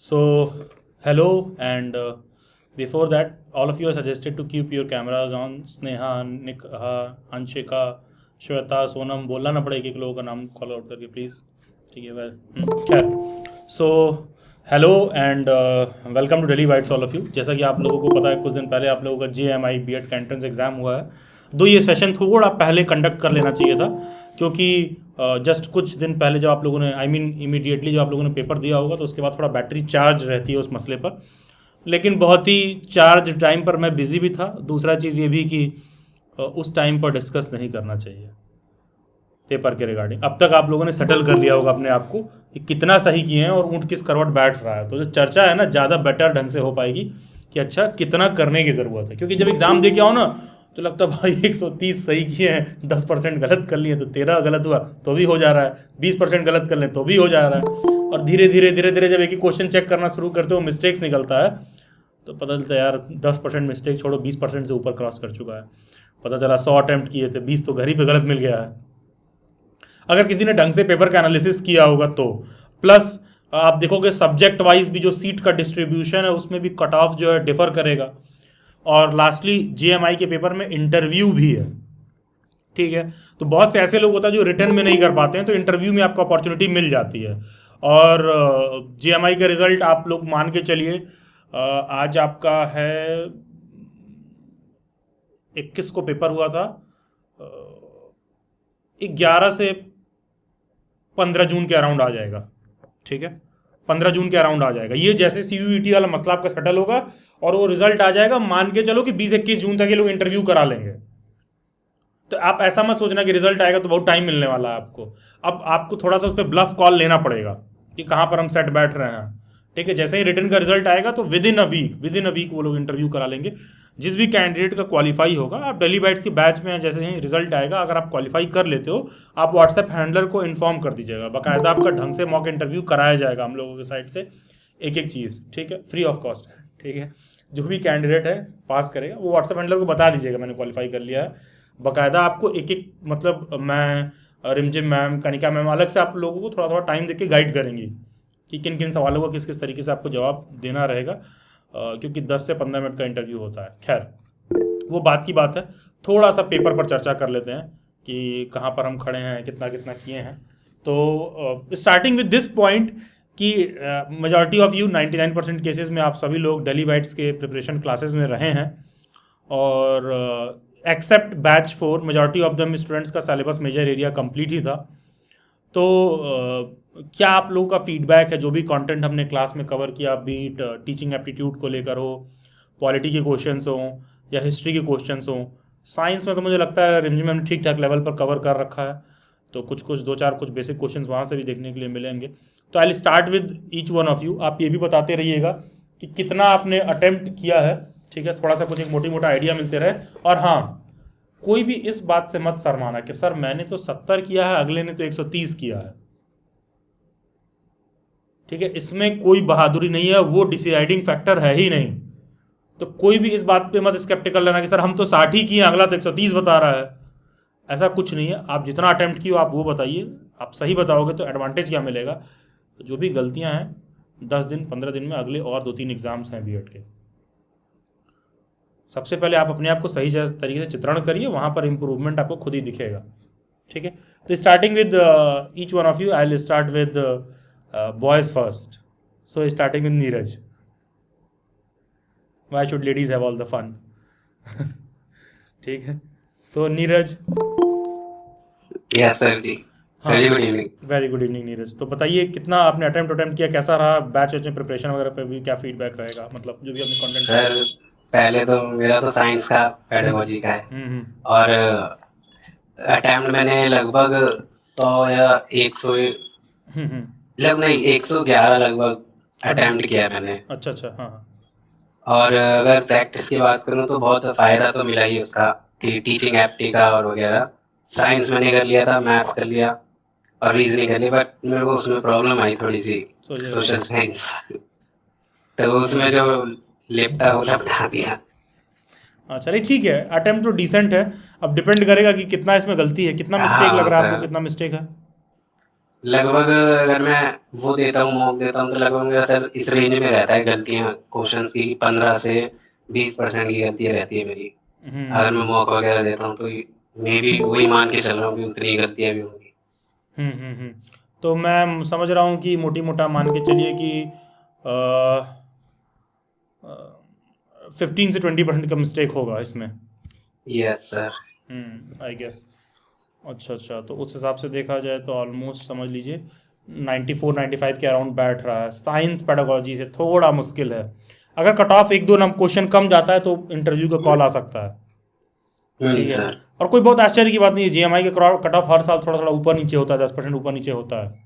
So, hello, and before that, all of you are suggested to keep your cameras on. Sneha, Nikha, Anshika, Shweta, Sonam, बोलना ना पड़े एक एक लोगों का नाम कॉल आउट करके प्लीज़. ठीक है खैर. So hello and welcome to Daily Bites all of you. जैसा कि आप लोगों को पता है, कुछ दिन पहले आप लोगों का JMI B.Ed का एंट्रेंस एग्ज़ाम हुआ है. दो ये सेशन थोड़ा पहले कंडक्ट कर लेना चाहिए था, क्योंकि जस्ट कुछ दिन पहले जब आप लोगों ने इमीडिएटली जब आप लोगों ने पेपर दिया होगा तो उसके बाद थोड़ा बैटरी चार्ज रहती है उस मसले पर. लेकिन बहुत ही चार्ज टाइम पर मैं बिज़ी भी था. दूसरा चीज़ ये भी कि उस टाइम पर डिस्कस नहीं करना चाहिए पेपर के रिगार्डिंग. अब तक आप लोगों ने सेटल कर लिया होगा अपने आप को कि कितना सही किए हैं और ऊँट किस करवट बैठ रहा है. तो जो चर्चा है ना, ज़्यादा बेटर ढंग से हो पाएगी कि अच्छा कितना करने की ज़रूरत है. क्योंकि जब एग्ज़ाम दे के आओ ना तो लगता है भाई 130 सही किए हैं, 10% गलत कर लिए तो 13 गलत हुआ तो भी हो जा रहा है, 20% गलत कर लें तो भी हो जा रहा है. और धीरे धीरे जब एक ही क्वेश्चन चेक करना शुरू करते हो, मिस्टेक्स निकलता है तो पता चलता है यार 10% मिस्टेक छोड़ो, 20% से ऊपर क्रॉस कर चुका है. पता चला 100 अटैम्प्ट किए थे, 20 तो घर ही पे गलत मिल गया है. अगर किसी ने ढंग से पेपर का एनालिसिस किया होगा तो. प्लस आप देखोगे सब्जेक्ट वाइज भी जो सीट का डिस्ट्रीब्यूशन है उसमें भी कट ऑफ जो है डिफर करेगा. और लास्टली JMI के पेपर में इंटरव्यू भी है. ठीक है, तो बहुत से ऐसे लोग होता है जो रिटर्न में नहीं कर पाते हैं, तो इंटरव्यू में आपको अपॉर्चुनिटी मिल जाती है. और JMI का रिजल्ट आप लोग मान के चलिए, आज आपका है 21 को पेपर हुआ था, 11 से 15 जून के अराउंड आ जाएगा. ठीक है, 15 जून के अराउंड आ जाएगा. ये जैसे CUET वाला मसला आपका सेटल होगा और वो रिजल्ट आ जाएगा, मान के चलो कि 20-21 जून तक ये लोग इंटरव्यू करा लेंगे. तो आप ऐसा मत सोचना कि रिजल्ट आएगा तो बहुत टाइम मिलने वाला है आपको. अब आपको थोड़ा सा उस पर ब्लफ कॉल लेना पड़ेगा कि कहाँ पर हम सेट बैठ रहे हैं. ठीक है, जैसे ही रिटर्न का रिजल्ट आएगा तो विद इन अ वीक वो लोग इंटरव्यू करा लेंगे. जिस भी कैंडिडेट का क्वालिफाई होगा, आप डेली बाइट्स की बैच में जैसे ही रिजल्ट आएगा, अगर आप क्वालिफाई कर लेते हो, आप व्हाट्सएप हैंडलर को इन्फॉर्म कर दीजिएगा. बाकायदा आपका ढंग से मॉक इंटरव्यू कराया जाएगा हम लोगों की साइड से, एक एक चीज़. ठीक है, फ्री ऑफ कॉस्ट है. ठीक है, जो भी कैंडिडेट है पास करेगा वो व्हाट्सएप हैंडलर को बता दीजिएगा मैंने क्वालिफाई कर लिया है. बाकायदा आपको एक एक, मतलब मैं, रिमझिम मैम, कनिका मैम अलग से आप लोगों को थोड़ा थोड़ा टाइम देके गाइड करेंगी कि किन किन सवालों का किस किस तरीके से आपको जवाब देना रहेगा. क्योंकि 10 से 15 मिनट का इंटरव्यू होता है. खैर, वो बात की बात है. थोड़ा सा पेपर पर चर्चा कर लेते हैं कि कहाँ पर हम खड़े हैं, कितना कितना किए हैं. तो स्टार्टिंग विद दिस पॉइंट कि मेजॉरिटी ऑफ यू 99% केसेस में आप सभी लोग डेली बाइट्स के प्रिपरेशन क्लासेस में रहे हैं. और except batch 4, majority of them students का सिलेबस मेजर एरिया कंप्लीट ही था. तो क्या आप लोगों का फीडबैक है, जो भी कंटेंट हमने क्लास में कवर किया, बीट टीचिंग एप्टीट्यूड को लेकर हो, पॉलिटी के क्वेश्चंस हों या हिस्ट्री के क्वेश्चंस हों. साइंस में तो मुझे लगता है रिमझिम हमने ठीक ठाक लेवल पर कवर कर रखा है, तो कुछ दो चार कुछ बेसिक क्वेश्चंस वहाँ से भी देखने के लिए मिलेंगे. तो आई will start with each one of you. आप ये भी बताते रहिएगा कि कितना आपने अटेम्प्ट किया है. ठीक है, थोड़ा सा कुछ एक मोटी मोटा आइडिया मिलते रहे. और हाँ, कोई भी इस बात से मत शर्माना कि सर मैंने तो 70 किया है, अगले ने तो 130 किया है. ठीक है, इसमें कोई बहादुरी नहीं है, वो डिसाइडिंग फैक्टर है ही नहीं. तो कोई भी इस बात पे मत स्केप्टिकल रहना कि सर हम तो 60 ही किए, अगला तो 130 बता रहा है. ऐसा कुछ नहीं है. आप जितना अटेम्प्ट किए आप वो बताइए. आप सही बताओगे तो एडवांटेज क्या मिलेगा. जो भी गलतियां हैं 10 दिन 15 दिन में अगले और 2-3 एग्जाम्स हैं B.Ed के. सबसे पहले आप अपने आप को सही तरीके से चित्रण करिए, वहाँ पर इम्प्रूवमेंट आपको खुद ही दिखेगा. ठीक है, तो starting with each one of you, I will start with boys first. So starting with Neeraj. Why should ladies have all the fun. ठीक है, तो Neeraj. Yes sir ji. Very good evening. Very good evening Neeraj. तो बताइए कितना आपने अटेम्प्ट किया, कैसा रहा बैच में प्रिपरेशन वगैरह पे भी क्या फीडबैक रहेगा, मतलब जो भी हमने कंटेंट. सर पहले तो मेरा तो साइंस का पेडागोजी का है, और अटेम्प्ट मैंने लगभग 100 या 100, लगभग नहीं 111 लगभग अटेम्प्ट किया मैंने. अच्छा अच्छा. हाँ. और अगर प्रैक्टिस की बात करूँ तो बहुत फ़ायदा तो मिला ही उसका, कि टीचिंग एप्टी का और वगैरह. साइंस मैंने कर लिया था, मैथ्स कर लिया और रीजनिंग कर लिया, बट मेरे को उसमें प्रॉब्लम आई थोड़ी सी, सोशल साइंस. तो उसमें जो लेपटा वो लपटा दिया. चलिए ठीक है, अटेम्प्ट तो डिसेंट है. अब डिपेंड करेगा कि कितना इसमें गलती है, कितना मिस्टेक लग रहा है आपको, कितना मिस्टेक है. लगभग अगर मैं वो देता हूँ, मॉक देता हूँ, तो लगभग मेरा सर इस रेंज में रहता है गलतियाँ क्वेश्चंस की, 15 से 20% की गलतियाँ रहती है मेरी। अगर मैं हम्म मॉक वगैरह देता हूँ तो मे बी वही मान के चल रहा हूँ कि उतनी ही गलतियाँ भी होंगी। तो मैं समझ रहा हूँ कि मोटी मोटा मान के चलिए कि 15 से 20% का मिस्टेक होगा इसमें। Yes sir. I guess. अच्छा अच्छा, तो उस हिसाब से देखा जाए तो ऑलमोस्ट समझ लीजिए 94 95 के अराउंड बैठ रहा है। साइंस पेडागोजी से थोड़ा मुश्किल है। अगर कट ऑफ एक दो नम क्वेश्चन कम जाता है तो इंटरव्यू का कॉल आ सकता है। ठीक है। सर। और कोई बहुत आश्चर्य की बात नहीं है, जीएमआई का कट ऑफ हर साल थोड़ा थोड़ा ऊपर नीचे होता है, 10% ऊपर नीचे होता है।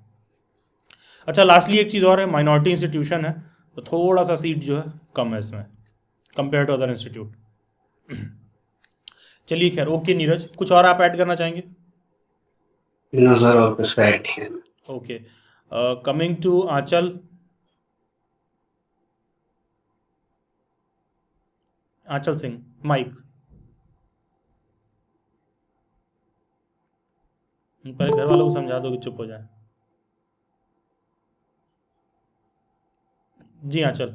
अच्छा, लास्टली एक चीज़ और है, माइनॉरिटी इंस्टीट्यूशन है तो थोड़ा सा सीट जो है कम है इसमें कंपेयर टू अदर इंस्टीट्यूट। चलिए खैर, ओके नीरज, कुछ और आप ऐड करना चाहेंगे? नो सर, और कुछ राइट है। Okay, coming to Aanchal. Aanchal Singh, mic. पहले घर वालों को समझा दो कि चुप हो जाए। जी आंचल।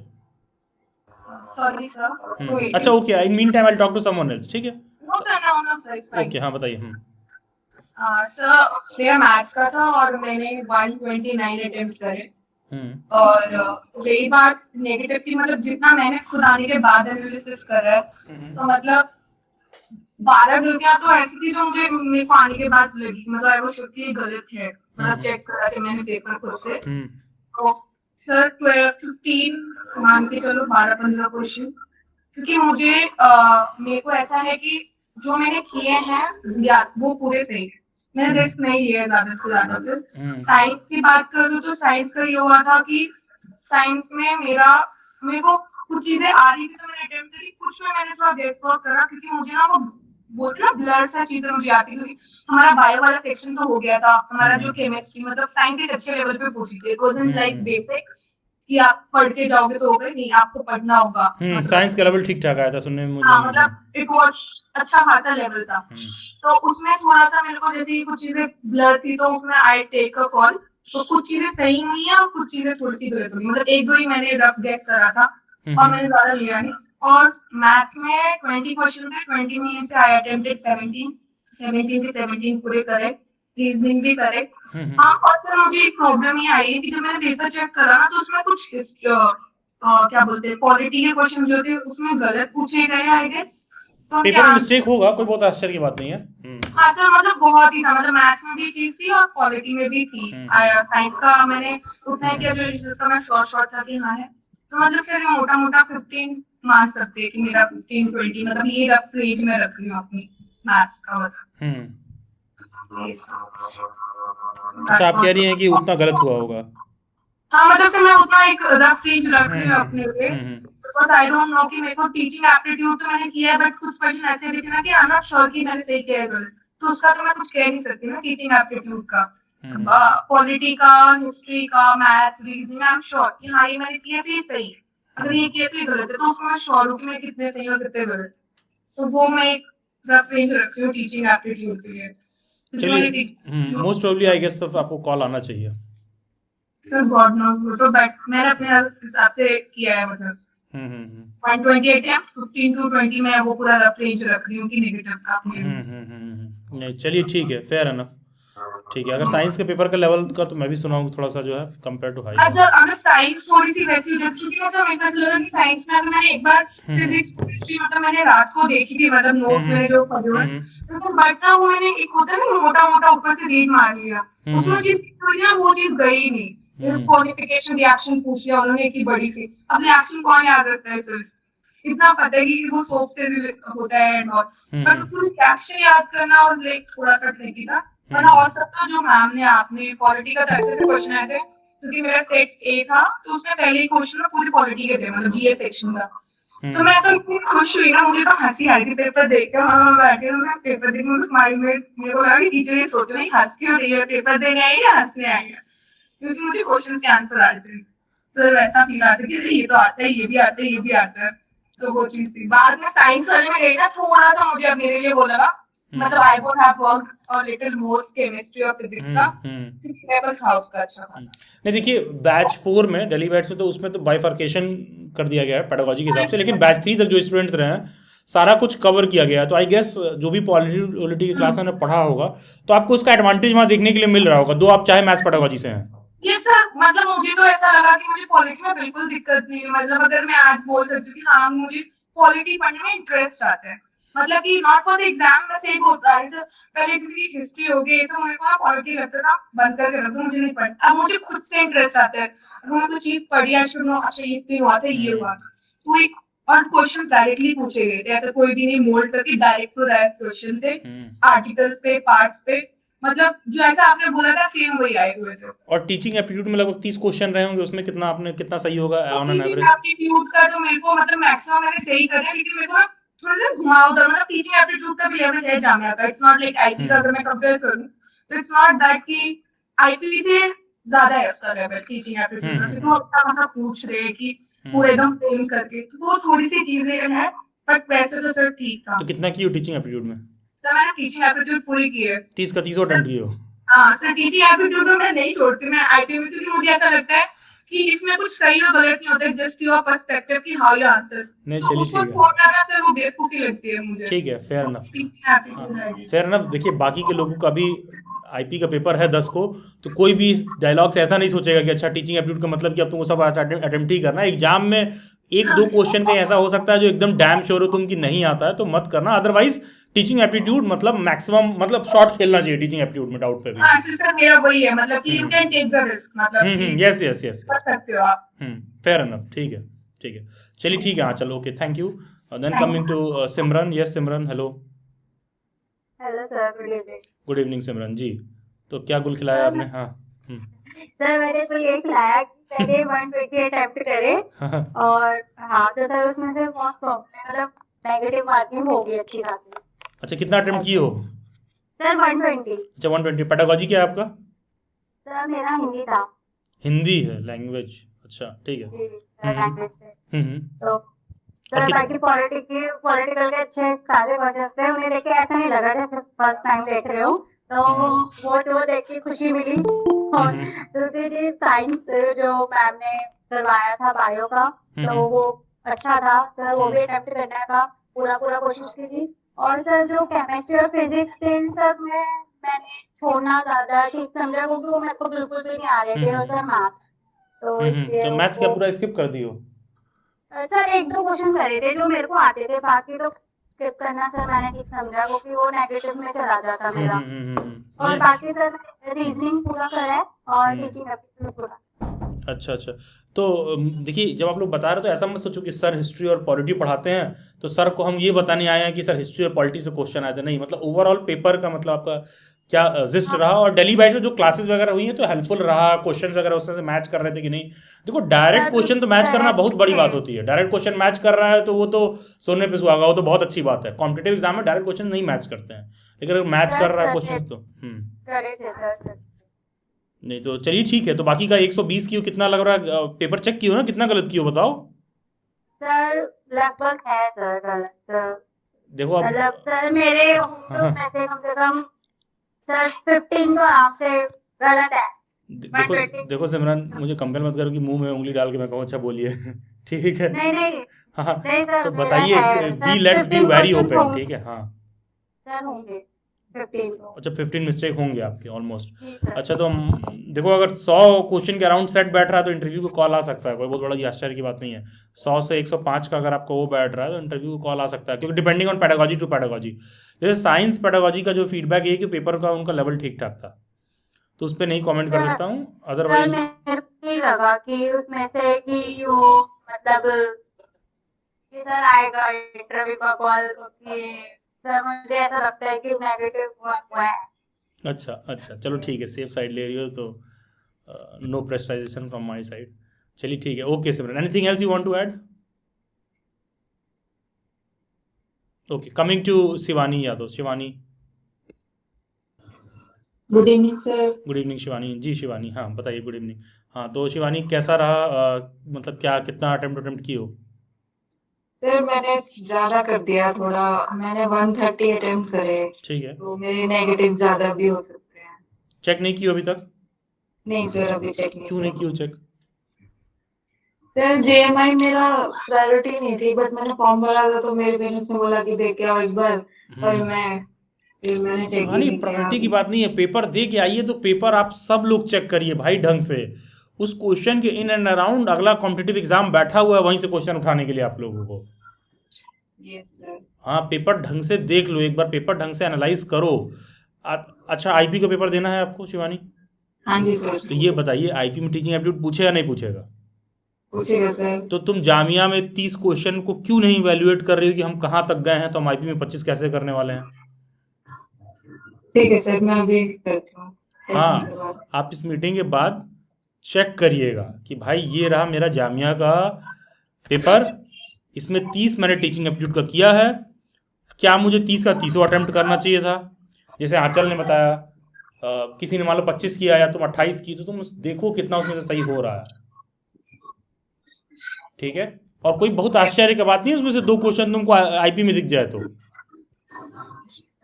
Sorry, sir. अच्छा Waiting. Okay, in mean time I talk to someone else, ठीक है। No, sir, no, sir, it's fine. Okay, हाँ बताइए। सर, मेरा मैथ्स का था और मैंने 129 अटेम्प्ट करे। हम्म और रही बात नेगेटिव की, मतलब जितना मैंने खुद आने के बाद एनालिसिस करा है, तो मतलब 12 गलतियां तो ऐसी थी जो मुझे मेरे को आने के बाद लगी, मतलब आई वाज श्योर कि ये गलत है। मतलब चेक करा जब मैंने पेपर खुद से, तो सर 15 मान के चलो 12 15 क्वेश्चन, क्योंकि मुझे मेरे को ऐसा है कि जो मैंने किए हैं या वो पूरे सही है। मैंने रिस्क नहीं लिया ज्यादा से ज्यादा। फिर साइंस की बात करूँ तो साइंस का ये हुआ था कि साइंस में मेरे को कुछ चीजें आ रही थी तो मैंने अटेम्प्ट करी, कुछ में मैंने थोड़ा गेस वर्क करा, क्योंकि मुझे ना वो बोलते ना ब्लर सा चीजें मुझे आती, क्योंकि हमारा बायो वाला सेक्शन तो हो गया था, हमारा जो केमिस्ट्री मतलब साइंस एक अच्छे लेवल पे पहुंची थी। इट वाजंट लाइक बेसिक कि आप पढ़ के जाओगे तो होगा, नहीं, आपको पढ़ना होगा। मतलब साइंस का लेवल ठीक ठाक आया था सुनने में मुझे। हाँ, मतलब इट वाज अच्छा खासा लेवल था। तो उसमें थोड़ा सा मेरे को जैसे कुछ चीजें ब्लर थी, तो उसमें आई टेक अ कॉल। तो कुछ चीजें सही हुई हैं और कुछ चीजें थोड़ी सी गलत हुई, मतलब एक दो ही मैंने रफ गेस करा था और मैंने ज्यादा लिया नहीं। और मैथ्स में 20 क्वेश्चन थे, 20 में से आई अटेम्प्टेड 17 के 17 पूरे करे, रीजनिंग भी करे। हाँ, और फिर मुझे एक प्रॉब्लम ये आई है कि जब मैंने पेपर चेक करा ना, तो उसमें कुछ क्या बोलते हैं, पॉलिटी के क्वेश्चन जो थे उसमें गलत पूछे गए, आई गेस। तो पेपर में मिस्टेक होगा, कोई बहुत आश्चर्य की बात नहीं है। हाँ सर, मतलब बहुत ही था, मतलब मैथ्स में भी चीज थी और पॉलिटी में भी थी। साइंस का मैंने उतना ही किया जो जिसका मैं शॉर्ट था कि हाँ है। तो मतलब सर मोटा मोटा 15 मान सकते हैं कि मेरा 15 20 मतलब ये रफ रेंज में रख रही हूँ अपनी मैथ्स का, मतलब। अच्छा, आप कह रही हैं कि उतना गलत हुआ होगा। हाँ, मतलब सर मैं उतना एक रफ रेंज रख रही हूँ अपने लिए, बिकॉज आई डोंट नो कि मेरे को टीचिंग एप्टीट्यूड तो मैंने किया है, बट कुछ क्वेश्चन ऐसे भी थे ना कि आई एम नॉट श्योर कि मैंने सही किया है गलत, तो उसका तो मैं कुछ कह नहीं सकती ना टीचिंग एप्टीट्यूड का। पॉलिटी का, हिस्ट्री का, maths, reasoning, I am sure कि हाँ ये मैंने किया तो ये सही है, अगर ये किया तो ये गलत है, तो उसमें मैं श्योर हूँ कि मैं कितने सही और कितने गलत। तो वो मैं एक रफ रेंज रख रही हूँ टीचिंग एप्टीट्यूड के लिए। चलिए, मोस्ट प्रोबेबली आई गेस तो आपको कॉल आना चाहिए। सर गॉड नोस, वो तो बट मैंने अपने हिसाब से किया है, मतलब 128 है, 15 to 20 में वो पूरा रफ रेंज रख रही हूँ कि नेगेटिव का। नहीं चलिए ठीक है, फेयर एनफ। ठीक है, अगर साइंस के पेपर का लेवल का तो मैं भी सुना हूँ थोड़ा सा जो है कंपेयर टू हाई। अच्छा, अगर साइंस थोड़ी सी वैसी हो जाती, क्योंकि मुझे मेरे को ऐसा लगा कि साइंस में अगर मैंने एक बार फिजिक्स हिस्ट्री मतलब मैंने रात को देखी थी, मतलब नोट्स मैंने जो पढ़े हुए, तो बट ना वो मैंने एक होता है ना मोटा मोटा ऊपर से रीड मार लिया, उसमें चीज ना वो चीज गई नहीं। जैसे क्वालिफिकेशन रिएक्शन पूछ लिया उन्होंने एक बड़ी सी, अब रिएक्शन कौन याद रखता है सर, इतना पता है कि वो सोप से होता है एंड ऑल, बट पूरी रिएक्शन याद करना और लाइक थोड़ा सा ट्रिकी था। वरना और सब तो जो मैम ने आपने पॉलिटी का तो ऐसे क्वेश्चन आए थे, क्योंकि मेरा सेट ए था तो उसमें पहले ही क्वेश्चन में पूरी पॉलिटी के थे, मतलब जीए सेक्शन का। तो मैं तो इतनी खुश हुई ना, मुझे तो हंसी आ रही थी पेपर देख कर, वहां बैठे मैं पेपर देख मुझे स्माइल में, मेरे को लगा कि टीचर ये सोच रही हंस क्यों रही है, पेपर देने आई या हंसने आई है, क्योंकि मुझे क्वेश्चन के आंसर आ रहे थे। तो वैसा फील आता है कि ये तो आता है, ये भी आता है, ये भी आता है। तो वो चीज थी। बाद में साइंस वाले में गई ना, थोड़ा सा मुझे अब मेरे लिए वो लगा मतलब I would have worked a little more chemistry और फिजिक्स का, क्योंकि पेपर था उसका अच्छा खासा। नहीं देखिए, बैच 4 में दिल्ली बैच में तो उसमें तो बाइफर्केशन कर दिया गया है पेडागोजी के हिसाब से, लेकिन बैच 3 तक जो स्टूडेंट्स रहे हैं सारा कुछ कवर किया गया है। तो आई गेस जो भी पॉलिटी की क्लास में पढ़ा होगा तो आपको उसका एडवांटेज वहाँ देखने के लिए मिल रहा होगा, दो आप चाहे मैथ्स पेडागोजी से हैं। ये सर मतलब मुझे तो ऐसा लगा कि मुझे पॉलिटी में बिल्कुल दिक्कत नहीं है। मतलब अगर मैं आज बोल सकती हूँ कि हाँ मुझे पॉलिटी पढ़ने में इंटरेस्ट आता है, मतलब कि नॉट फॉर द एग्जाम में सही होता है। जैसे पहले किसी की हिस्ट्री हो गई, ऐसा मुझे को ना पॉलिटी लगता था बंद करके रख दो, मुझे नहीं पढ़ना। अब मुझे खुद से इंटरेस्ट आता है, अगर मैं कोई चीज पढ़ी आई शुड नो, अच्छा ये हुआ था, ये हुआ था। तो एक और क्वेश्चन डायरेक्टली पूछे गए थे, ऐसा कोई भी नहीं मोल्ड करके, डायरेक्ट टू डायरेक्ट क्वेश्चन थे आर्टिकल्स पे, पार्ट्स पे। मतलब जो ऐसा आपने बोला था सेम वही आए हुए थे। और टीचिंग एप्टीट्यूड में लगभग 30 क्वेश्चन रहे होंगे, उसमें कितना आपने कितना सही होगा on an teaching average? Aptitude का तो मेरे को मतलब मैक्सिमम मैंने सही कर, लेकिन मेरे को ना थोड़ा सा घुमावदार, मतलब टीचिंग एप्टीट्यूड का भी लेवल है जामिया का। इट्स नॉट लाइक आईपी का, अगर मैं कंपेयर करूं तो इट्स नॉट दैट कि आईपी से ज्यादा है उसका लेवल टीचिंग एप्टीट्यूड का, क्योंकि वो अपना मतलब पूछ रहे हैं कि पूरे एकदम फ्रेम करके, तो वो थोड़ी सी चीजें हैं, बट वैसे तो सर ठीक था। तो कितना की हो टीचिंग एप्टीट्यूड में? सर मैंने टीचिंग एप्टीट्यूड पूरी की है। 30 का 30 अटेम्प्ट किए हो? हाँ सर, टीचिंग एप्टीट्यूड में मैं नहीं छोड़ती मैं आईपी में, क्योंकि मुझे ऐसा लगता है कि इसमें कुछ सही और गलत नहीं होता, जस्ट योर पर्सपेक्टिव कि हाउ यू आंसर। नहीं तो चलिए उसको ठीक है, छोड़ना सर वो बेवकूफी लगती है मुझे। ठीक है, फेयर इनफ। टीचिंग एप्टीट्यूड है। Fair enough. देखिए बाकी के लोगों का भी आईपी का पेपर है 10 को, तो कोई भी इस डायलॉग से ऐसा नहीं सोचेगा कि अच्छा टीचिंग एप्टीट्यूड का मतलब कि अब तुमको सब अटेम्प्ट ही करना है। एग्जाम में एक दो क्वेश्चन कहीं ऐसा हो सकता है जो एकदम डैम श्योर हो तुम कि नहीं आता है तो मत करना, अदरवाइज टीचिंग एप्टीट्यूड मतलब मैक्सिमम मतलब शॉर्ट खेलना चाहिए टीचिंग एप्टीट्यूड में, डाउट पे भी। हाँ सर मेरा वही है, मतलब कि you can take the risk, मतलब कि यस यस यस कर सकते हो आप। Fair enough. ठीक है, ठीक है, चलिए ठीक है, हाँ चलो, okay, thank you. Then Thank coming to Simran. Yes Simran, hello. Hello sir, good evening. Good evening Simran ji. तो क्या गुल खिलाया आपने? हाँ। सर मैंने तो ये खिलाया कि पहले 120 अटेम्प्ट करे, और हाँ तो सर उसमें से मोस्ट प्रॉब्लम मतलब नेगेटिव मार्किंग होगी अच्छी खासी। अच्छा, कितना अटेम्प्ट किए हो? सर 120। अच्छा 120। पेडागोजी क्या है आपका? सर मेरा हिंदी था। हिंदी है लैंग्वेज, अच्छा ठीक है। जी सर, लैंग्वेज से। हम्म। तो सर बाकी पॉलिटिकल के अच्छे खासे क्वेश्चन थे, उन्हें देख के ऐसा नहीं लगा जैसे फर्स्ट टाइम देख रहे हो, तो वो जो देख के खुशी मिली। और दूसरी चीज साइंस जो मैम ने करवाया था बायो का, तो वो अच्छा था सर, वो भी अटेम्प्ट करने का पूरा कोशिश की थी। और सर जो केमिस्ट्री और फिजिक्स थे इन सब में मैंने छोड़ना ज्यादा ठीक समझा, क्योंकि वो मेरे को बिल्कुल भी नहीं आ रहे थे। और सर मैथ्स तो इसलिए तो मैथ्स क्या पूरा स्किप कर दियो? सर एक दो क्वेश्चन करे थे जो मेरे को आते थे, बाकी तो स्किप करना सर मैंने ठीक समझा, क्योंकि वो नेगेटिव में चला जाता मेरा। और बाकी सर रीजनिंग पूरा करा है और टीचिंग एप्टीट्यूड पूरा। अच्छा अच्छा। तो देखिए, जब आप लोग बता रहे हो तो ऐसा मत सोचो कि सर हिस्ट्री और पॉलिटी पढ़ाते हैं तो सर को हम ये बताने आए हैं कि सर हिस्ट्री और पॉलिटी से क्वेश्चन आए थे। नहीं, मतलब ओवरऑल पेपर का मतलब आपका क्या जिस्ट रहा, और डेली बैच में जो क्लासेस वगैरह हुई हैं तो हेल्पफुल रहा, क्वेश्चन वगैरह उससे मैच कर रहे थे कि नहीं? देखो डायरेक्ट क्वेश्चन तो मैच करना बहुत बड़ी बात होती है। डायरेक्ट क्वेश्चन मैच कर रहा है तो वो तो सोने पे सुहागा, वो तो बहुत अच्छी बात है। कॉम्पिटेटिव एग्जाम में डायरेक्ट क्वेश्चन नहीं मैच करते हैं, लेकिन अगर मैच कर रहा है क्वेश्चन तो करे थे सर। नहीं तो चलिए ठीक है। तो बाकी का 120 की हो, कितना लग रहा है? पेपर चेक किया हो ना, कितना गलत किया हो बताओ? सर लगभग है सर गलत। देखो अब मतलब सर मेरे में से कम सर 15 तो आराम से गलत है। देखो सिमरन, मुझे कंपेयर मत करो कि मुंह में उंगली डाल के मैं कहूँ अच्छा बोलिए। ठीक है, नहीं हाँ सर, तो मेरा बताइए, है। Be let's be 15 very question open. होंगे। ठीक है, हाँ। सर होंगे 15 तो। अच्छा 15 मिस्टेक होंगे आपके ऑलमोस्ट। जी सर। अच्छा तो देखो, अगर 100 क्वेश्चन के अराउंड सेट बैठ रहा है तो इंटरव्यू को कॉल आ सकता है, कोई बहुत बड़ा आश्चर्य की बात नहीं है। 100 से 105 का अगर आपको वो बैठ रहा है तो इंटरव्यू को कॉल आ सकता है, क्योंकि depending on pedagogy to pedagogy. जैसे साइंस पेडागोजी का जो फीडबैक है कि पेपर का उनका लेवल ठीक ठाक था, तो उस पर नहीं कॉमेंट कर सकता हूँ। सर अदरवाइज मेरे को नहीं लगा कि उसमें से कि वो मतलब कि सर आएगा इंटरव्यू का कॉल, कि सर मुझे ऐसा लगता है कि नेगेटिव हुआ है। अच्छा अच्छा, चलो ठीक है, सेफ साइड ले रही हो तो no pressurization from my side. चलिए ठीक है, okay Simran, anything else you want to add? Okay, coming to Shivani Yadav. Shivani, good evening sir. Good evening Shivani ji. Shivani, हाँ बताइए, गुड इवनिंग। हाँ तो शिवानी कैसा रहा, मतलब क्या कितना अटेम्प्ट की हो? सर मैंने ज्यादा कर दिया थोड़ा, मैंने 130 अटेम्प्ट करे, ठीक है, तो मेरे नेगेटिव ज्यादा भी हो सकते हैं। चेक नहीं किया अभी तक? नहीं सर, अभी चेक नहीं क्यों नहीं किया। किया चेक? सर जेएमआई मेरा प्रायोरिटी नहीं थी, बट मैंने फॉर्म भरा था तो मेरे पेरेंट्स ने बोला कि दे के आओ एक बार, और हम्म। फिर मैंने चेक भी शिवानी, नहीं किया प्रायोरिटी की अभी। बात नहीं है, पेपर दे के आइए तो पेपर आप सब लोग चेक करिए भाई ढंग से। उस क्वेश्चन के इन एंड अराउंड अगला कॉम्पिटिटिव एग्जाम बैठा हुआ है वहीं से क्वेश्चन उठाने के लिए आप लोगों को। Yes sir. हाँ, पेपर ढंग से देख लो एक बार, पेपर ढंग से एनालाइज करो। अच्छा, आईपी का पेपर देना है आपको शिवानी? हाँ जी सर। तो ये बताइए, आईपी में टीचिंग एप्टीट्यूड पूछेगा नहीं पूछेगा? पूछेगा सर। तो तुम जामिया में 30 क्वेश्चन को क्यों नहीं इवेल्युएट कर रही हो कि हम कहाँ तक गए हैं, तो हम आईपी में 25 कैसे करने वाले हैं? ठीक है सर, मैं अभी करती हूँ सेशन के हाँ, बाद। आप इस मीटिंग के बाद चेक करिएगा कि भाई ये रहा मेरा जामिया का पेपर, इसमें 30 मैंने टीचिंग एप्टीट्यूड का किया है, क्या मुझे 30 का 30 अटेम्प्ट करना चाहिए था? जैसे आंचल ने बताया, किसी ने मान लो 25 किया या तुम 28 की, तो तुम देखो कितना उसमें से सही हो रहा है। ठीक है, और कोई बहुत आश्चर्य की बात नहीं है उसमें से 2 क्वेश्चन तुमको आईपी में दिख जाए तो।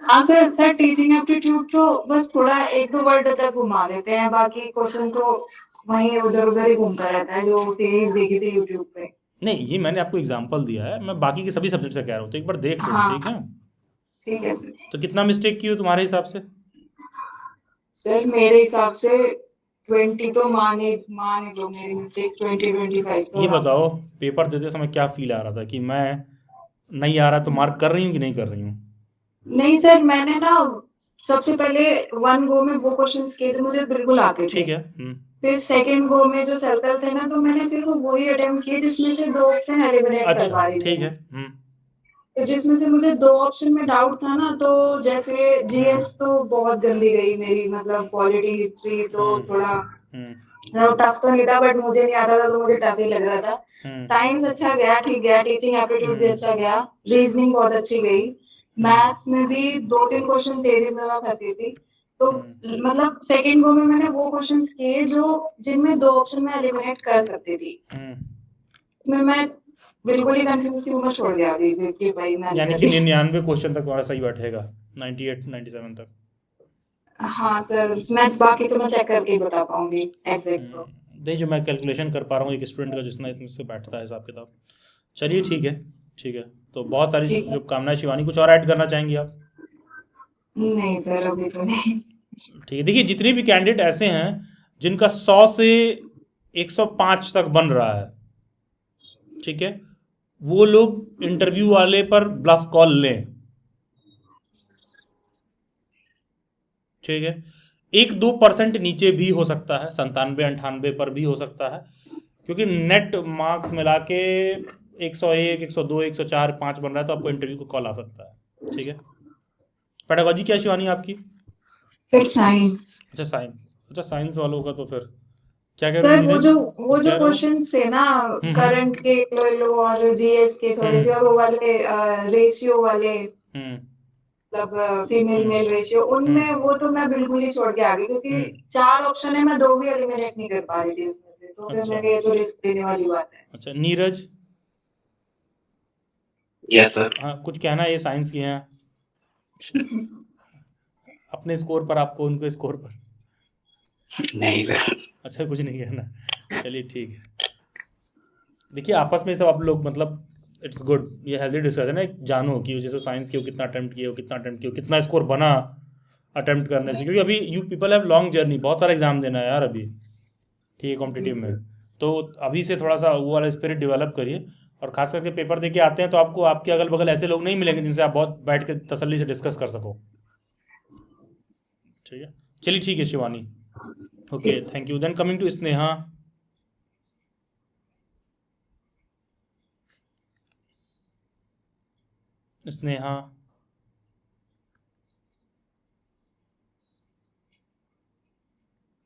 हाँ सर, सर टीचिंग एप्टीट्यूड तो बस थोड़ा एक दो वर्ड तक घुमा देते हैं, बाकी क्वेश्चन तो वहीं उधर उधर ही घूमता रहता है, जो सीरीज देखी थी यूट्यूब पे। नहीं, ये मैंने आपको एग्जाम्पल दिया है, मैं बाकी के सभी सब्जेक्ट से कह रहा हूँ, तो एक बार देख लो, ठीक है? हाँ ठीक है सर। तो कितना मिस्टेक की हो तुम्हारे हिसाब से? सर मेरे हिसाब से 20 तो मान लो, मेरी मिस्टेक्स 20-25 तो ये आराम से। बताओ, पेपर देते समय क्या फील आ रहा था कि मैं नहीं आ रहा तो मार्क कर रही हूँ कि नहीं कर रही हूँ? नहीं सर, मैंने ना सबसे पहले वन गो में वो क्वेश्चंस किए थे, मुझे बिल्कुल आते थे। ठीक है। फिर सेकंड गो में जो सर्कल थे ना, तो मैंने सिर्फ वही अटेम्प्ट किए जिसमें से दो ऑप्शन एलिमिनेट कर अच्छा, पा रही थी ठीक है। मैं। तो जिसमें से मुझे दो ऑप्शन में डाउट था ना, तो जैसे हम्म जीएस तो बहुत गंदी गई मेरी, मतलब पॉलिटी हिस्ट्री तो हम्म थोड़ा हम्म टफ तो नहीं था, बट मुझे नहीं आता था तो मुझे टफ ही लग रहा था। हम्म साइंस अच्छा गया, ठीक गया, टीचिंग एप्टीट्यूड भी हम्म अच्छा गया, रीजनिंग बहुत अच्छी गई। हम्म मैथ्स में भी दो तीन क्वेश्चन थे जिनमें मैं फंसी थी। तो हम्म मतलब सेकंड गो में मैंने वो क्वेश्चंस किए जो जिनमें दो ऑप्शन में एलिमिनेट कर सकती थी। हम्म। इसमें मैं बिल्कुल ही कंफ्यूज थी, मैं छोड़ गया अभी कि भाई मैं नहीं यानी कर कि रही। 99 क्वेश्चन तक तुम्हारा सही बैठेगा, 98 97 तक? हाँ सर, मैं बाकी तो मैं चेक करके ही बता पाऊंगी एग्जैक्ट तो। नहीं, जो मैं कैलकुलेशन कर पा रहा हूँ एक स्टूडेंट का जितना इसमें से बैठता है हिसाब किताब। चलिए ठीक है, ठीक है। तो बहुत सारी ठीक है। शुभकामनाएं शिवानी, कुछ और ऐड करना चाहेंगी आप? नहीं सर, अभी तो नहीं। ठीक है, देखिए जितने भी कैंडिडेट ऐसे हैं जिनका 100 से 105 तक बन रहा है, ठीक है, वो लोग इंटरव्यू वाले पर ब्लफ कॉल लें। ठीक है, 1-2% नीचे भी हो सकता है, 97-98 पर भी हो सकता है, क्योंकि नेट मार्क्स मिला के 101, 102, 104, 5 बन रहा है, तो आपको इंटरव्यू को कॉल आ सकता है। ठीक है, पेडागोजी क्या है शिवानी आपकी? फिर साइंस। अच्छा, साइंस। अच्छा, साइंस वालों का तो फिर क्या कह रहे हो सर वो नीरज? जो वो कुछ जो कह रहे हो? क्वेश्चंस थे ना, हम्म करंट के लो लो और जीएस के थोड़े से, हम्म और वो वाले रेशियो वाले, हम्म मतलब फीमेल हम्म मेल रेशियो, हम्म उनमें वो तो मैं बिल्कुल ही छोड़ के आ गई, क्योंकि हम्म। चार ऑप्शन है, मैं दो भी एलिमिनेट नहीं कर पा रही थी उसमें से, तो फिर अच्छा, मैंने ये तो रिस्क लेने वाली बात है। अच्छा नीरज, यस सर। हाँ कुछ कहना है ये साइंस की हैं अपने स्कोर पर, आपको उनके स्कोर पर? नहीं सर। अच्छा, कुछ नहीं कहना, चलिए ठीक है। देखिए आपस में सब आप लोग मतलब इट्स गुड, ये हेल्दी डिस्कशन है, जानो कि जैसे साइंस के हो कितना अटेम्प्ट किए हो, कितना अटेम्प्ट किए हो, कितना स्कोर बना अटेम्प्ट करने से, क्योंकि अभी you people have long journey, बहुत सारा एग्जाम देना है यार अभी, ठीक है, जी कॉम्पिटिटिव में। सर। तो अभी से थोड़ा सा वो वाला स्पिरिट डेवलप करिए, और खास करके पेपर दे के आते हैं तो आपको आपके अगल बगल ऐसे लोग नहीं मिलेंगे जिनसे आप बहुत बैठ के तसल्ली से डिस्कस कर सको। ठीक है, चलिए ठीक है शिवानी, ओके, ठीक। Thank you. Then coming to Sneha. Sneha,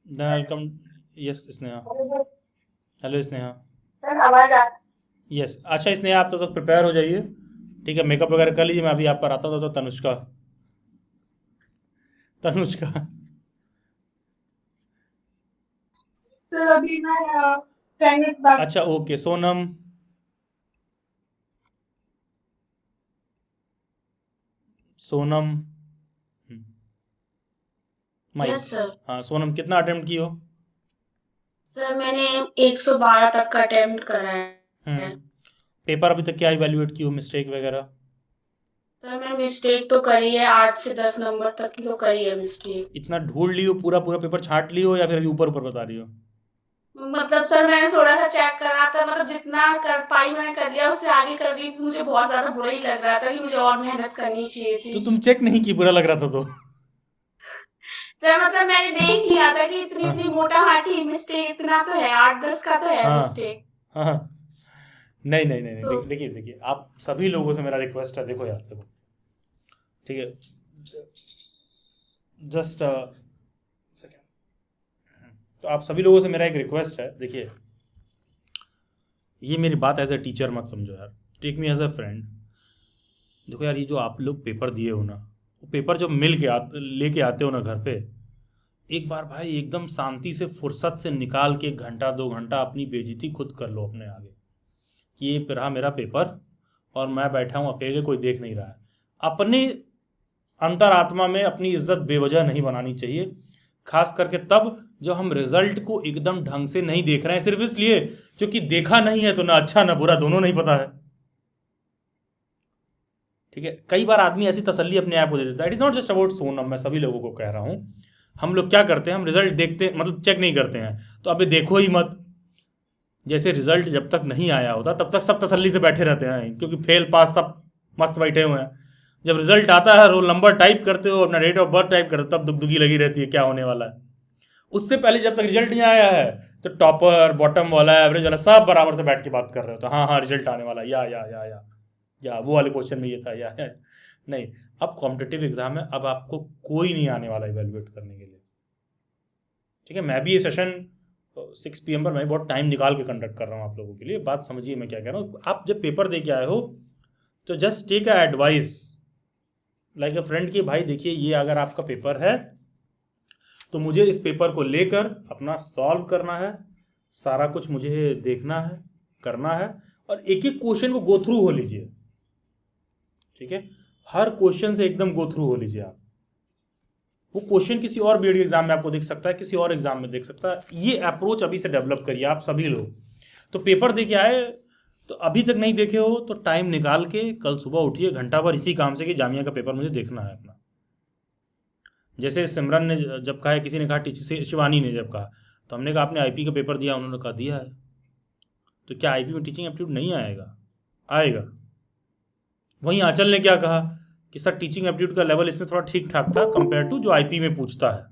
then I come, yes Sneha, hello Sneha, sir आवाज आ यस। अच्छा स्नेहा, आप तब तक प्रिपेयर हो जाइए, ठीक है, मेकअप वगैरह कर लीजिए, मैं अभी आप पर आता हूँ। तो तनुष्का, तनुष्का, सर अभी मैं 10 मिनट बाद अच्छा okay, Sonam, Sonam. Mic. Yes sir. हाँ सोनम, कितना अटेम्प्ट की हो? सर मैंने 112 तक का अटेम्प्ट करा है। पेपर अभी तक क्या इवैल्यूएट की हो, मिस्टेक वगैरह? सर मैंने मिस्टेक तो करी है, 8 से 10 नंबर तक की तो करी है मिस्टेक। इतना ढूंढ ली हो, पूरा पूरा पेपर छांट ली हो, या फिर अभी ऊपर ऊपर बता रही हो? मतलब सर मैंने थोड़ा सा चेक करा था, मतलब जितना कर पाई मैंने कर लिया, उससे आगे कर रही थी। मुझे बहुत ज्यादा बुरा ही लग रहा था कि मुझे और मेहनत करनी चाहिए तो थी। तुम चेक नहीं की, बुरा लग रहा था तो? सर मतलब मैंने देख लिया था कि इतनी हाँ इतनी मोटा माटी मिस्टेक इतना तो है, 8-10 का तो है हाँ मिस्टेक। हाँ। नहीं नहीं नहीं नहीं, तो देखिए देखिए, आप सभी लोगों से मेरा रिक्वेस्ट है, देखो यार देखो, ठीक है, जस्ट सेकेंड। तो आप सभी लोगों से मेरा एक रिक्वेस्ट है, देखिए ये मेरी बात एज ए टीचर मत समझो यार, take me as a friend. देखो यार, ये जो आप लोग पेपर दिए हो ना, वो पेपर जब मिल के लेके आते हो ना घर पे, एक बार भाई एकदम शांति से फुर्सत से निकाल के 1-2 घंटा अपनी बेइज्जती खुद कर लो अपने आगे, कि ये रहा मेरा पेपर और मैं बैठा हूँ अकेले, कोई देख नहीं रहा है। अपने अंतरात्मा में अपनी इज्जत बेवजह नहीं बनानी चाहिए, खास करके तब जब हम रिजल्ट को एकदम ढंग से नहीं देख रहे हैं, सिर्फ इसलिए क्योंकि देखा नहीं है तो ना अच्छा ना बुरा दोनों नहीं पता है। ठीक है, कई बार आदमी ऐसी तसल्ली अपने आप को दे देता है। It is not just about Sonam, मैं सभी लोगों को कह रहा हूं। हम लोग क्या करते हैं, हम रिजल्ट देखते मतलब चेक नहीं करते हैं, तो अबे देखो ही मत। जैसे रिजल्ट जब तक नहीं आया होता तब तक सब तसल्ली से बैठे रहते हैं, क्योंकि फेल पास सब मस्त बैठे हुए हैं। जब रिजल्ट आता है, रोल नंबर टाइप करते हो, अपना डेट ऑफ बर्थ टाइप करते हो, तब दुगदुगी लगी रहती है क्या होने वाला है। उससे पहले जब तक रिजल्ट नहीं आया है तो टॉपर, बॉटम वाला, एवरेज वाला सब बराबर से बैठ के बात कर रहे हो, तो हाँ हाँ रिजल्ट आने वाला, या वो वाले क्वेश्चन में ये था, या नहीं। अब कॉम्पिटिटिव एग्जाम है, अब आपको कोई नहीं आने वाला इवेलुएट करने के लिए। ठीक है, मैं भी ये सेशन 6 PM पर मैं बहुत टाइम निकाल के कंडक्ट कर रहा हूँ आप लोगों के लिए। बात समझिए मैं क्या कह रहा हूँ। आप जब पेपर दे के आए हो तो just take a advice like a friend की, भाई देखिए ये अगर आपका पेपर है तो मुझे इस पेपर को लेकर अपना सॉल्व करना है, सारा कुछ मुझे देखना है, करना है, और एक एक क्वेश्चन को गो थ्रू हो लीजिए। ठीक है, हर क्वेश्चन से एकदम गो थ्रू हो लीजिए आप। वो क्वेश्चन किसी और बीएड एग्जाम में आपको दिख सकता है, किसी और एग्जाम में दिख सकता है। ये अप्रोच अभी से डेवलप करिए आप सभी लोग। तो पेपर दे के आए तो अभी तक नहीं देखे हो तो टाइम निकाल के कल सुबह उठिए, घंटा भर इसी काम से कि जामिया का पेपर मुझे देखना है अपना। जैसे सिमरन ने जब कहा है, किसी ने कहा टीचर, शिवानी ने जब कहा, तो हमने कहा आपने आईपी का पेपर दिया, उन्होंने कहा दिया है, तो क्या आईपी में टीचिंग एप्टीट्यूड नहीं आएगा? आएगा। वहीं आंचल ने क्या कहा कि सर टीचिंग एप्टीट्यूड का लेवल इसमें थोड़ा ठीक ठाक था कंपेयर टू जो आईपी में पूछता है।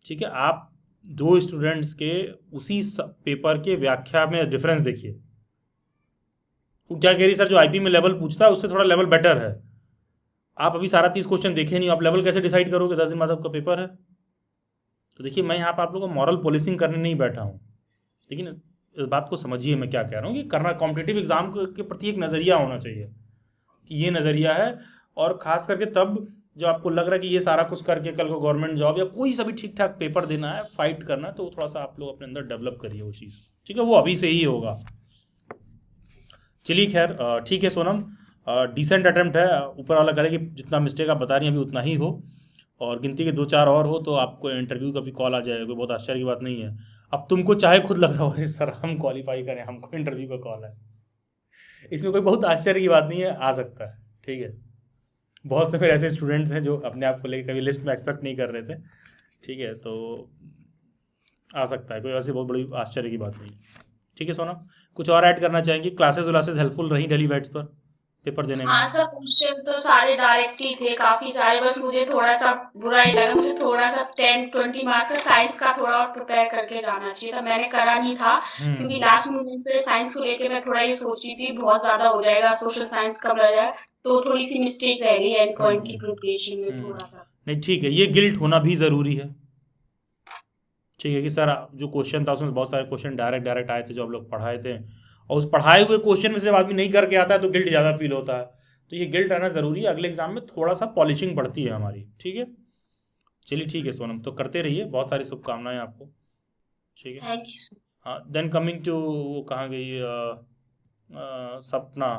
ठीक है, आप दो स्टूडेंट्स के उसी पेपर के व्याख्या में डिफरेंस देखिए। वो क्या कह रही सर जो आईपी में लेवल पूछता है उससे थोड़ा लेवल बेटर है। आप अभी सारा 30 क्वेश्चन देखे नहीं, आप लेवल कैसे डिसाइड करोगे? 10 दिन बाद आपका पेपर है। तो देखिए, मैं यहाँ पर आप लोगों को मॉरल पुलिसिंग करने नहीं बैठा हूँ, लेकिन इस बात को समझिए मैं क्या कह रहा हूँ कि करना कॉम्पिटिटिव एग्जाम के प्रति एक नज़रिया होना चाहिए कि ये नज़रिया है। और ख़ास करके तब जब आपको लग रहा है कि ये सारा कुछ करके कल को गवर्नमेंट जॉब या कोई सा भी ठीक ठाक पेपर देना है, फाइट करना है, तो थोड़ा सा आप लोग अपने अंदर डेवलप करिए वो चीज़। ठीक है, वो अभी से ही होगा। चलिए खैर, ठीक है सोनम, डिसेंट अटेम्प्ट है। ऊपर वाला करे कि जितना मिस्टेक आप बता रही हैं अभी उतना ही हो, और गिनती के 2-4 और हो तो आपको इंटरव्यू का भी कॉल आ जाएगा, कोई बहुत आश्चर्य की बात नहीं है। अब तुमको चाहे खुद लग रहा हो सर हम क्वालिफाई करें, हमको इंटरव्यू का कॉल है, इसमें कोई बहुत आश्चर्य की बात नहीं है, आ सकता है। ठीक है, बहुत से मेरे ऐसे स्टूडेंट्स हैं जो अपने आप को लेकर कभी लिस्ट में एक्सपेक्ट नहीं कर रहे थे। ठीक है, तो आ सकता है, कोई ऐसी बहुत बड़ी आश्चर्य की बात नहीं है। ठीक है सोनम, कुछ और ऐड करना चाहेंगे? क्लासेस व्लासेस हेल्पफुल रही डेली बैट्स पर पेपर देने में? हाँ सर, क्वेश्चन तो सारे डायरेक्ट ही थे काफी सारे, बस मुझे थोड़ा सा बुरा ही लगा। मुझे थोड़ा सा 10-20 मार्क्स का साइंस का थोड़ा और प्रिपेयर करके जाना चाहिए था, मैंने करा नहीं था। क्योंकि लास्ट मोमेंट पे साइंस को लेके मैं थोड़ा ये सोची थी बहुत ज्यादा हो जाएगा, सोशल साइंस कम रह जाए, तो थोड़ी सी मिस्टेक रह गई एंड पॉइंट की प्रिपरेशन में थोड़ा सा। नहीं ठीक है, ये गिल्ट होना भी ज़रूरी है। ठीक है कि सर जो क्वेश्चन था उसमें बहुत सारे क्वेश्चन डायरेक्ट आए थे जो आप लोग पढ़ाए थे, और उस पढ़ाए हुए क्वेश्चन में से जब आदमी नहीं करके आता है तो गिल्ट ज़्यादा फील होता है। तो ये गिल्ट रहना ज़रूरी है, अगले एग्जाम में थोड़ा सा पॉलिशिंग बढ़ती है हमारी। ठीक है, चलिए ठीक है सोनम, तो करते रहिए, बहुत सारी शुभकामनाएं आपको। ठीक है, थैंक यू सर। हाँ, देन कमिंग टू वो कहाँ गई सपना।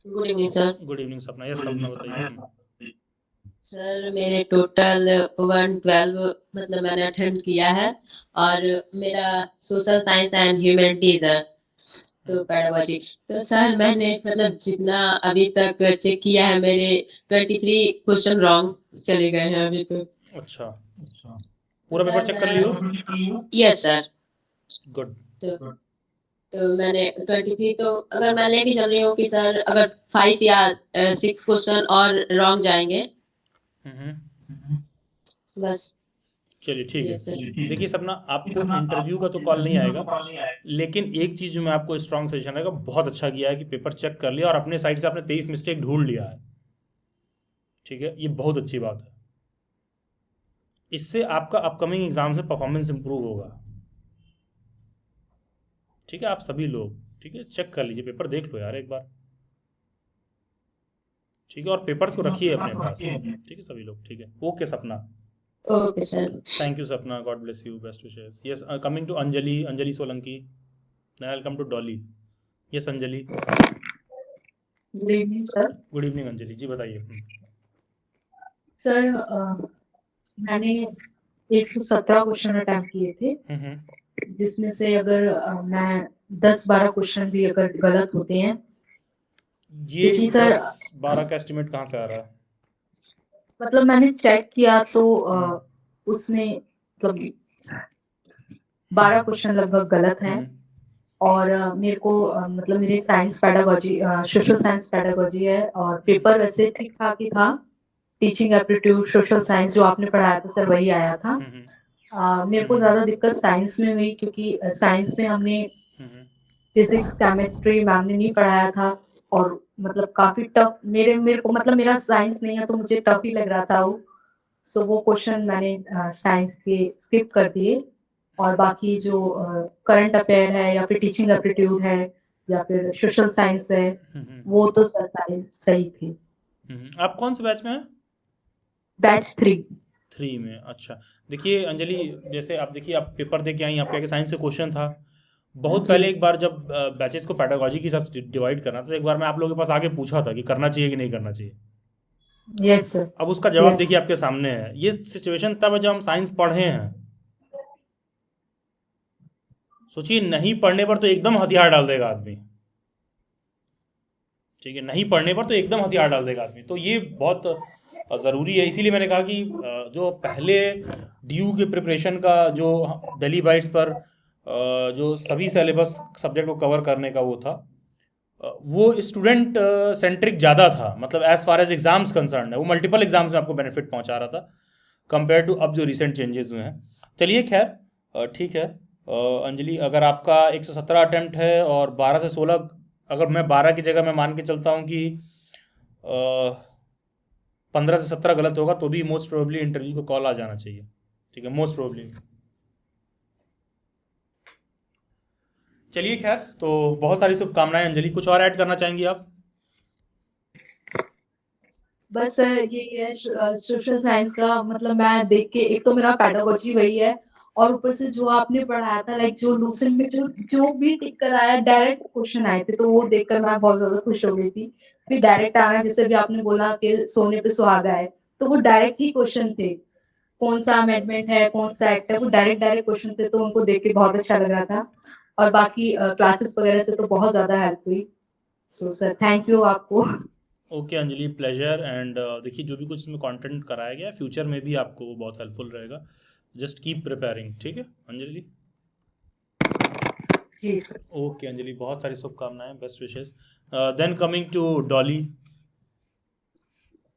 Good evening sir. Good evening सपना। यस सपना बताइए। सर मेरे टोटल 112 मतलब मैंने अटेंड किया है और मेरा सोशल साइंस एंड ह्यूमैनिटीज है तो पेडागोजी। तो सर मैंने मतलब जितना अभी तक चेक किया है मेरे 23 क्वेश्चन रॉन्ग चले गए हैं अभी तो। अच्छा, पूरा पेपर चेक कर लियो? Yes sir. गुड। तो मैंने 23 तो अगर मैं लेके चल रही हूँ कि सर अगर 5 या 6 क्वेश्चन और रॉन्ग जाएंगे बस। चलिए ठीक है। Yes, sir. देखिए सपना, आपको इंटरव्यू का तो कॉल नहीं आएगा, लेकिन एक चीज जो मैं आपको स्ट्रॉन्ग सजेशन रहेगा, बहुत अच्छा किया है कि पेपर चेक कर लिया और अपने साइड से आपने 23 मिस्टेक ढूंढ लिया है। ठीक है, ये बहुत अच्छी बात है। इससे आपका अपकमिंग एग्जाम से परफॉर्मेंस इंप्रूव होगा। ठीक है, आप सभी लोग ठीक है चेक कर लीजिए, पेपर देख लो यार एक बार। ठीक है, और पेपर्स को रखिए अपने पास। ठीक है सभी लोग। ठीक है, okay Sapna. Okay sir. Thank you Sapna, God bless you, best wishes. Yes, coming to Anjali, Anjali Solanki. Then I will come to Dolly. Yes Anjali. Good evening sir. Good evening Anjali ji, बताइए। सर मैंने 117 क्वेश्चन अटेम्प्ट किए थे, जिसमें से अगर मैं 10-12 क्वेश्चन भी अगर गलत होते हैं, ये क्योंकि सर 10-12 का एस्टिमेट कहाँ से आ रहा है? मतलब मैंने चेक किया तो उसमें मतलब 12 क्वेश्चन लगभग गलत हैं और मेरे को मतलब मेरी science pedagogy social science pedagogy है और पेपर वैसे ठीक ठाक ही था। टीचिंग एप्टीट्यूड सोशल साइंस जो आपने पढ़ाया था सर वही आया था। मेरे को ज्यादा दिक्कत साइंस में हुई क्योंकि साइंस में हमने फिजिक्स केमिस्ट्री मैम ने नहीं पढ़ाया था और मतलब काफी टफ मेरे को मतलब मेरा साइंस नहीं है तो मुझे टफ ही लग रहा था वो। सो वो क्वेश्चन मैंने साइंस के स्किप कर दिए और बाकी जो करंट अफेयर है या फिर टीचिंग एप्टीट्यूड है या फिर सोशल साइंस है वो तो सर सारे सही थे। आप कौन से बैच में हैं? बैच 3 में। अच्छा, देखिए अंजलि, जैसे आप देखिए, आप पेपर दे के आई, आपके आगे साइंस से क्वेश्चन था। बहुत पहले एक बार जब बैचेस को पेडागोजी के हिसाब से डिवाइड करना था, तो एक बार मैं आप लोगों के पास आगे पूछा था कि करना चाहिए कि नहीं करना चाहिए। Yes sir. अब उसका जवाब Yes. देखिए आपके सामने है। ये सिचुएशन तब है जब हम साइंस पढ़े हैं। सोचिए, नहीं पढ़ने पर तो एकदम हथियार डाल देगा आदमी। ठीक है, नहीं पढ़ने पर तो एकदम हथियार डाल देगा आदमी। तो ये बहुत ज़रूरी है। इसीलिए मैंने कहा कि जो पहले ड्यू के प्रिपरेशन का जो डेली बाइट्स पर जो सभी सिलेबस सब्जेक्ट को कवर करने का वो था, वो स्टूडेंट सेंट्रिक ज़्यादा था। मतलब as far as exams concern है, वो मल्टीपल एग्जाम्स में आपको बेनिफिट पहुंचा रहा था कंपेयर टू अब जो रिसेंट चेंजेस हुए हैं। चलिए खैर, ठीक है। अंजलि, अगर आपका 117 अटैम्प्ट है और 12 से 16, अगर मैं 12 की जगह मैं मान के चलता हूँ कि 15 से 17 गलत होगा, तो भी मोस्ट प्रोबेबली इंटरव्यू का कॉल आ जाना चाहिए। ठीक है, मोस्ट प्रोबेबली। चलिए खैर, तो बहुत सारी शुभकामनाएं अंजलि। कुछ और ऐड करना चाहेंगी आप? बस ये है सोशल साइंस का मतलब मैं देख के, एक तो मेरा पेडागोजी वही है और ऊपर से जो आपने पढ़ाया था लाइक जो लूसेंट में जो भी टिक कर आया डायरेक्ट क्वेश्चन आए थे, तो वो देखकर मैं बहुत ज्यादा खुश हो गई थी। फिर डायरेक्ट आना, जैसे भी आपने बोला कि सोने पे सुहागा है, तो वो डायरेक्ट ही क्वेश्चन थे। कौन सा अमेंडमेंट है, कौन सा एक्ट है, वो डायरेक्ट क्वेश्चन थे, तो उनको देख के बहुत अच्छा लग रहा था। और बाकी क्लासेस वगैरह से तो बहुत ज्यादा हेल्प हुई। सो सर थैंक यू आपको। Okay Anjali, pleasure. एंड देखिए, जो भी कुछ इसमें कंटेंट कराया गया है, फ्यूचर में भी आपको वो बहुत हेल्पफुल रहेगा। Just keep preparing. ठीक है अंजलि? जी सर। ओके अंजलि, बहुत सारी शुभकामनाएं, best wishes. Then coming to Dolly.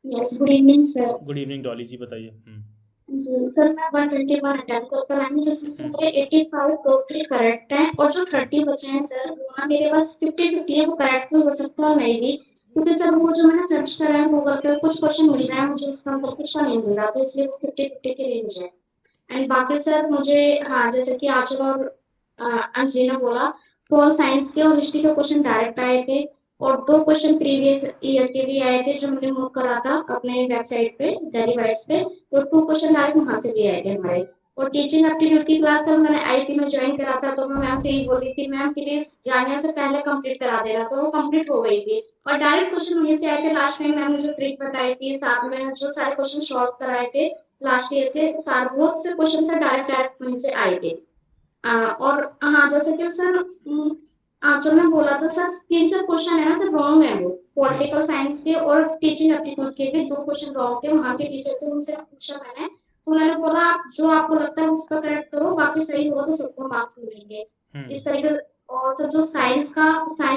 Yes, good evening sir. Good evening Dolly ji, बताइए। जी सर, मैं 121 अटेम्प्ट कर आई हूँ, जिसमें से मेरे 85 टोटल करेक्ट हैं और जो 30 बचे हैं सर, वो ना मेरे पास 50-50 है, वो करेक्ट भी हो सकता है और नहीं भी, क्योंकि सर वो जो मैंने सर्च करा है गूगल पे, कुछ क्वेश्चन मिल रहा है मुझे उसका आंसर, कुछ का नहीं मिल रहा, तो इसलिए वो 50-50 के रेंज है। एंड बाकी सर मुझे, हाँ, जैसे कि आचल और अंजलि ने बोला, पोल साइंस के और हिस्ट्री के क्वेश्चन डायरेक्ट आए थे और 2 क्वेश्चन प्रीवियस ईयर के भी आए थे जो मैंने नोट करा था अपने वेबसाइट पे डेली वाइट्स पे, तो 2 क्वेश्चन डायरेक्ट वहां से भी आए थे हमारे। और टीचिंग एप्टीट्यूड की क्लास जब मैंने आईटी में ज्वाइन करा था तो मैं मैम से यही बोल रही थी मैम प्लीज जाने से पहले कंप्लीट करा देना, तो वो कंप्लीट हो गई थी और डायरेक्ट क्वेश्चन वहीं से आए थे। लास्ट टाइम मैम ने जो ट्रिक बताई थी, साथ में जो सारे क्वेश्चन सॉल्व कराए थे लास्ट ईयर के, सारे बहुत से क्वेश्चन से डायरेक्ट वहीं से आए थे। और हाँ, जैसे कि सर जो मैं बोला था सर, 3-4 क्वेश्चन है ना सर रॉन्ग है, वो पॉलिटिकल साइंस के और टीचिंग एप्टीट्यूड के भी 2 क्वेश्चन रॉन्ग थे। वहाँ के टीचर थे, उनसे पूछा मैंने, तो उन्होंने बोला आप जो आपको लगता है उसका करेक्ट करो, बाकी सही होगा तो सबको मार्क्स मिलेंगे इस तरीके। और तो जो साइंस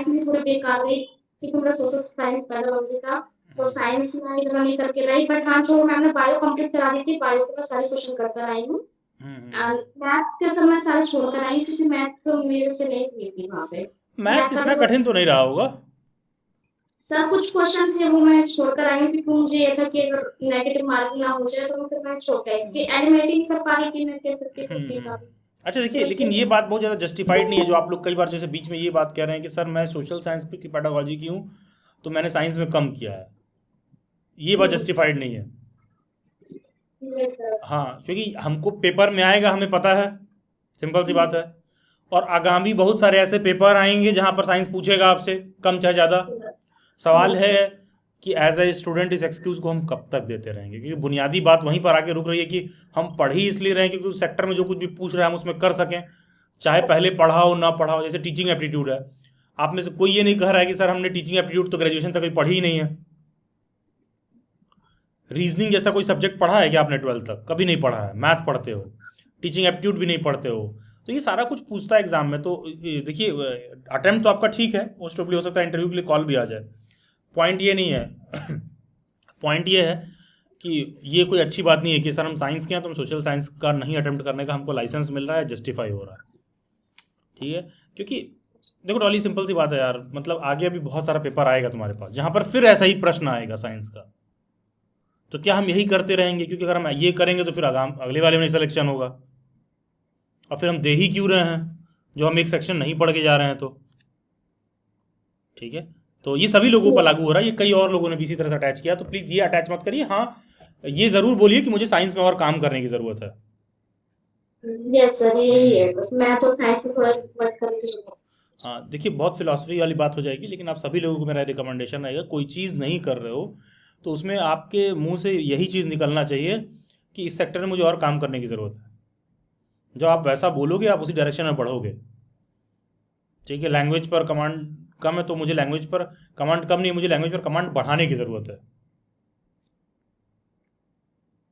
में थोड़ी बेकार गई क्योंकि मेरा सोशल साइंस पेडागोजी का, तो साइंस में इतना नहीं करके रही। बट हाँ, जो मैंने बायो कंप्लीट करा दी थी, बायो का सारे क्वेश्चन कर कर आई हूँ। मैथ्स के सब मैं सारे छोड़ कर आई हूँ क्योंकि मैथ्स तो मेरे से नहीं हुई थी वहाँ पे। मैथ्स इतना कठिन तो नहीं रहा होगा सर कुछ क्वेश्चन थे वो मैं छोड़कर आई हूँ क्योंकि मुझे ये था कि अगर नेगेटिव मार्किंग ना हो जाए तो फिर मैं छोड़ गई क्योंकि एलिमिनेट ही नहीं कर पा रही थी मैं फिर 50-50 का भी। अच्छा देखिए, लेकिन ये बात बहुत ज़्यादा जस्टिफाइड नहीं है जो आप लोग कई बार जैसे बीच में ये बात कह रहे हैं कि सर मैं सोशल साइंस की पेडागोजी की हूँ तो मैंने साइंस में कम किया है। ये बात जस्टिफाइड नहीं है। Yes sir. हाँ, क्योंकि हमको पेपर में आएगा, हमें पता है, सिंपल सी बात है। और आगामी बहुत सारे ऐसे पेपर आएंगे जहाँ पर साइंस पूछेगा आपसे कम चाहे ज़्यादा। सवाल है कि एज ए स्टूडेंट इस एक्सक्यूज़ को हम कब तक देते रहेंगे, क्योंकि बुनियादी बात वहीं पर आके रुक रही है कि हम पढ़ ही इसलिए रहे हैं क्योंकि उस सेक्टर में जो कुछ भी पूछ रहे हैं हम उसमें कर सकें, चाहे पहले पढ़ा हो ना पढ़ा हो। जैसे टीचिंग एप्टीट्यूड है, आप में से कोई ये नहीं कह रहा है कि सर हमने टीचिंग एप्टीट्यूड तो ग्रेजुएशन तक पढ़ी ही नहीं है। रीजनिंग जैसा कोई सब्जेक्ट पढ़ा है क्या आपने 12th तक? कभी नहीं पढ़ा है। मैथ पढ़ते हो, टीचिंग एप्टीट्यूड भी नहीं पढ़ते हो, तो ये सारा कुछ पूछता है एग्जाम में। तो देखिए, अटेम्प्ट तो आपका ठीक है, मोस्ट प्रोबेबली हो सकता है इंटरव्यू के लिए कॉल भी आ जाए। पॉइंट ये नहीं है पॉइंट ये है कि ये कोई अच्छी बात नहीं है कि सर हम साइंस के हैं तो हम सोशल साइंस का नहीं अटेम्प्ट करने का हमको लाइसेंस मिल रहा है, जस्टिफाई हो रहा है, ठीक है। क्योंकि देखो डॉली, सिंपल सी बात है यार, मतलब आगे अभी बहुत सारा पेपर आएगा तुम्हारे पास जहाँ पर फिर ऐसा ही प्रश्न आएगा साइंस का। तो क्या हम यही करते रहेंगे? क्योंकि अगर हम ये करेंगे तो फिर अगले वाले में सिलेक्शन होगा, और फिर हम दे ही क्यों रहे हैं जो हम एक सेक्शन नहीं पढ़ के जा रहे हैं। तो ठीक है, तो ये सभी लोगों पर लागू हो रहा है, ये कई और लोगों ने भी इसी तरह से अटैच किया, तो प्लीज़ ये अटैच मत करिए। हाँ, ये ज़रूर बोलिए कि मुझे साइंस में और काम करने की ज़रूरत है। यस सर, यही है बस, मैं तो साइंस में थोड़ा वर्क करने की। हाँ देखिए, बहुत फिलॉसफी वाली बात हो जाएगी, लेकिन आप सभी लोगों को मेरा रिकमेंडेशन रहेगा, कोई चीज़ नहीं कर रहे हो तो उसमें आपके मुंह से यही चीज़ निकलना चाहिए कि इस सेक्टर में मुझे और काम करने की ज़रूरत है। जो आप वैसा बोलोगे आप उसी डायरेक्शन में बढ़ोगे, ठीक है। लैंग्वेज पर कमांड कम है तो मुझे लैंग्वेज पर कमांड कम नहीं, मुझे लैंग्वेज पर कमांड बढ़ाने की ज़रूरत है,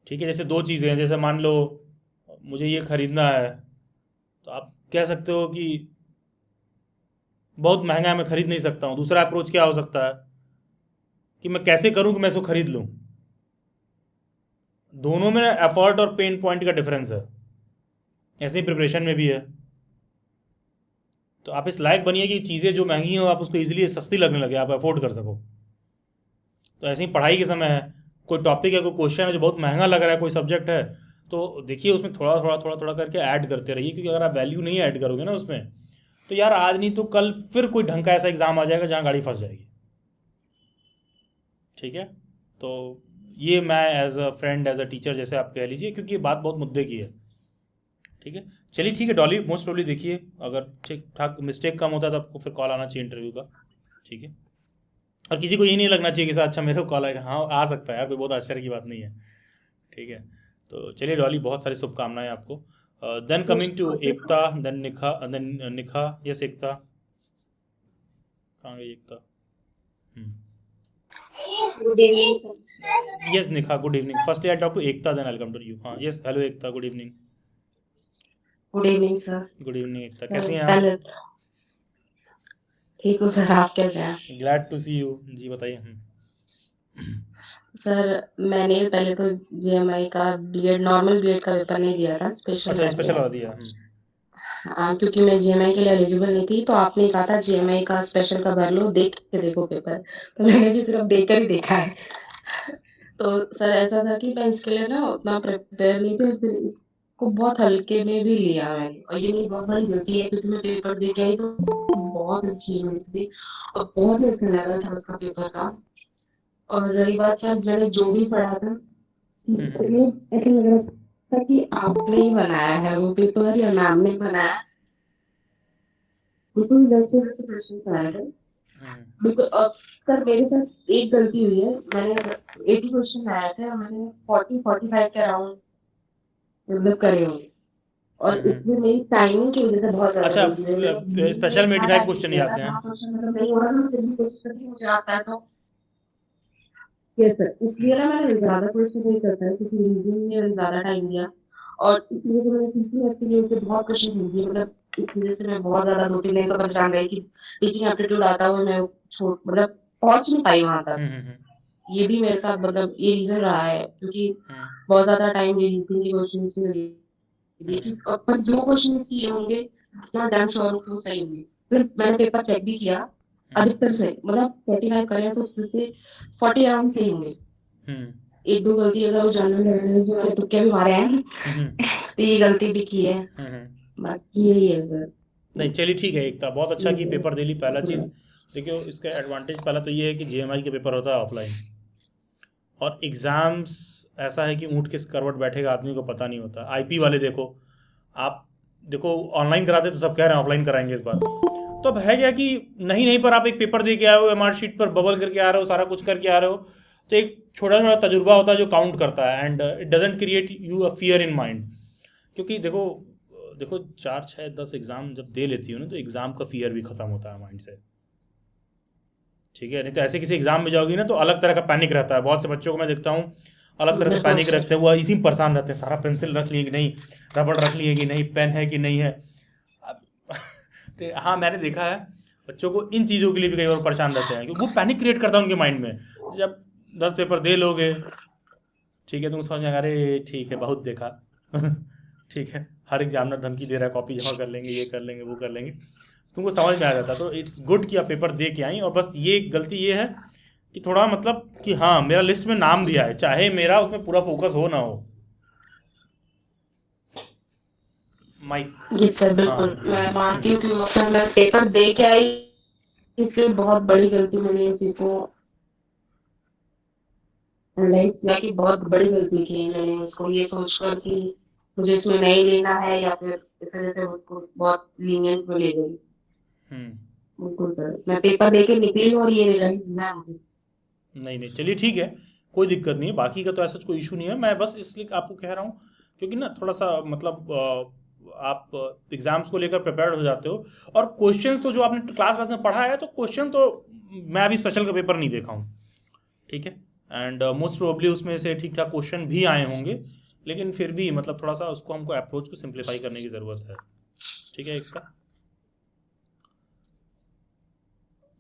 ठीक है। जैसे 2 चीज़ें हैं, जैसे मान लो मुझे ये ख़रीदना है तो आप कह सकते हो कि बहुत महंगा है, मैं ख़रीद नहीं सकता हूँ। दूसरा अप्रोच क्या हो सकता है कि मैं कैसे करूँ कि मैं इसको ख़रीद लूँ। दोनों में एफर्ट और पेन पॉइंट का डिफरेंस है, ऐसे ही प्रिपरेशन में भी है। तो आप इस लायक बनिए कि चीज़ें जो महंगी हो आप उसको ईजिली सस्ती लगने लगे, आप अफोर्ड कर सको। तो ऐसे ही पढ़ाई के समय है, कोई टॉपिक है, कोई क्वेश्चन है जो बहुत महंगा लग रहा है, कोई सब्जेक्ट है, तो देखिए उसमें थोड़ा करके ऐड करते रहिए, क्योंकि अगर आप वैल्यू नहीं ऐड करोगे ना उसमें, तो यार आज नहीं तो कल फिर कोई ढंग का ऐसा एग्ज़ाम आ जाएगा जहाँ गाड़ी फंस जाएगी, ठीक है। तो ये मैं as a friend, as a teacher जैसे आप कह लीजिए, क्योंकि ये बात बहुत मुद्दे की है, ठीक है। चलिए ठीक है डॉली, मोस्ट प्रोबेबली देखिए अगर ठीक ठाक मिस्टेक कम होता है तो आपको फिर कॉल आना चाहिए इंटरव्यू का, ठीक है। और किसी को ये नहीं लगना चाहिए कि सर अच्छा मेरे को कॉल आएगा, हाँ आ सकता है यार, कोई बहुत आश्चर्य की बात नहीं है, ठीक है। तो चलिए डॉली, बहुत सारी शुभकामनाएं आपको। Then coming to Ekta, then Nikha, yes Ekta, कहाँ गई Ekta? Good evening sir. Yes Nikha, good evening. Firstly I talk to Ekta, then I come to you. हाँ yes, hello Ekta, good evening. Good evening sir. Good evening Ekta, कैसी हैं आप? पहले ठीक हूँ सर, आप कैसे हैं? Glad to see you. जी बताइए। सर मैंने पहले तो जेएमआई का बीएड, नॉर्मल बीएड का पेपर नहीं दिया था, स्पेशल अच्छा का स्पेशल दिया। वाला दिया। हाँ, क्योंकि मैं जेएमआई के लिए एलिजिबल नहीं थी, तो आपने कहा था जेएमआई का स्पेशल का भर लो, देख के देखो पेपर, तो मैंने भी सिर्फ देखकर ही देखा है। तो सर ऐसा था कि मैं इसके लिए ना उतना प्रिपेयर नहीं थी, फिर इसको बहुत हल्के में भी लिया मैंने, और ये मेरी बहुत बड़ी गलती है क्योंकि मैं पेपर दे के आई तो बहुत अच्छी हुई थी और बहुत ही अच्छा लेवल था उसका पेपर का। और रही बात सर, मैंने जो भी पढ़ा था हम्म। ऐसा लग रहा था कि आपने ही बनाया है वो पेपर या मैम ने बनाया? बिल्कुल वैसे वैसे क्वेश्चन आए थे। बिल्कुल सर मेरे साथ एक गलती हुई है, मैंने 80 क्वेश्चन आए थे और मैंने 40-45 के अराउंड मतलब करे होंगे, और इसमें मेरी टाइमिंग की वजह से बहुत ज्यादा अच्छा, गलती हुई है। स्पेशल में 85 टाइम क्वेश्चन ही दिया था, आते हैं। 5 क्वेश्चन मतलब नहीं हो रहा था, मैं फिर भी कोशिश करती हूँ, मुझे आता है तो यस सर। इसलिए ना मैंने ज़्यादा क्वेश्चन नहीं करता है क्योंकि रीजनिंग में ज़्यादा टाइम दिया, और इसलिए जो मैंने टीचिंग एप्टीट्यूड से बहुत क्वेश्चन पूछ दिए, मतलब इस वजह से मैं बहुत ज़्यादा 2-3 दिन तो परेशान रही कि टीचिंग एप्टीट्यूड आता हुआ मैं छोड़ मतलब पहुँच नहीं पाई वहाँ तक। ये भी मेरे साथ मतलब ये रीज़न रहा है क्योंकि बहुत ज़्यादा टाइम रीजनिंग के क्वेश्चन में दिए कि पर जो क्वेश्चन किए होंगे इतना डैम श्योर हूँ कि वो सही होंगे। फिर मैंने पेपर चेक भी किया, अधिकतर से मतलब 45 करें तो उसमें से 40 अराउंड सही होंगे। एक दो गलती अगर वो जनरल नॉलेज जो मैंने तुक्के भी मारे हैं तो ये गलती भी की है, बाकी यही है सर। नहीं चलिए ठीक है, एकता बहुत अच्छा कि पेपर दे ली। पहला चीज़ देखिए, इसका एडवांटेज पहला तो ये है कि जेएमआई के पेपर होता है ऑफलाइन, और एग्ज़ाम्स ऐसा है कि ऊँट किस करवट बैठेगा आदमी को पता नहीं होता। आईपी वाले देखो, आप देखो ऑनलाइन कराते तो सब कह रहे हैं ऑफलाइन कराएंगे इस बार, तो अब है क्या कि नहीं पर आप एक पेपर दे के आए हो, एमआर शीट पर बबल करके आ रहे हो, सारा कुछ करके आ रहे हो, तो एक छोटा छोटा तजुर्बा होता है जो काउंट करता है, and it doesn't create you a fear in mind. क्योंकि देखो देखो 4, 6, 10 एग्ज़ाम जब दे लेती हो ना, तो एग्ज़ाम का फियर भी ख़त्म होता है माइंड से, ठीक है। नहीं तो ऐसे किसी एग्ज़ाम में जाओगी ना तो अलग तरह का पैनिक रहता है। बहुत से बच्चों को मैं देखता हूँ अलग तरह से पैनिक रखते हैं, वो इसी में परेशान रहते हैं, सारा पेंसिल रख लिए कि नहीं, रबड़ रख लिए कि नहीं, पेन है कि नहीं है। हाँ मैंने देखा है बच्चों को इन चीज़ों के लिए भी कई बार परेशान रहते हैं, क्योंकि वो पैनिक क्रिएट करता है उनके माइंड में। जब 10 पेपर दे लोगे, ठीक है, तुम समझ में अरे ठीक है बहुत देखा ठीक है, हर एग्जामिनर धमकी दे रहा है, कॉपी जमा कर लेंगे, ये कर लेंगे, वो कर लेंगे, तुमको समझ में आ जाता। तो इट्स गुड कि आप पेपर दे के आई। और बस ये गलती ये है कि थोड़ा मतलब कि हाँ मेरा लिस्ट में नाम दिया है, चाहे मेरा उसमें पूरा फोकस हो ना हो। माइक जी सर बिल्कुल, मैं मानती हूँ कि मतलब मैं पेपर दे के आई, इसलिए बहुत बड़ी गलती मैंने इस चीज को एनालाइज किया कि बहुत बड़ी गलती की है मैंने उसको ये सोचकर कि मुझे इसमें नहीं लेना है, या फिर इस वजह से उसको बहुत लीनियंट में ले गई। बिल्कुल सर, मैं पेपर दे के निकली और ये रिजल्ट मिला मुझे। नहीं चलिए ठीक है, कोई दिक्कत नहीं है, बाकी का तो ऐसा कोई इशू नहीं है। मैं बस इसलिए आपको कह रहा हूँ क्योंकि ना थोड़ा सा मतलब आप एग्ज़ाम्स को लेकर प्रिपेयर्ड हो जाते हो, और क्वेश्चंस तो जो आपने क्लास में पढ़ा है, तो क्वेश्चन तो मैं अभी स्पेशल का पेपर नहीं देखा हूँ, ठीक है, एंड मोस्ट प्रोबेबली उसमें से ठीक ठाक क्वेश्चन भी आए होंगे, लेकिन फिर भी मतलब थोड़ा सा उसको हमको अप्रोच को सिंप्लीफाई करने की ज़रूरत है, ठीक है एकता।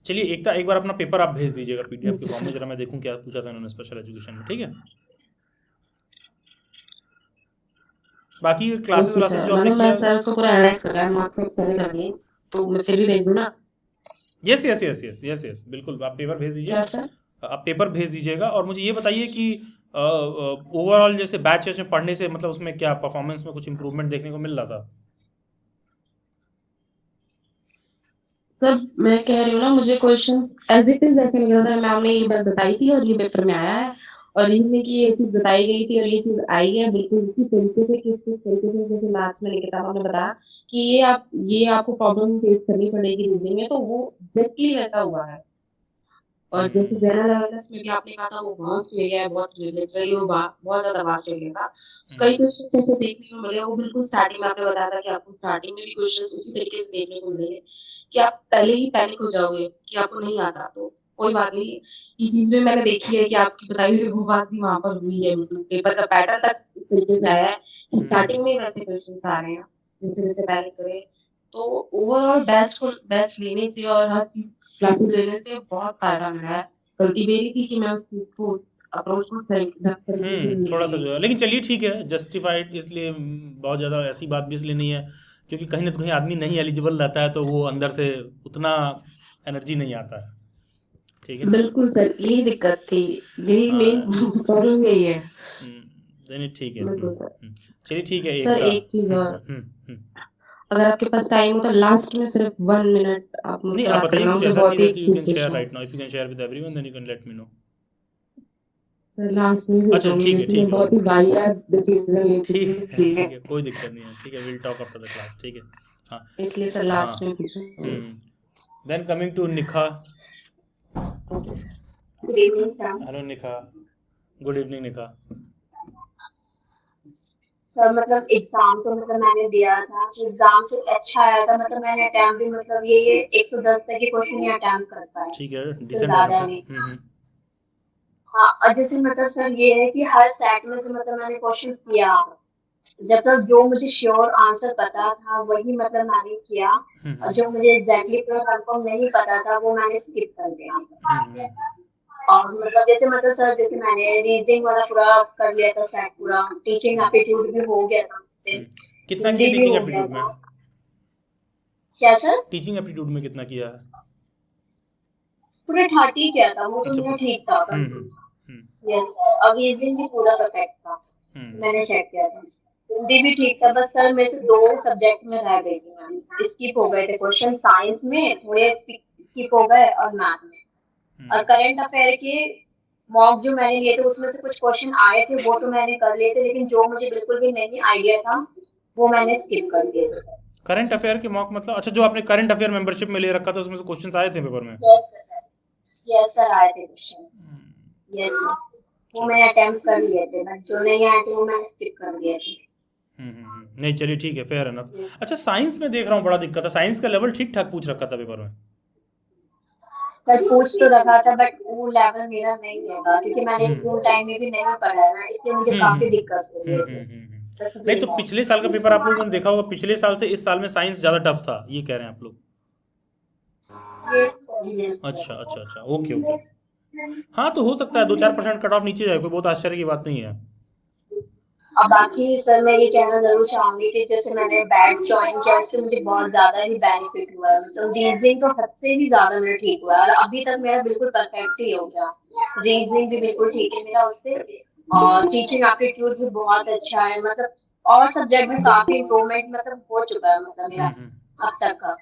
चलिए एकता, एक बार अपना पेपर आप भेज दीजिएगा पीडीएफ के फॉर्म में, जरा मैं देखूं क्या पूछा था उन्होंने स्पेशल एजुकेशन में, ठीक है। बाकी क्लासेस व्लासेस जो आपने मैं किया, सर उसको पूरा एनालाइज कर रहा है, मार्क्स सारे कर लिए, तो मैं फिर भी भेज दूं ना? यस बिल्कुल, आप पेपर भेज दीजिए। आप पेपर भेज दीजिएगा, और मुझे ये बताइए कि ओवरऑल जैसे बैच में पढ़ने से मतलब उसमें क्या परफॉर्मेंस में कुछ इंप्रूवमेंट देखने को मिल रहा था? सर मैं कह रही हूँ ना, मुझे क्वेश्चन एज इट इज ऐसे लग रहा था, मैम ने ये बात बताई थी और ये पेपर में आया है, और इसमें कि ये चीज बताई गई थी और ये चीज आई है बिल्कुल इसी तरीके से, किस तरीके से जैसे मैथ्स में निकिता ने बताया कि ये आपको प्रॉब्लम फेस करनी पड़ेगी रीजनिंग में, तो वो एग्जैक्टली वैसा हुआ है। और जैसे जनरल अवेयरनेस में भी आपने कहा था वो वास्ट एरिया है, बहुत लिटरली वो बहुत ज्यादा वास्ट एरिया था। कई क्वेश्चंस ऐसे देखने को मिले, वो बिल्कुल स्टार्टिंग में आपने बताया था कि आपको स्टार्टिंग में भी क्वेश्चंस उसी तरीके से देखने को मिलेंगे कि आप पहले ही पैनिक हो जाओगे कि आपको नहीं आता। तो कोई बात नहीं, ये चीज में मैंने देखी है कि आपकी बताई हुई वो बात भी वहां पर हुई है, बिल्कुल पेपर का पैटर्न तक इस तरीके से आया है कि स्टार्टिंग में वैसे क्वेश्चंस आ रहे हैं जैसे जैसे पैनिक करें। तो ओवरऑल बेस्ट लेने से और हर चीज क्लासेस लेने से बहुत फायदा मिला है। गलती मेरी थी कि मैं उस चीज को अप्रोच को थोड़ा सा जो है, लेकिन चलिए ठीक है, जस्टिफाइड इसलिए बहुत ज़्यादा ऐसी बात भी इसलिए नहीं है क्योंकि कहीं ना कहीं आदमी नहीं एलिजिबल रहता है, तो वो अंदर से उतना एनर्जी नहीं आता है, ठीक है। बिल्कुल सर, यही दिक्कत थी, यही मेन प्रॉब्लम यही है। नहीं ठीक है, चलिए ठीक है। सर एक चीज और, अगर आपके पास टाइम हो तो लास्ट में सिर्फ 1 मिनट आप नहीं मुझसे आप बात बताइए करना, कुछ मुझे ऐसा बहुत चीज़ है ही तो you can share right now, if you can share with everyone then you can let me know. Sir last में अच्छा बताऊंगी, ठीक है लेकिन ठीक मैं है बहुत ही वाहियात डिसीजन ले चुकी हूँ, ठीक है कोई दिक्कत नहीं है, ठीक है, will talk after the class, ठीक है। हाँ इसलिए सर हाँ। लास्ट में पूछा। Then coming to Nikha. Okay sir. Good evening sir. Hello Nikha, good evening Nikha. Sir मतलब एग्जाम तो मतलब मैंने दिया था, एग्जाम तो अच्छा आया था, मतलब मैंने अटेम्प्ट भी मतलब ये 110 तक के क्वेश्चन ही अटेम्प्ट कर पाया, ठीक है, इससे डिसेंट ज्यादा अटेम्प्ट नहीं। है। हाँ, और जैसे मतलब सर ये है कि हर सेट में से मतलब मैंने क्वेश्चन किया, जब तक जो मुझे श्योर आंसर पता था वही मतलब मैंने किया, और जो मुझे एग्जैक्टली पूरा कंफर्म नहीं पता था वो मैंने स्किप कर दिया। और मतलब जैसे सर जैसे मैंने रीजनिंग वाला पूरा कर लिया था सेट पूरा, टीचिंग एप्टीट्यूड भी हो गया था मुझसे, कितना किया हिंदी भी टीचिंग हो गया एप्टीट्यूड में? था। क्या सर? टीचिंग एप्टीट्यूड में कितना किया है? पूरा 30 किया था, वो तो अच्छा मेरा ठीक था। हम्म। यस सर, और रीजनिंग भी पूरा परफेक्ट था, मैंने चेक किया था। हिंदी भी ठीक था, बस सर मेरे से 2 सब्जेक्ट में रह गई थी, मैम स्किप हो गए थे क्वेश्चन, साइंस में थोड़े स्किप हो गए और मैथ में। और करंट अफेयर के मॉक जो मैंने लिए थे उसमें से कुछ क्वेश्चन आए थे वो तो मैंने कर लिए थे, लेकिन जो मुझे बिल्कुल भी नहीं आइडिया था वो मैंने स्किप कर दिए थे सर। करंट अफेयर के मॉक मतलब, अच्छा जो आपने करंट अफेयर मेंबरशिप में ले रखा था उसमें से क्वेश्चंस आए थे पेपर में? यस सर आए थे क्वेश्चन, यस सर, वो मैंने अटेम्प्ट कर लिए थे, बट जो नहीं आए थे वो मैंने स्किप कर दिए थे। नहीं चलिए ठीक है, फेयर एनफ। अच्छा साइंस में देख रहा हूँ बड़ा दिक्कत है, साइंस का लेवल ठीक ठाक पूछ रखा था पेपर में। सर पूछ तो रखा था बट वो लेवल मेरा नहीं होगा, क्योंकि मैंने स्कूल टाइम में भी नहीं पढ़ा है ना, इसलिए मुझे काफी दिक्कत हो रही है। नहीं तो पिछले साल का पेपर आप लोगों ने देखा होगा, पिछले साल से इस साल में साइंस ज्यादा टफ था, ये कह रहे हैं आप लोग? अच्छा अच्छा अच्छा, ओके ओके। हाँ तो हो सकता है 2-4% कट ऑफ नीचे जाए, कोई बहुत आश्चर्य की बात नहीं है। अब बाकी सर मैं ये कहना जरूर चाहूंगी कि जैसे मैंने बैच ज्वाइन किया उससे मुझे बहुत ज्यादा ही बेनिफिट हुआ है, मतलब रीजनिंग तो हद से भी ज्यादा मेरा ठीक हुआ है, और अभी तक मेरा बिल्कुल परफेक्ट ही हो गया, रीजनिंग भी बिल्कुल ठीक है मेरा उससे, और टीचिंग एप्टीट्यूड भी बहुत अच्छा है, मतलब और सब्जेक्ट में काफी इम्प्रूवमेंट मतलब हो चुका है मतलब मेरा अब तक का।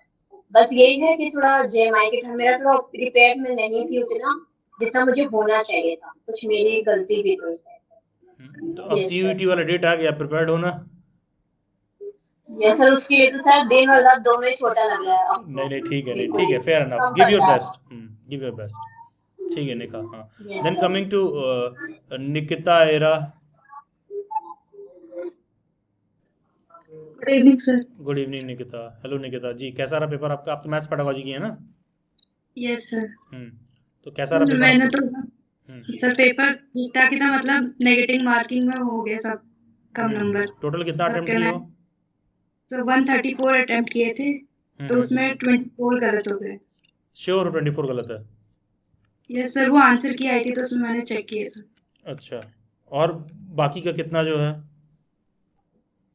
बस यही है कि थोड़ा जेएमआई के टाइम मेरा थोड़ा प्रिपेयर में नहीं थी उतना जितना मुझे होना चाहिए था, कुछ मेरी गलती भी थी उसमें। तो अब सीयूईटी वाला डेट आ गया, प्रिपेयर्ड होना। ये सर उसके लिए तो सर दिन और रात दोनों ही छोटा लग रहा है अब तो। नहीं नहीं ठीक है, नहीं ठीक है, fair enough, come give your पड़ता है। बेस्ट, गिव योर बेस्ट, ठीक है निका। हाँ Yes, then sir. Coming to Nikita एरा। Good evening sir. Good evening Nikita. Hello Nikita ji, कैसा रहा पेपर आपका? आप तो मैथ्स पेडागोजी की है ना? Yes sir. तो कैसा रहा पेपर मैंने आपका? तो सर पेपर ठीक ठाक ही था, मतलब नेगेटिव मार्किंग में हो गए सब, कम नंबर। टोटल कितना अटेम्प्ट किए हो? सर 134 अटेम्प्ट किए थे, तो उसमें 24 गलत हो गए। श्योर हो 24 गलत है? यस सर, वो आंसर की आई थी तो उसमें मैंने चेक किया था। अच्छा, और बाकी का कितना जो है?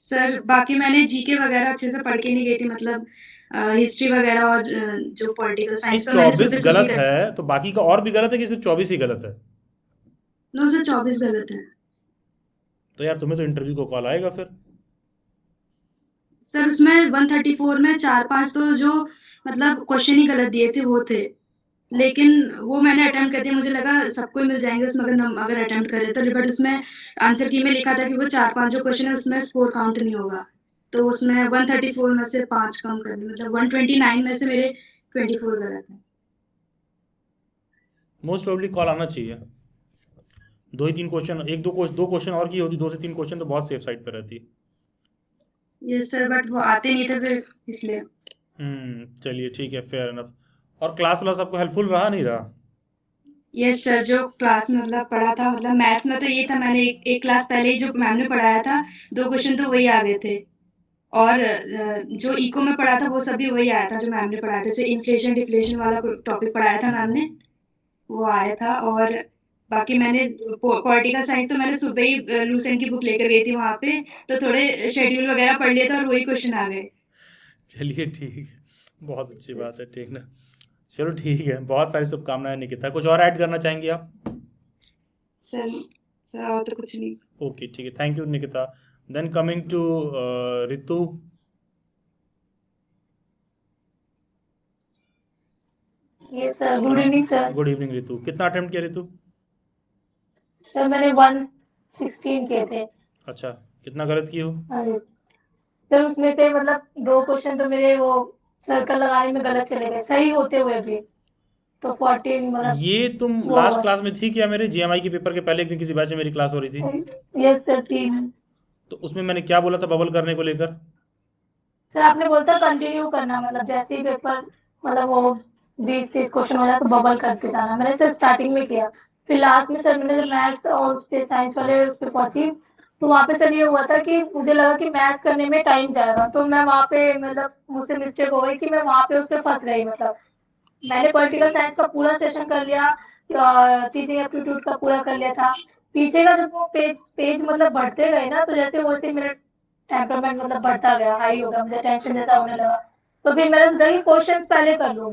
सर बाकी मैंने जीके वगैरह अच्छे से पढ़ के नहीं गई थी, मतलब हिस्ट्री वगैरह और जो पॉलिटिकल नहीं साइंस का मैंने 24 सुबह सीधी गलत है तो बाकी का और भी गलत है कि सिर्फ 24 ही गलत है? नो सर 24 गलत है। तो यार तुम्हें तो इंटरव्यू को कॉल आएगा फिर। सर उसमें 134 में 4-5 तो जो मतलब क्वेश्चन ही गलत दिए थे वो थे, लेकिन वो मैंने अटेम्प्ट कर दिया, मुझे लगा सबको मिल जाएंगे उसमें अगर अटेम्प्ट करे तो, बट उसमें आंसर की में लिखा था कि वो 4-5 जो क्वेश्चन है उसमें स्कोर काउंट नहीं होगा, तो उसमें 134 में से 5 कम कर दिए, मतलब 129 में से मेरे 24 गलत है। मोस्ट प्रोबेबली कॉल आना चाहिए। 2 ही 3 क्वेश्चन, दो क्वेश्चन और की होती, 2 से 3 क्वेश्चन तो बहुत सेफ साइड पर रहती। यस सर, बट वो आते नहीं थे फिर इसलिए। चलिए ठीक है, फेयर इनफ। और क्लास वाला सबको हेल्पफुल रहा नहीं रहा? यस सर, जो क्लास में मतलब पढ़ा था, मतलब मैथ्स में तो ये था, मैंने एक क्लास पहले ही जो मैम ने पढ़ाया था 2 क्वेश्चन तो वही आ गए थे, और जो इको में पढ़ा था वो सब भी वही आया था जो मैम ने पढ़ाया था, जैसे इन्फ्लेशन डिफ्लेशन वाला टॉपिक पढ़ाया था मैम ने, वो आया था। और बाकी मैंने पॉलिटिकल साइंस तो मैंने सुबह ही लूसेंट की बुक लेकर गई थी वहां पे, तो थोड़े शेड्यूल वगैरह पढ़ लिए थे और वही क्वेश्चन आ गए। चलिए ठीक है, बहुत अच्छी बात है, ठीक ना। चलो ठीक है, बहुत सारी शुभकामनाएं निकिता। कुछ और ऐड करना चाहेंगे आप? सर और तो कुछ नहीं। ओके ठीक है, thank you Nikita. Then coming to Ritu. Yes sir, good evening sir. Good evening Ritu, कितना अटेम्प्ट किया रितु? सर मैंने 116 किए थे। अच्छा, कितना गलत किए हो? हाँ जी। सर उसमें से मतलब 2 क्वेश्चन तो मेरे वो सर्कल लगाने में गलत चले गए, सही होते हुए भी। तो 14 मतलब ये तुम वो लास्ट क्लास में थी क्या? मेरे जीएमआई के पेपर के पहले एक दिन किसी बैच में मेरी क्लास हो रही थी, यस सर 3। तो उसमें मैंने क्या बोला था बबल करने को लेकर? सर आपने बोलता कंटिन्यू करना, मतलब जैसे ही पेपर मतलब वो 20-30 क्वेश्चन हो जाए तो बबल करके जाना। मैंने सर स्टार्टिंग में किया, फिर लास्ट में सर मैंने जब मैथ्स और उस पे साइंस वाले उस पे पहुंची तो वहाँ पे सर ये हुआ था कि मुझे लगा कि मैथ्स करने में टाइम जाएगा, तो मैं वहाँ पे मतलब मुझसे मिस्टेक हो गई कि मैं वहाँ पे उस पे फंस गई। मतलब मैंने पॉलिटिकल साइंस का पूरा सेशन कर लिया, टीचिंग एप्टीट्यूड का पूरा कर लिया था। पीछे का जब वो पेज मतलब बढ़ते गए ना, तो जैसे वैसे मेरा टेम्परामेंट मतलब बढ़ता गया, हाई हो गया, मुझे टेंशन जैसा होने लगा। तो फिर मैंने सोचा कि क्वेश्चंस पहले कर लूं।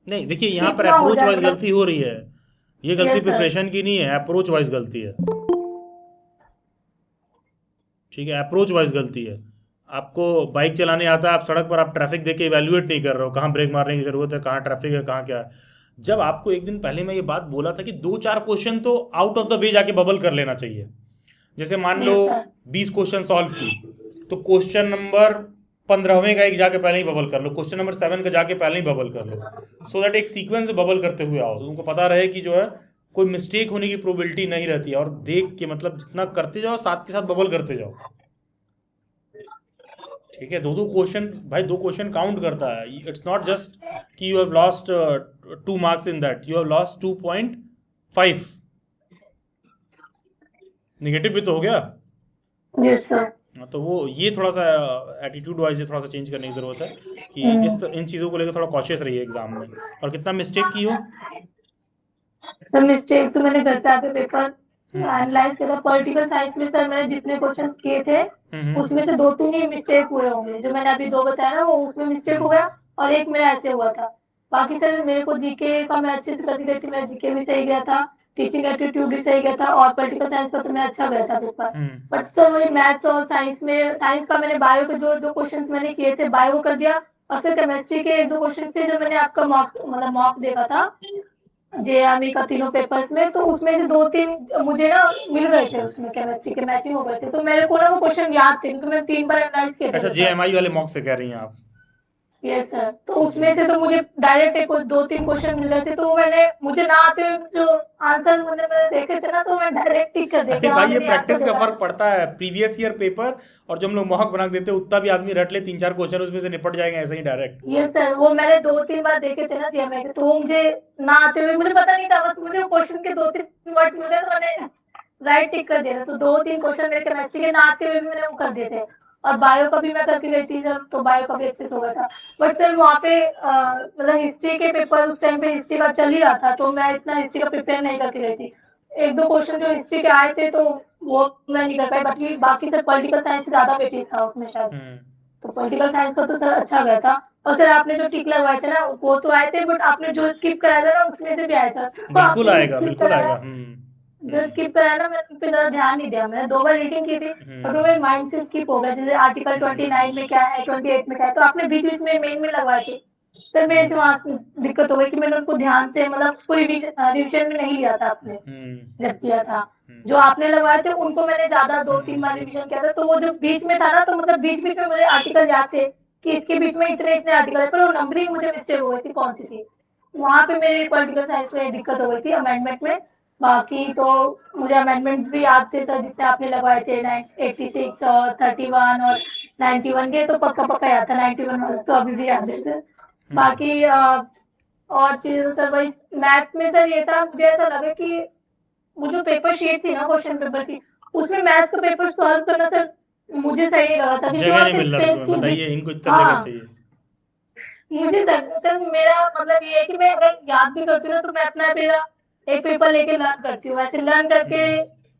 नहीं देखिए, यहाँ पर इतना हो अप्रोच जाए वाइज मतलब। गलती हो रही है, ये गलती यस सर। प्रिपरेशन की नहीं है, अप्रोच वाइज गलती है। ठीक है, अप्रोच वाइज गलती है। आपको बाइक चलाने आता है, आप सड़क पर आप ट्रैफिक देख के इवैल्यूएट नहीं कर रहे हो कहाँ ब्रेक मारने की जरूरत है, कहाँ ट्रैफिक है, कहाँ क्या है। जब आपको एक दिन पहले मैं ये बात बोला था कि 2-4 क्वेश्चन तो आउट ऑफ द वे जाके बबल कर लेना चाहिए। जैसे मान लो यस सर। 20 क्वेश्चन सॉल्व की, तो क्वेश्चन नंबर 15वें का एक जाके पहले ही बबल कर लो, क्वेश्चन नंबर 7 का जाके पहले ही बबल कर लो, सो दैट एक सीक्वेंस बबल करते हुए आओ, तो तुमको पता रहे कि जो है कोई मिस्टेक होने की प्रोबेबिलिटी नहीं रहती है। और देख के मतलब जितना करते जाओ साथ के साथ बबल करते जाओ। ठीक है, 2-2 क्वेश्चन भाई, 2 क्वेश्चन काउंट करता है। इट्स नॉट जस्ट कि you have lost 2 marks in that, you have lost 2.5। Negative भी तो हो गया। Yes sir. हाँ, तो वो ये थोड़ा सा एटीट्यूड वाइज थोड़ा सा चेंज करने की ज़रूरत है कि इन चीज़ों को लेकर थोड़ा कॉशियस रहिए एग्जाम में। और कितना मिस्टेक की हो? सर मिस्टेक तो मैंने घर पे आके पेपर एनालाइज किया था। पॉलिटिकल साइंस में सर मैंने जितने क्वेश्चंस किए थे उसमें से 2-3 ही मिस्टेक पूरे होंगे, जो मैंने अभी 2 बताया ना वो उसमें मिस्टेक हो गया, और एक मेरा ऐसे हुआ था। बाकी सर मेरे को जीके का मैं अच्छे से करती गई थी, मेरा जीके भी सही गया था, टीचिंग एप्टीट्यूड भी सही गया था, और पॉलिटिकल साइंस का तो मेरा अच्छा गया था पेपर। बट सर मुझे मैथ्स और साइंस में, साइंस का मैंने बायो के जो जो क्वेश्चंस मैंने किए थे बायो कर दिया, और सर केमिस्ट्री के 1-2 क्वेश्चंस थे जो मैंने आपका मॉक देखा था जेआरमी का तीनों पेपर्स में, तो उसमें से 2-3 मुझे ना मिल गए थे, उसमें केमिस्ट्री के मैचिंग हो गए थे, तो मेरे को ना वो क्वेश्चन याद थे क्योंकि मैंने 3 बार एनालाइज किए थे अच्छा, पेपर। जेएमआई वाले मॉक से कह रही हैं आप? Yes sir. तो उसमें से तो मुझे डायरेक्ट एक 2-3 क्वेश्चन मिल गए थे, तो मैंने मुझे ना आते हुए जो आंसर मैंने देखे थे ना, तो मैं डायरेक्ट टिक कर देती अरे हूँ, भाई, हाँ ये मुझे याद तो प्रैक्टिस का देखा। फर्क पड़ता है। प्रीवियस ईयर पेपर और जब हम लोग मॉक बना के देते हैं उतना भी आदमी रट ले 3-4 क्वेश्चन उसमें से निपट जाएंगे ऐसे ही डायरेक्ट। यस सर, वो मैंने 2-3 बार देखे थे ना जीएमआई के, तो वो मुझे ना आते हुए मुझे पता नहीं था, बस मुझे वो क्वेश्चन के 2-3 वर्ड्स मिले तो मैंने राइट टिक कर दिया था। तो 2-3 क्वेश्चन मेरे केमिस्ट्री के ना आते हुए भी मैंने वो कर दिए थे, और बायो का भी मैं करके गई थी सर, तो बायो का भी अच्छे से हो गया था। बट सर वहाँ पे मतलब हिस्ट्री के पेपर उस टाइम पे हिस्ट्री का चल ही रहा था, तो मैं इतना हिस्ट्री का प्रिपेयर नहीं करके गई थी। 1-2 क्वेश्चन जो हिस्ट्री के आए थे तो वो मैं नहीं कर पाई, बाकी सर पॉलिटिकल साइंस से ज्यादा वेटेज था उसमें शायद, तो पॉलिटिकल साइंस का तो सर अच्छा गया था। और सर आपने जो टिक लगवाए थे ना वो तो आए थे, बट आपने जो स्किप कराया था ना उसमें से भी आया था, तो बिल्कुल आपने जो आएगा, स्किप बिल्कुल कराया, आएगा। जो स्किप कराया ना मैंने उस पे ज्यादा ध्यान नहीं दिया, मैंने 2 बार रीडिंग की थी और वो मेरे माइंड से स्किप हो गया, जैसे आर्टिकल 29 में क्या है, 28 में क्या है, तो आपने बीच बीच में मेन में लगवाए थे। सर मेरे से वहां से दिक्कत हो गई कि मैंने उनको ध्यान से मतलब कोई रिविजन में नहीं लिया था आपने जब किया था। जो आपने लगवाए थे उनको मैंने ज्यादा 2-3 बार रिविजन किया था, तो वो जो बीच में था ना, तो मतलब बीच बीच में मुझे आर्टिकल याद थे कि इसके बीच में इतने इतने आर्टिकल है, पर वो नंबरिंग मुझे मिस्टेक हो गई थी कौन सी थी, वहां पे मेरी पॉलिटिकल साइंस में दिक्कत हो गई थी अमेंडमेंट में। बाकी तो मुझे अमेंडमेंट भी याद थे सर, जितने आपने लगवाए थे 86 और 31 और 91 के तो पक्का पक्का याद था, 91 वाला तो अभी भी याद है सर। बाकी और चीजें तो सर वही मैथ्स में सर ये था, मुझे ऐसा लगा कि वो जो पेपर शीट थी ना क्वेश्चन पेपर की, उसमें मैथ्स का पेपर सॉल्व करना सर मुझे सही नहीं लगा था, क्योंकि जगह वहाँ नहीं पे मिल रहा था स्पेस तुम्हें, की बताइए इनको इतना जगह चाहिए। मुझे सर मेरा मतलब ये है कि मैं अगर याद भी करती हूँ ना, तो मैं अपना मेरा एक पेपर लेके लर्न करती हूँ, वैसे लर्न करके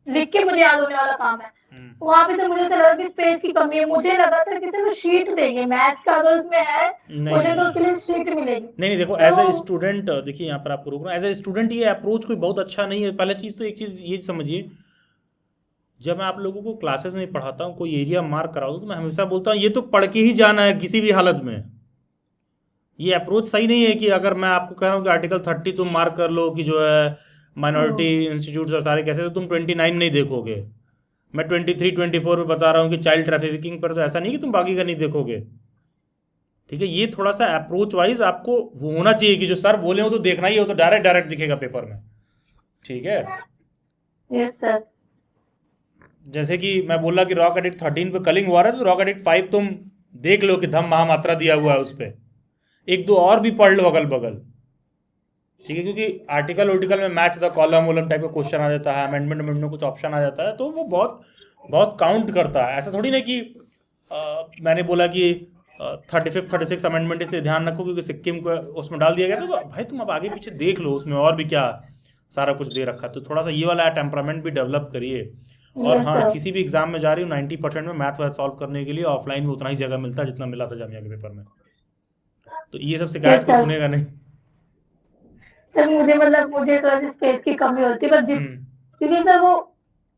लिख के मुझे याद होने वाला काम है। वहाँ पे से मुझे ऐसा लगा कि स्पेस की कमी है, मुझे लगा था कि सिर्फ शीट देंगे मैथ्स का, अगर उसमें है नहीं तो उसके लिए शीट मिलेगी। नहीं, देखो एज ए स्टूडेंट, देखिए यहाँ पर आपको रोक रहा हूँ, एज ए स्टूडेंट ये अप्रोच कोई बहुत अच्छा नहीं है। पहला चीज़ तो एक चीज़ ये समझिए, जब मैं आप लोगों को क्लासेस में पढ़ाता हूँ, कोई एरिया मार्क कराता हूँ, तो मैं हमेशा बोलता हूँ ये तो पढ़ के ही जाना है किसी भी हालत में। ये अप्रोच सही नहीं है कि अगर मैं आपको कह रहा हूँ कि आर्टिकल 30 तुम मार्क कर लो कि जो है माइनॉरिटी इंस्टीट्यूट्स और सारे कैसे, तो तुम 29 नहीं देखोगे। मैं 23 24 में बता रहा हूँ कि चाइल्ड ट्रैफिकिंग पर, तो ऐसा नहीं कि तुम बाकी का नहीं देखोगे। ठीक है, ये थोड़ा सा अप्रोच वाइज आपको वो होना चाहिए कि जो सर बोले हो तो देखना ही हो, तो डायरेक्ट दिखेगा पेपर में। ठीक है, यस सर। जैसे कि मैं बोला कि रॉक एडिक्ट 13 पे कलिंग हुआ है, तो रॉक एडिक्ट 5 तुम देख लो कि धम महामात्रा दिया हुआ है उस पर, एक दो और भी पढ़ लो अगल बगल। ठीक है, क्योंकि आर्टिकल में match the column volume type का क्वेश्चन आ जाता है, अमेंडमेंट में कुछ ऑप्शन आ जाता है, तो वो बहुत बहुत काउंट करता है। ऐसा थोड़ी ना कि मैंने बोला कि 35 36 अमेंडमेंट, इसलिए ध्यान रखो क्योंकि सिक्किम को उसमें डाल दिया गया था, तो भाई तुम अब आगे पीछे देख लो उसमें और भी क्या सारा कुछ दे रखा है। तो थोड़ा सा ये वाला टेम्परामेंट भी डेवलप करिए। और हाँ, किसी भी एग्जाम में जा रही हूँ 90% में मैथ वैथ सॉल्व करने के लिए ऑफलाइन में उतना ही जगह मिलता है जितना मिला था जामिया के पेपर में। तो ये सब शिकायत तो सुनेगा नहीं सर। मुझे तो ऐसे स्पेस की कमी होती है, पर क्योंकि सर वो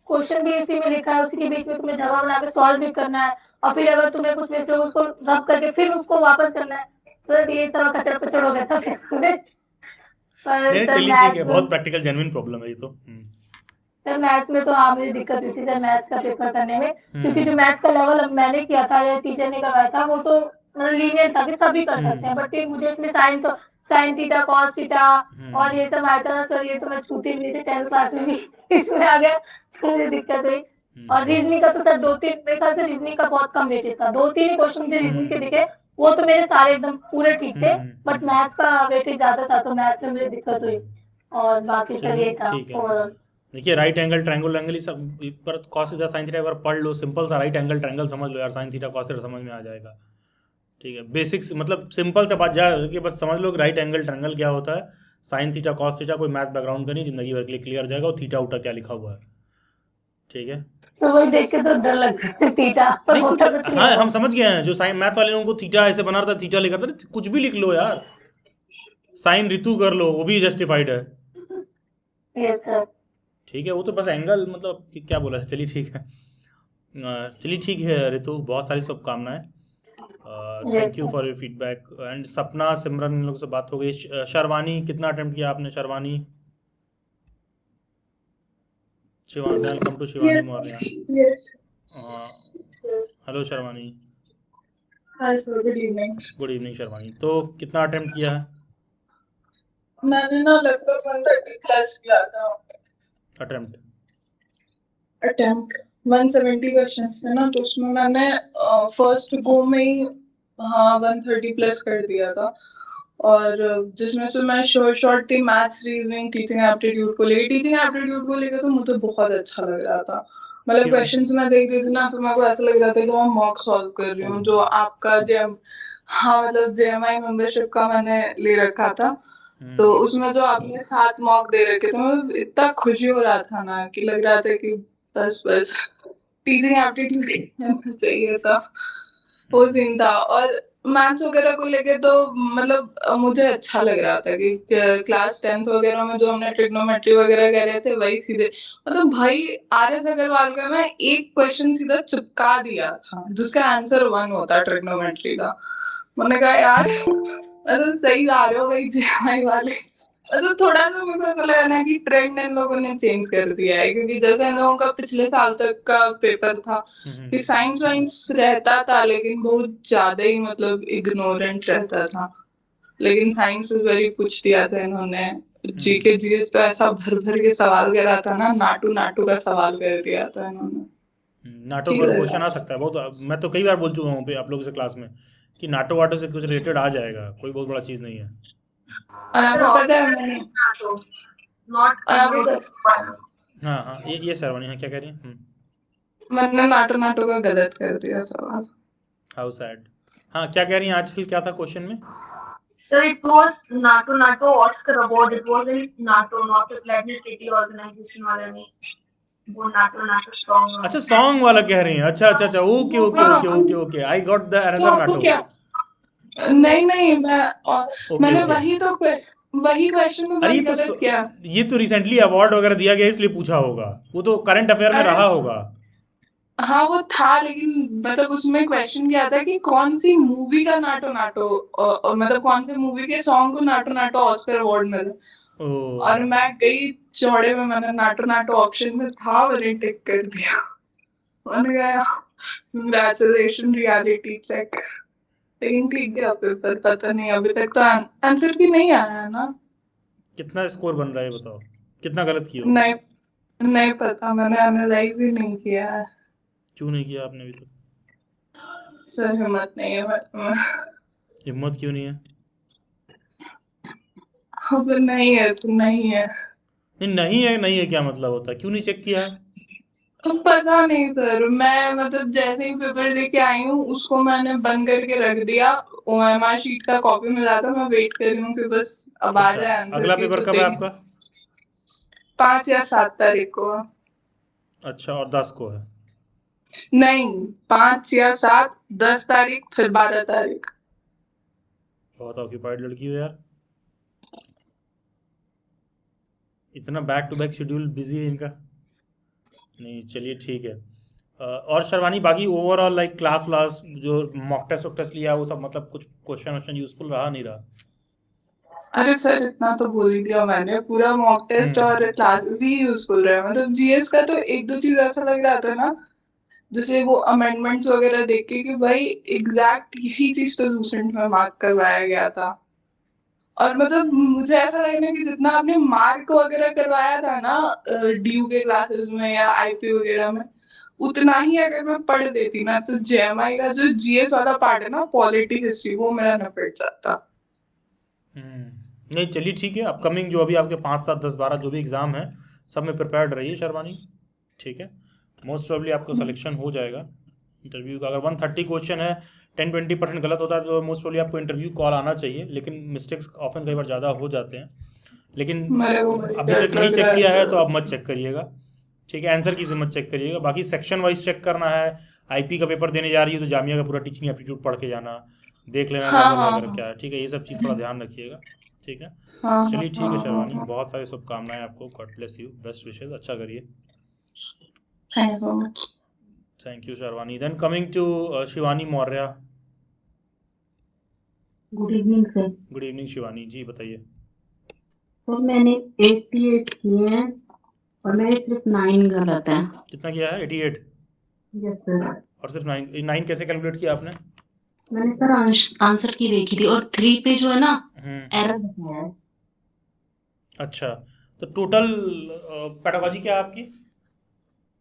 क्वेश्चन भी इसी में लिखा है, उसी के बीच में तुम्हें जगह बना के सॉल्व भी करना है, और फिर अगर तुम्हें कुछ मिस हो उसको रब करके फिर उसको वापस करना है। सर ये सारा कचड़ पचड़ हो गया था फिर नहीं, चलिए ठीक है, बहुत प्रैक्टिकल जेन्युइन प्रॉब्लम है ये तो। सर मैथ्स में तो हाँ मुझे दिक्कत हुई थी सर मैथ्स का पेपर करने में, क्योंकि जो मैथ्स का लेवल मैंने किया था या टीचर ने करवाया था वो तो लीनियर था कि सभी कर सकते हैं, बट मुझे इसमें साइन थीटा कॉस थीटा और ये सब आया था सर, ये तो मैं छूती भी नहीं थी 10th क्लास में भी इसमें आ गया तो मुझे दिक्कत हुई। और रीजनिंग का तो सर 2-3 मेरे ख्याल से रीजनिंग का बहुत कम वेटेज था, 2-3 ही क्वेश्चन मुझे रीजनिंग के दिखे, वो तो मेरे सारे एकदम पूरे ठीक थे, बट मैथ्स का वेटेज ज्यादा था तो मैथ्स में मुझे दिक्कत हुई। और बाकी सर ये था। और देखिए राइट एंगल ट्रायंगल ये सब पर कॉस थीटा साइन थीटा एक बार पढ़ लो, सिंपल सा राइट एंगल ट्रायंगल समझ लो यार, साइन थीटा कॉस थीटा समझ में आ जाएगा। ठीक है, बेसिक्स मतलब सिंपल सा बात जा कि बस समझ लो कि राइट एंगल ट्रायंगल क्या होता है, साइन थीटा कॉस थीटा, कोई मैथ बैकग्राउंड का नहीं, जिंदगी भर के लिए क्लियर हो जाएगा, और थीटा उटा क्या लिखा हुआ है। ठीक है, तो वही देख के तो डर लगता है थीटा नहीं कुछ, हाँ हम समझ गए हैं, जो साइन मैथ वाले लोगों को थीटा ऐसे बना रहा था, थीटा लिखा था, कुछ भी लिख लो यार, साइन ऋतु कर लो, वो भी जस्टिफाइड है। Yes sir. ठीक है, वो तो बस एंगल मतलब क्या बोला है। चलिए ठीक है, चलिए ठीक है ऋतु, बहुत सारी शुभकामनाएं, thank you for your feedback. And सपना सिमरन इन लोगों से बात हो गई। शर्वानी कितना अटेम्प्ट किया आपने Sharvani? Shivani, welcome to Shivani Maurya. Hello Sharvani. Hi sir, good evening. Good evening Sharvani. तो कितना अटेम्प्ट किया है? मैंने ना लगभग 130 प्लस किया था अटेम्प्ट 170 क्वेश्चन थे ना, तो उसमें मैंने फर्स्ट गो में ही 130 प्लस कर दिया था, और जिसमें से मैं शॉर्ट थी मैथ्स रीजनिंग टीचिंग एप्टीट्यूड को लेकर। टीचिंग एप्टीट्यूड को लेकर तो मुझे बहुत अच्छा लग रहा था, मतलब क्वेश्चंस मैं देख रही थी ना तो मेरे को ऐसा लग रहा था कि मैं मॉक सॉल्व कर रही हूँ। जो आपका मतलब JMI मेंबरशिप का मैंने ले रखा था, तो उसमें जो आपने 7 मॉक दे रखे थे, मतलब इतना खुशी हो रहा था ना कि लग रहा था कि बस टीचिंग एप्टीट्यूड चाहिए था, वो सीन था। और मैथ्स वगैरह को लेके तो मतलब मुझे अच्छा लग रहा था कि क्लास 10th वगैरह में जो हमने ट्रिग्नोमेट्री वगैरह कह रहे थे वही सीधे, मतलब भाई RS अग्रवाल का मैं एक क्वेश्चन सीधा चिपका दिया था जिसका आंसर 1 होता ट्रिग्नोमेट्री का। मैंने कहा यार मतलब सही आ रहे हो भाई JMI वाले। मतलब थोड़ा सा मेरे को ऐसा लगा ना कि ट्रेंड इन लोगों ने चेंज कर दिया है, क्योंकि जैसे इन लोगों का पिछले साल तक का पेपर था कि साइंस वाइंस रहता था लेकिन बहुत ज्यादा ही मतलब इग्नोरेंट रहता था, लेकिन साइंस इज वेरी पूछ दिया था इन्होंने। GK GS तो ऐसा भर भर के सवाल करा था ना, नाटू का सवाल कर दिया था इन्होंने। नाटो पर क्वेश्चन आ सकता है बहुत, मैं तो कई बार बोल चुका हूँ आप लोगों से क्लास में कि नाटो वाटो से कुछ रिलेटेड आ जाएगा, कोई बहुत बड़ा चीज नहीं है। हाँ ये शर्वानी है, क्या कह रही है? मैंने नाटो का गलत कर दिया सवाल। How sad. हाँ क्या कह रही हैं आजकल, क्या था क्वेश्चन में? Sir, it was NATO Oscar award. It was in NATO, not the Atlantic Treaty Organization वाला नहीं, वो NATO song। अच्छा सॉन्ग वाला कह रही हैं, अच्छा okay I got the another NATO. नहीं मैंने वही क्वेश्चन में गलत किया। ये तो रिसेंटली अवार्ड वगैरह दिया गया इसलिए पूछा होगा, वो तो करंट अफेयर में रहा होगा। हाँ वो था, लेकिन मतलब उसमें क्वेश्चन क्या था कि कौन सी मूवी का नाटो मतलब कौन से मूवी के सॉन्ग को नाटो ऑस्कर अवार्ड मिला। ओ और मैं गई चौड़े में, मैंने नाटो नाटो ऑप्शन में था, मैंने टिक कर दिया। मैंने कहा कंग्रेचुलेशन रियलिटी चेक। लेकिन ठीक गया पेपर, पता नहीं अभी तक तो आंसर भी नहीं आया है ना। कितना स्कोर बन रहा है बताओ, कितना गलत किया हो? नहीं, नहीं पता, मैंने एनालाइज ही नहीं किया है क्यों नहीं किया आपने अभी तक? सर, हिम्मत नहीं है हिम्मत क्यों नहीं है? अब नहीं है तो नहीं है। नहीं है क्या मतलब होता है? क्यों नहीं चेक किया है? पता नहीं सर, मैं मतलब जैसे ही पेपर लेके आई हूँ उसको मैंने बंद करके रख दिया। ओएमआर शीट का कॉपी मिला था, मैं वेट कर रही हूँ कि बस अब आ अच्छा, जाए आंसर अगला की, पेपर तो कब है देख। आपका? 5 या 7 तारीख को। अच्छा, और 10 को है? नहीं, 5 या 7, 10 तारीख, फिर 12 तारीख। बहुत ऑक्यूपाइड लड़की हो यार, इतना back to back schedule busy है इनका। नहीं चलिए ठीक है। और शर्वानी बाकी ओवरऑल लाइक क्लास व्लास जो मॉक टेस्ट वॉक टेस्ट लिया वो सब मतलब कुछ क्वेश्चन वोश्चन यूजफुल रहा नहीं रहा? अरे सर, इतना तो बोल ही दिया मैंने, पूरा मॉक टेस्ट और क्लासेस ही यूजफुल रहे। मतलब जीएस का तो एक दो चीज ऐसा लग रहा था ना, जैसे वो अमेंडमेंट्स वगैरह देख के कि भाई एग्जैक्ट यही चीज तो लूसेंट में मार्क करवाया गया था। और मतलब मुझे ऐसा लग रहा है कि जितना आपने मार्क वगैरह करवाया था ना डीयू के क्लासेस में या आईपी वगैरह में, उतना ही अगर मैं पढ़ देती ना तो जेएमआई का जो जीएस वाला पार्ट है ना, पॉलिटी हिस्ट्री, वो मेरा निपट जाता। नहीं चलिए ठीक है। अपकमिंग जो अभी आपके 5, 7, 10, 12 जो भी एग्ज़ाम है सब में प्रिपेयर्ड रहिए शर्वानी, ठीक है? मोस्ट प्रोबेबली आपका सिलेक्शन हो जाएगा इंटरव्यू का। अगर 130 क्वेश्चन है, 10-20% गलत होता है तो मोस्ट प्रोबेबली आपको इंटरव्यू कॉल आना चाहिए, लेकिन मिस्टेक्स ऑफन कई बार ज़्यादा हो जाते हैं। लेकिन मेरे को अभी तक नहीं चेक किया है तो आप मत चेक करिएगा, ठीक है? आंसर की से मत चेक करिएगा। बाकी सेक्शन वाइज चेक करना है। आईपी का पेपर देने जा रही है तो जामिया का पूरा टीचिंग एप्टीट्यूड पढ़ के जाना, देख लेना हाँ लेवल हाँ वगैरह हाँ क्या है, ठीक है? ये सब चीज़ थोड़ा ध्यान रखिएगा, ठीक है? हाँ चलिए ठीक है हाँ शर्वानी, हाँ। बहुत सारी शुभकामनाएं आपको। God bless you, best wishes, अच्छा करिए। Thank you so much. Thank you Sharvani. Then coming to Shivani Maurya. Good evening sir. Good evening Shivani ji, बताइए। सर मैंने 88 किए हैं और मेरे सिर्फ 9 गलत हैं। कितना किया है? 88? Yes sir. और सिर्फ 9 कैसे कैलकुलेट किया आपने? मैंने सर आंसर की देखी थी और 3 पे जो है ना एरर बताया है। अच्छा, तो टोटल पेडागोजी क्या है आपकी?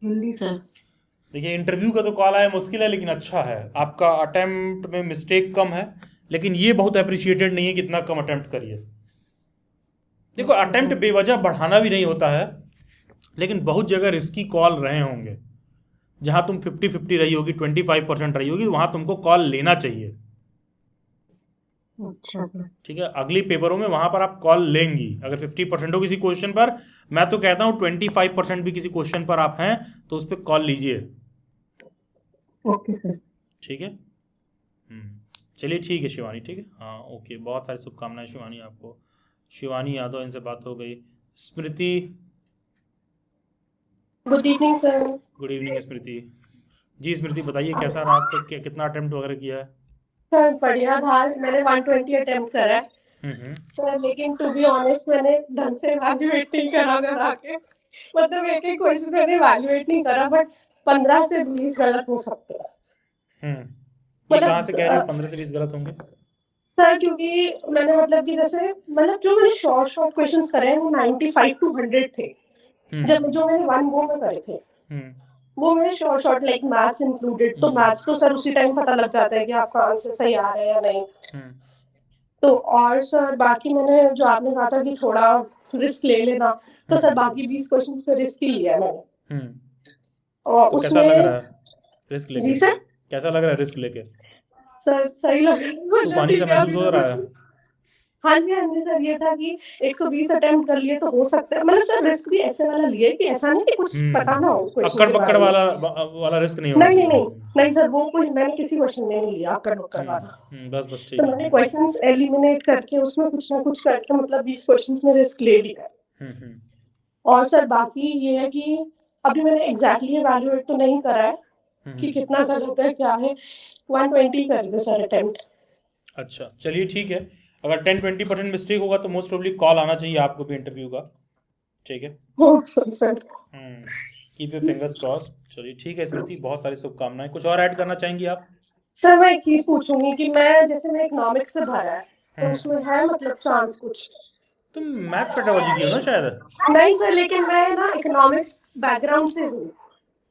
हिंदी सर। देखिए इंटरव्यू का तो कॉल आया मुश्किल है, लेकिन अच्छा है आपका। अटेम्प्ट में मिस्टेक कम है, लेकिन ये बहुत अप्रिशिएटेड नहीं है कि इतना कम अटेम्प्ट करिए। देखो अटेम्प्ट बेवजह बढ़ाना भी नहीं होता है, लेकिन बहुत जगह रिस्की कॉल रहे होंगे जहां तुम 50-50 रही होगी, 25% रही होगी, वहां तुमको कॉल लेना चाहिए, अच्छा सर। ठीक है? अगली पेपरों में वहां पर आप कॉल लेंगी अगर 50% हो किसी क्वेश्चन पर। मैं तो कहता हूँ 25% भी किसी क्वेश्चन पर आप हैं तो उस पर कॉल लीजिए, ओके सर। ठीक है? चलिए ठीक है शिवानी, ठीक है, हाँ ओके। बहुत सारी शुभकामनाएं शिवानी आपको। शिवानी यादव, इनसे बात हो गई। Smriti. Good evening sir. Good evening Smriti ji. Smriti बताइए कैसा रहा आपका, कितना अटेम्प्ट वगैरह किया है? सर बढ़िया था, मैंने 120 अटेम्प्ट करा है सर, लेकिन टू बी ऑनेस्ट मैंने ढंग से इवैल्यूएट नहीं करा घर आके। मतलब एक एक क्वेश्चन मैंने इवैल्यूएट नहीं करा, बट 15 से 20 गलत हो सकते हैं। ये कहाँ से कह रहे हो 15 से 20 गलत होंगे? सर क्योंकि मैंने मतलब कि जैसे मतलब जो मैंने शॉर्ट शॉर्ट क्वेश्चंस करे हैं वो 95 to 100 थे, जब जो मैंने वन गो में करे थे वो मेरे short short like maths included. तो मैथ्स तो सर उसी टाइम पता लग जाता है कि आपका आंसर सही आ रहा है या नहीं। तो और सर बाकी मैंने जो आपने कहा था कि थोड़ा रिस्क ले लेना, तो सर बाकी 20 क्वेश्चंस पे रिस्क ही लिया मैंने। और तो उसमें कैसा लग रहा है रिस्क लेके? जी सर, कैसा लग रहा है रिस्क लेके? सर सही लग रहा है, तूफानी से महसूस हो रहा है? हाँ जी सर, ये था कि 120 अटेम्प्ट कर लिए तो हो सकता है। मतलब सर रिस्क भी ऐसे वाला लिए कि ऐसा नहीं कि कुछ पता ना हो उस क्वेश्चन अक्कड़ पक्कड़ वाला रिस्क नहीं होना चाहिए। नहीं सर, वो कुछ मैंने किसी क्वेश्चन में नहीं लिया अक्कड़ पक्कड़ वाला। बस ठीक तो है। मैंने क्वेश्चंस एलिमिनेट करके उसमें कुछ ना कुछ करके मतलब 20 क्वेश्चंस में रिस्क ले लिया। और सर बाकी ये है कि अभी मैंने एग्जैक्टली इवैल्यूएट तो नहीं करा है कि कितना गलत है क्या है। 120 कर दे सर अटेम्प्ट। अच्छा चलिए ठीक है। अगर 10-20% मिस्टेक होगा तो मोस्ट प्रोबेबली कॉल आना चाहिए आपको भी इंटरव्यू का, ठीक है। Sir keep your fingers crossed. चलिए ठीक है स्मृति, बहुत सारी शुभकामनाएं। कुछ और ऐड करना चाहेंगी आप? सर मैं एक चीज पूछूंगी कि मैं जैसे मैं इकोनॉमिक्स से भरा है तो उसमें है मतलब चांस कुछ? तुम मैथ्स पेडागोजी की हो ना शायद? नहीं सर, लेकिन मैं ना इकोनॉमिक्स बैकग्राउंड से हूँ,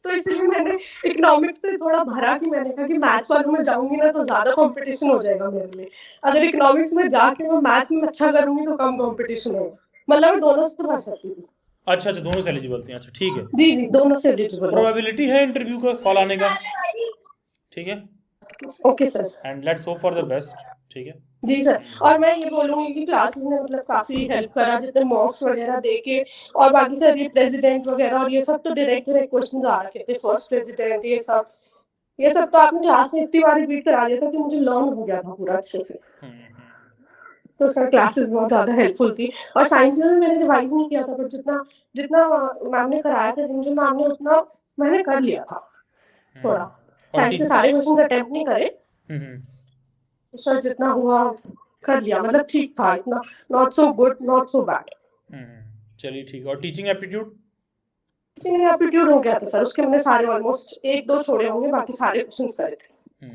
तो इसलिए मैंने इकोनॉमिक्स से थोड़ा भरा कि मैंने कहा कि मैथ्स वालों में जाऊंगी ना तो ज्यादा कंपटीशन हो जाएगा मेरे लिए। अगर इकोनॉमिक्स में जाके मैं मैथ्स में अच्छा करूंगी तो कम कंपटीशन होगा, मतलब मैं दोनों से तो भर सकती हूँ। अच्छा, दोनों से एलिजिबल थी। अच्छा ठीक है, जी दोनों से एलिजिबल। प्रोबेबिलिटी है इंटरव्यू का कॉल आने का, ठीक है। Okay sir, and let's hope for the best, ठीक है। जी सर। और मैं ये बोलूंगी कि क्लासेस ने मतलब काफी हेल्प करा, जितने मॉक्स वगैरह देके, और बाकी सर ये प्रेसिडेंट वगैरह और ये सब तो डायरेक्ट क्वेश्चन आ रखे थे, फर्स्ट प्रेसिडेंट ये सब तो आपने क्लास में इतनी बार रिपीट करा दिया था कि मुझे लर्न हो गया था पूरा अच्छे से। तो सर क्लासेस बहुत ज्यादा हेल्पफुल थी। और साइंस में भी मैंने रिवाइज नहीं किया था, पर जितना जितना मैम ने कराया था मुझे, मैम ने उतना मैंने कर लिया था थोड़ा। साइंस के सारे क्वेश्चन अटेम्प्ट नहीं करे, सर जितना हुआ कर लिया, मतलब ठीक था, इतना not so good not so bad. चलिए ठीक है। और टीचिंग एप्टीट्यूड? टीचिंग एप्टीट्यूड हो गया था सर, उसके मैंने सारे ऑलमोस्ट 1-2 छोड़े होंगे, बाकी सारे क्वेश्चंस करे थे।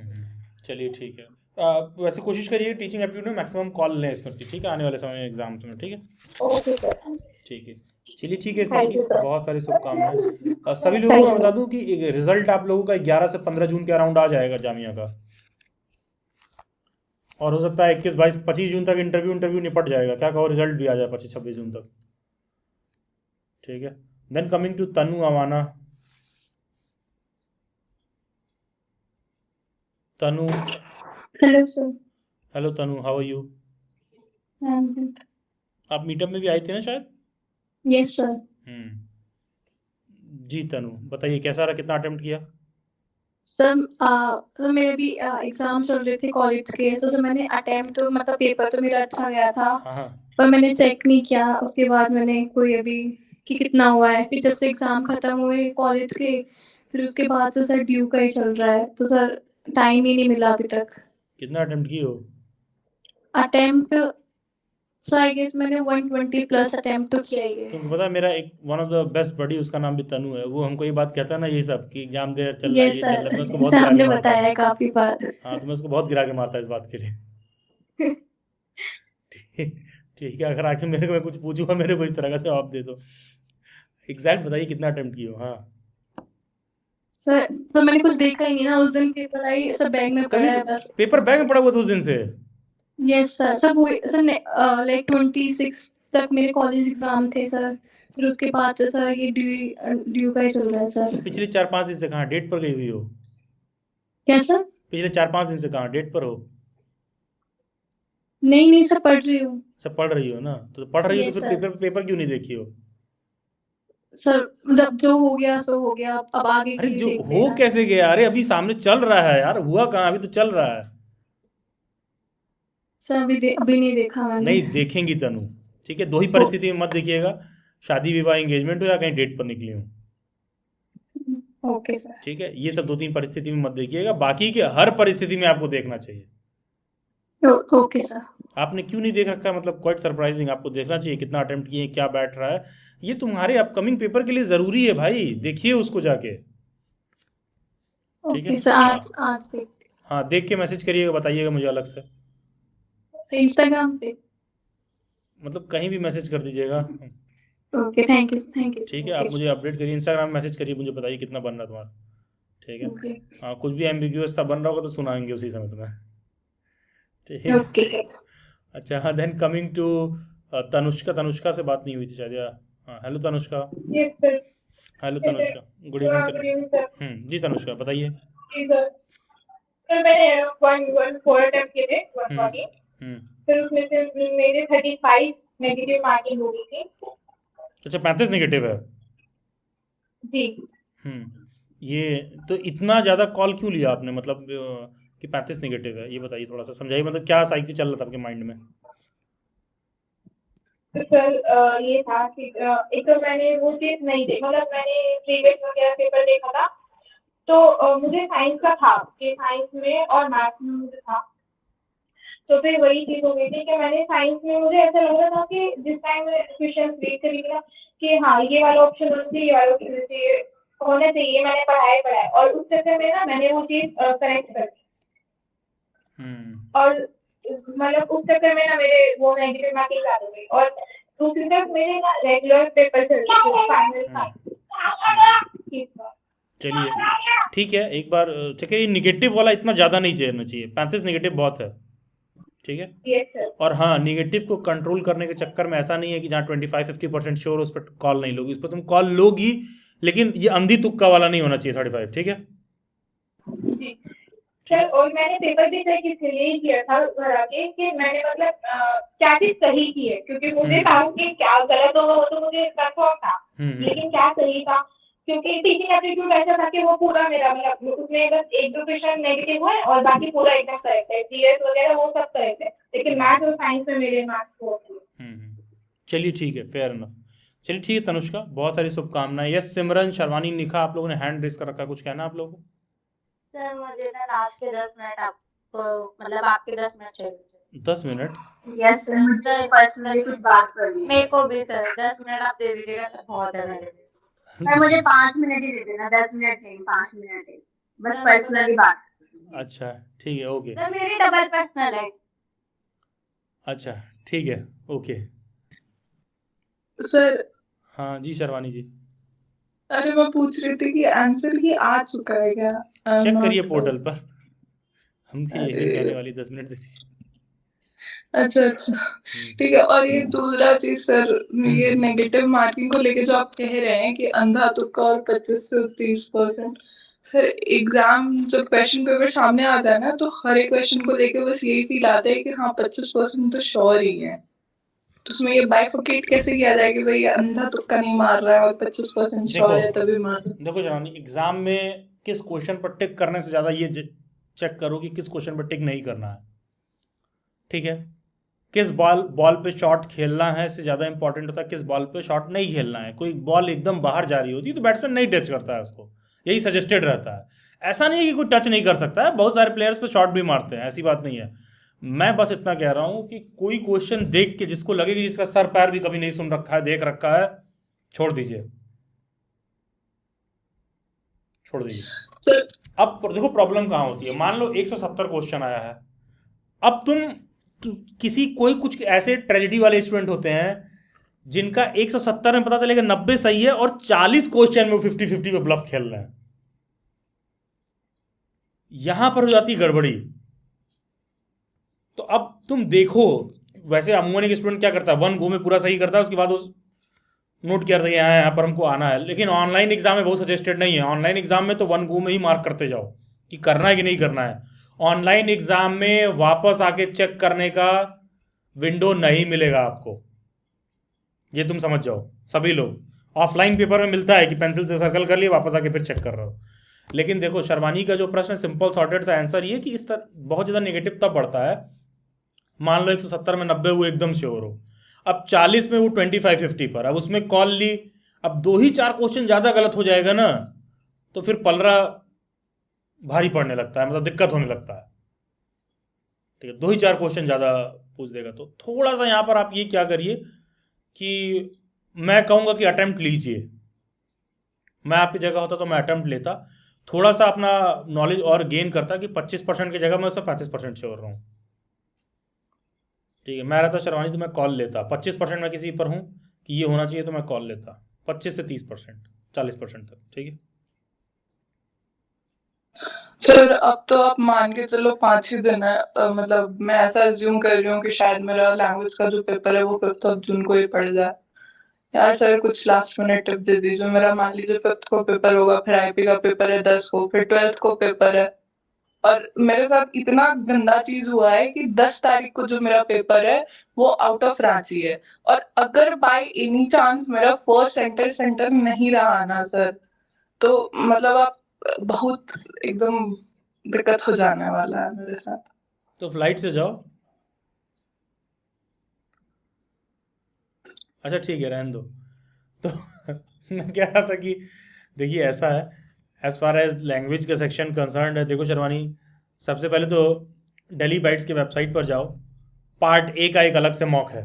चलिए ठीक है। वैसे कोशिश करिए टीचिंग एप्टीट्यूड में मैक्सिमम कॉल लें स्मृति, ठीक है, आने वाले समय में एग्जाम्स में, ठीक है। ओके सर, ठीक है। चलिए ठीक है स्मृति, बहुत सारी शुभकामनाएं। सभी लोगों को मैं बता दूं कि रिजल्ट आप लोगों का 11 से 15 जून के अराउंड आ जाएगा जामिया का, और हो सकता है 21, 22, 25 जून तक इंटरव्यू निपट जाएगा। क्या कहो, रिजल्ट भी आ जाए 25, 26 जून तक, ठीक है। Then coming to Tanu Awana. Tanu, hello sir. Hello Tanu, how are you? आप मीटअप में भी आई थी ना शायद? Yes sir. जी तनु बताइए, कैसा रहा, कितना अटेम्प्ट किया? सर मेरे भी एग्जाम चल रहे थे कॉलेज के, तो मैंने अटेम्प्ट मतलब पेपर तो मेरा अच्छा गया था, पर मैंने चेक नहीं किया उसके बाद मैंने कोई अभी कि कितना हुआ है। फिर जब से एग्जाम खत्म हुए कॉलेज के, फिर उसके बाद से सर ड्यू का ही चल रहा है, तो सर टाइम ही नहीं मिला अभी तक। कितना अटेम्प्ट की हो? अटेम्प्ट सर आई गेस मैंने 120 प्लस अटेम्प्ट तो किया ही है। तुमको पता है मेरा एक one of the best buddy, उसका नाम भी तनु है, वो हमको ये बात कहता है ना ये सब कि एग्जाम दे चल रहा है, ये चल रहा है, मैं उसको बहुत गिरा के मारता बताया है काफी बार। हाँ, तो मैं उसको बहुत गिरा के मारता है इस बात के लिए। ठीक है, अगर आके मेरे को मैं कुछ पूछूंगा मेरे को इस तरह का जवाब दे दो। एग्जैक्ट बताइए कितना अटेम्प्ट किए हो? हाँ सर तो मैंने कुछ देखा ही नहीं ना उस दिन, पेपर आई सब बैग में पड़ा है बस। पेपर बैग में पड़ा हुआ था उस दिन से? यस सर, सब वो सर लाइक 26 तक मेरे कॉलेज एग्जाम थे सर, फिर उसके बाद से सर ये ड्यू का ही चल रहा है सर। तो पिछले 4-5 दिन से कहाँ डेट पर गई हुई हो? क्या सर? पिछले 4-5 दिन से कहाँ डेट पर हो? नहीं सर, पढ़ रही हूँ। सब पढ़ रही हो ना, तो पढ़ रही हो तो Yes, फिर पेपर क्यों नहीं देखी हो? सर मतलब जो हो गया सो हो गया, अब आगे अरे की जो देखते हो हैं। कैसे गया? अरे अभी सामने चल रहा है यार, हुआ कहाँ, अभी तो चल रहा है। सर अभी नहीं देखा मैंने। नहीं देखेंगी तनु, ठीक है। दो ही परिस्थिति में मत देखिएगा, शादी विवाह एंगेजमेंट हो या कहीं डेट पर निकली हो, ओके सर। ठीक है। ये सब 2-3 परिस्थिति में मत देखिएगा, बाकी के हर परिस्थिति में आपको देखना चाहिए। Okay sir. आपने क्यों नहीं देख रखा, मतलब क्वाइट सरप्राइजिंग। आपको देखना चाहिए कितना अटेम्प्ट किए, क्या बैठ रहा है, ये तुम्हारे अपकमिंग पेपर के लिए जरूरी है भाई, देखिए उसको जाके, ठीक है। सर आज देखते। हाँ देख के मैसेज करिएगा, बताइएगा मुझे अलग से, इंस्टाग्राम पे, मतलब कहीं भी मैसेज कर दीजिएगा। ओके थैंक यू ठीक है, आप मुझे अपडेट करिए, इंस्टाग्राम में मैसेज करिए, मुझे बताइए कितना बन रहा है तुम्हारा, ठीक है। हाँ कुछ भी एम्बिग्यूअस सा बन रहा होगा तो सुनाएंगे उसी समय तुम्हें, ठीक है। Okay sir. अच्छा हाँ, देन कमिंग टू तनुष्का से बात नहीं हुई थी शायद, या हाँ। Hello Tanushka. Hello Tanushka, good evening. जी तनुष्का बताइए। मैंने 114 अटेम्प्ट किए थे, 140, फिर उसमें से मेरे 35 नेगेटिव मार्किंग हो गई थी। अच्छा 35 नेगेटिव है जी। ये तो इतना ज़्यादा कॉल क्यों लिया आपने, मतलब कि 35 नेगेटिव है, ये बताइए थोड़ा सा समझाइए, मतलब क्या साइकिल चल रहा था आपके माइंड में? तो सर ये था कि एक तो मैंने वो चीज़ नहीं देखा, मतलब मैंने प्रीवियस वगैरह पेपर देखा था, तो मुझे साइंस का था कि साइंस में और मैथ्स में मुझे था, तो फिर वही चीज हो गई थी कि मैंने साइंस में मुझे ऐसा लग रहा था कि जिस टाइम मैं क्वेश्चन रीड करी ना कि हाँ ये वाला ऑप्शन होना चाहिए, ये वाला ऑप्शन होना चाहिए, मैंने पढ़ा है और उस चक्कर में ना मैंने वो चीज करेक्ट कर और मतलब उस चक्कर में ना मेरे वो नेगेटिव मार्किंग आ गई और दूसरी तरफ मेरे ना रेगुलर पेपर चल रहे थे फाइनल चलिए ठीक है, एक बार चेक ये निगेटिव वाला इतना ज़्यादा नहीं चाहिए चाहिए, 35 निगेटिव बहुत है, ठीक है। Yes sir. और हाँ, निगेटिव को कंट्रोल करने के चक्कर में ऐसा नहीं है कि जहाँ 25-50% श्योर उस पर कॉल नहीं लोगी, उस पर तुम कॉल लोगी, लेकिन ये अंधी तुक्का वाला नहीं होना चाहिए 35, ठीक है। जी सर, और मैंने पेपर भी सही इसलिए ही किया था घर आके कि मैंने मतलब क्या चीज सही की है, क्योंकि मुझे था कि क्या गलत होगा वो तो मुझे कंफर्म था, लेकिन क्या सही था क्योंकि टीचिंग एप्टीट्यूड ऐसा था कि वो पूरा मेरा मतलब उसमें बस एक दो क्वेश्चन नेगेटिव है और बाकी पूरा एकदम करेक्ट है, जीएस वगैरह वो सब करेक्ट है, लेकिन मैथ और साइंस में मेरे मार्क्स बहुत। चलिए ठीक है, फेयर इनफ। चलिए ठीक है तनुष्का, बहुत सारी शुभकामनाएं। यस सिमरन, शर्वानी, निखा, आप लोगों ने हैंड रेस कर रखा, कुछ कहना आप लोगों को? सर मुझे ना लास्ट के 10 मिनट आपको मतलब आपके 10 मिनट चाहिए। 10 मिनट? यस सर, मुझे पर्सनली कुछ बात करनी है। मेरे को भी सर 10 मिनट आप दे दीजिएगा तो बहुत है मेरे लिए। सर मुझे 5 मिनट ही दे देना, 10 मिनट नहीं 5 मिनट ही, बस पर्सनली बात। अच्छा ठीक है, ओके। सर मेरी डबल पर्सनल है। अच्छा ठीक है, ओके। सर हाँ जी शर्वानी जी। अरे मैं पूछ रही थी कि आंसर ही आ चुका है क्या? चेक करिए पोर्टल पर, हम थी यही कहने वाली 10 मिनट दे दीजिए। अच्छा ठीक है। और ये दूसरा चीज सर, ये नेगेटिव मार्किंग को लेके जो आप कह रहे हैं कि अंधा तुक्का और 25 से 30%, सर एग्जाम जब क्वेश्चन पेपर सामने आता है ना तो हर एक क्वेश्चन को लेके बस यही फील आता है कि हाँ 25% तो श्योर ही है, तो उसमें ये बाइफोकेट कैसे किया जाए कि भाई ये अंधा तुक्का नहीं मार रहा है और 25% श्योर है तभी मार रहा है? देखो जनानी, एग्जाम में किस क्वेश्चन पर टिक करने से ज़्यादा ये चेक करो कि किस क्वेश्चन पर टिक नहीं करना है, ठीक है। किस बॉल पे शॉट खेलना है इससे ज़्यादा इंपॉर्टेंट होता है किस बॉल पे शॉट नहीं खेलना है। कोई बॉल एकदम बाहर जा रही होती है तो बैट्समैन नहीं टच करता है उसको, यही सजेस्टेड रहता है। ऐसा नहीं है कि कोई टच नहीं कर सकता है, बहुत सारे प्लेयर्स पे शॉट भी मारते हैं, ऐसी बात नहीं है। मैं बस इतना कह रहा हूँ कि कोई क्वेश्चन देख के जिसको लगे कि जिसका सर पैर भी कभी नहीं सुन रखा है, देख रखा है, छोड़ दीजिए, छोड़ दीजिए। अब देखो प्रॉब्लम कहाँ होती है, मान लो 170 क्वेश्चन आया है, अब तुम कोई कुछ ऐसे ट्रेजेडी वाले स्टूडेंट होते हैं जिनका 170 में पता चलेगा 90 सही है और 40 क्वेश्चन में 50-50 पे ब्लफ खेल रहे हैं, यहां पर हो जाती गड़बड़ी। तो अब तुम देखो, वैसे अमूमन एक स्टूडेंट क्या करता है, 1 गो में पूरा सही करता है, उसके बाद उस नोट किया जाता है यहाँ पर हमको आना है, लेकिन ऑनलाइन एग्जाम में बहुत सजेस्टेड नहीं है। ऑनलाइन एग्जाम में तो 1 गो में ही मार्क करते जाओ कि करना है कि नहीं करना है। ऑनलाइन एग्जाम में वापस आके चेक करने का विंडो नहीं मिलेगा आपको, ये तुम समझ जाओ सभी लोग। ऑफलाइन पेपर में मिलता है कि पेंसिल से सर्कल कर लिए, वापस आके फिर चेक कर रहे हो। लेकिन देखो शर्वानी का जो प्रश्न सिंपल सॉर्टेड सा आंसर ये कि इस तरह बहुत ज़्यादा नेगेटिव तब बढ़ता है, मान लो 170 में 90 वो एकदम श्योर हो, अब 40 में वो 25-50 पर, अब उसमें कॉल ली, अब 2 ही 4 क्वेश्चन ज़्यादा गलत हो जाएगा ना, तो फिर पलरा भारी पड़ने लगता है, मतलब दिक्कत होने लगता है, ठीक है। 2 ही 4 क्वेश्चन ज़्यादा पूछ देगा तो थोड़ा सा यहाँ पर आप ये क्या करिए कि मैं कहूँगा कि अटेम्प्ट लीजिए। मैं आपकी जगह होता तो मैं अटेम्प्ट लेता, थोड़ा सा अपना नॉलेज और गेन करता कि 25% की जगह मैं उससे 35% श्योर रहा हूँ, ठीक है। मैं रहता शर्वानी तो मैं कॉल लेता, 25% मैं किसी पर हूँ कि ये होना चाहिए तो मैं कॉल लेता, 25 से 30%, 40% तक, ठीक है। सर अब तो आप मान के चलो 5 ही दिन है, मतलब मैं ऐसा अज्यूम कर रही हूँ कि शायद मेरा लैंग्वेज का जो पेपर है वो 5 जून को ही पड़ जाए। यार सर कुछ लास्ट मिनट टिप दे दीजिए। मेरा मान लीजिए 5 को पेपर होगा, फिर आईपी का पेपर है 10 को, फिर 12th को पेपर है, और मेरे साथ इतना गंदा चीज हुआ है कि 10 तारीख को जो मेरा पेपर है वो आउट ऑफ रांची है, और अगर बाय एनी चांस मेरा फर्स्ट सेंटर नहीं रहा ना सर, तो मतलब आप बहुत एकदम दिक्कत हो जाने वाला है मेरे साथ। तो फ्लाइट से जाओ। अच्छा ठीक है, रहने दो। तो मैं कह रहा था कि देखिए ऐसा है, एज फार एज लैंग्वेज का सेक्शन कंसर्न है, देखो शर्वानी, सबसे पहले तो दिल्ली बाइट्स की वेबसाइट पर जाओ, पार्ट ए का एक अलग से मॉक है,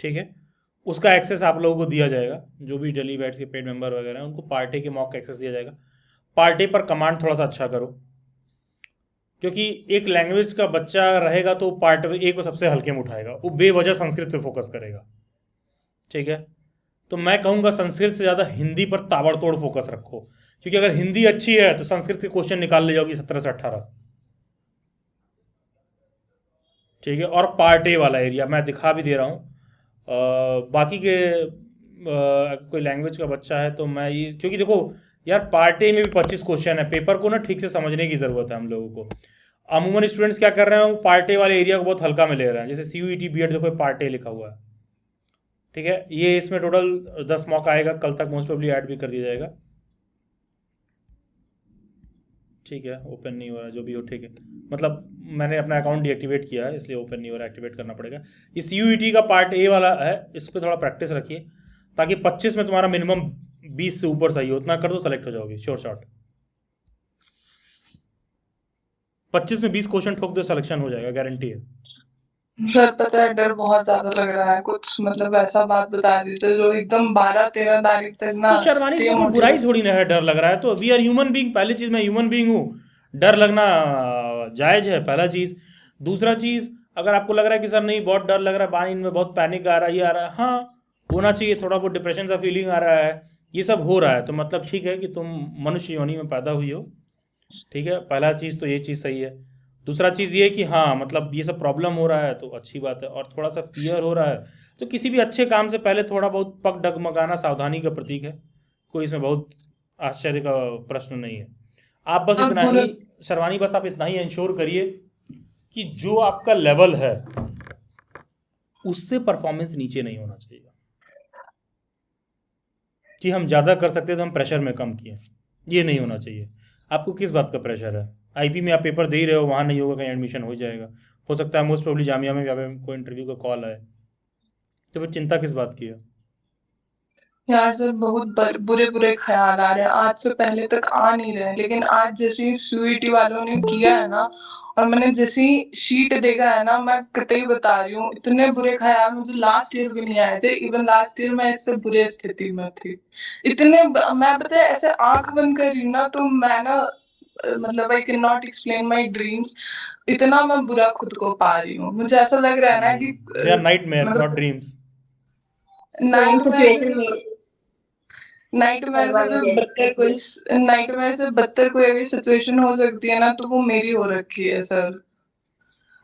ठीक है, उसका एक्सेस आप लोगों को दिया जाएगा। जो भी दिल्ली बाइट्स के पेड मेंबर वगैरह हैं उनको पार्ट ए के मॉक का एक्सेस दिया जाएगा। पार्ट ए पर कमांड थोड़ा सा अच्छा करो, क्योंकि एक लैंग्वेज का बच्चा रहेगा तो पार्ट ए को सबसे हल्के में उठाएगा, वो बेवजह संस्कृत पे फोकस करेगा, ठीक है। तो मैं कहूँगा संस्कृत से ज़्यादा हिंदी पर ताबड़तोड़ फोकस रखो, क्योंकि अगर हिंदी अच्छी है तो संस्कृत के क्वेश्चन निकाल ले जाओगी 17 से 18, ठीक है। और पार्ट ए वाला एरिया मैं दिखा भी दे रहा हूँ। बाकी के कोई लैंग्वेज का बच्चा है तो मैं ये, क्योंकि देखो यार पार्ट ए में भी 25 क्वेश्चन है, पेपर को ना ठीक से समझने की ज़रूरत है हम लोगों को। अमूमन स्टूडेंट्स क्या कर रहे हैं, वो पार्ट ए वाले एरिया को बहुत हल्का में ले रहे हैं। जैसे CUET BED देखो पार्ट ए लिखा हुआ है, ठीक है। ये इसमें टोटल 10 मौका आएगा, कल तक मोस्ट प्रोबेबली ऐड भी कर दिया जाएगा, ठीक है। ओपन नहीं हो रहा है, जो भी हो, ठीक है। मतलब मैंने अपना अकाउंट डीएक्टिवेट किया है इसलिए ओपन नहीं हो रहा, एक्टिवेट करना पड़ेगा। ये CUET का पार्ट ए वाला है, इस पर थोड़ा प्रैक्टिस रखिए ताकि 25 में तुम्हारा मिनिमम 20 से ऊपर सही हो, उतना कर दो, सेलेक्ट हो जाओगे श्योर शॉट। 25 में 20 क्वेश्चन ठोक दो, सिलेक्शन हो जाएगा, गारंटी है। सर पता है डर बहुत ज्यादा लग रहा है, कुछ मतलब ऐसा बात बता दीजिए जो एकदम 12-13 तारीख तक ना तो शर्मानी stay इसमें कोई बुराई थोड़ी ना है, डर लग रहा है तो। वी आर ह्यूमन बीइंग, पहली चीज मैं ह्यूमन बीइंग हूँ, डर लगना जायज है, पहला चीज। दूसरा चीज, अगर आपको लग रहा है कि सर नहीं बहुत डर लग रहा है, माइंड में बहुत पैनिक आ रहा है, ये आ रहा है, हाँ होना चाहिए, थोड़ा बहुत डिप्रेशन सा फीलिंग आ रहा है, ये सब हो रहा है तो मतलब ठीक है कि तुम मनुष्य योनि में पैदा हुई हो, ठीक है। पहला चीज़ तो ये चीज़ सही है। दूसरा चीज़ ये कि हाँ मतलब ये सब प्रॉब्लम हो रहा है तो अच्छी बात है, और थोड़ा सा फियर हो रहा है तो किसी भी अच्छे काम से पहले थोड़ा बहुत पग डगमगाना सावधानी का प्रतीक है, कोई इसमें बहुत आश्चर्य का प्रश्न नहीं है। आप बस इतना ही शर्वानी, बस आप इतना ही इंश्योर करिए कि जो आपका लेवल है उससे परफॉर्मेंस नीचे नहीं होना चाहिए, कि हम ज़्यादा कर सकते तो हम प्रेशर में कम किए, ये नहीं होना चाहिए। आपको किस बात का प्रेशर है? आईपी में आप पेपर दे ही रहे हो, वहाँ नहीं होगा, कहीं एडमिशन हो जाएगा, हो सकता है मोस्ट प्रोबेबली जामिया में कोई इंटरव्यू का कॉल आए, तो फिर चिंता किस बात की है? यार सर बहुत बुरे बुरे ख्याल आ रहे हैं, आज से पहले तक आ नहीं रहे, लेकिन आज जैसे CUET वालों ने किया है ना, और मैंने जैसी शीट देखा है ना, मैं कतई बता रही हूँ, इतने बुरे ख्याल मुझे लास्ट ईयर भी नहीं आए थे। इवन लास्ट ईयर मैं इससे बुरे स्थिति में थी, इतने मैं पता है ऐसे आंख बंद कर रही हूँ ना तो मैं ना मतलब I can not explain my dreams, इतना मैं बुरा खुद को पा रही हूँ। मुझे ऐसा लग रहा है ना कि they are nightmares not dreams. Nightmare से बदतर कोई अगर सिचुएशन हो सकती है ना तो वो मेरी हो रखी है सर।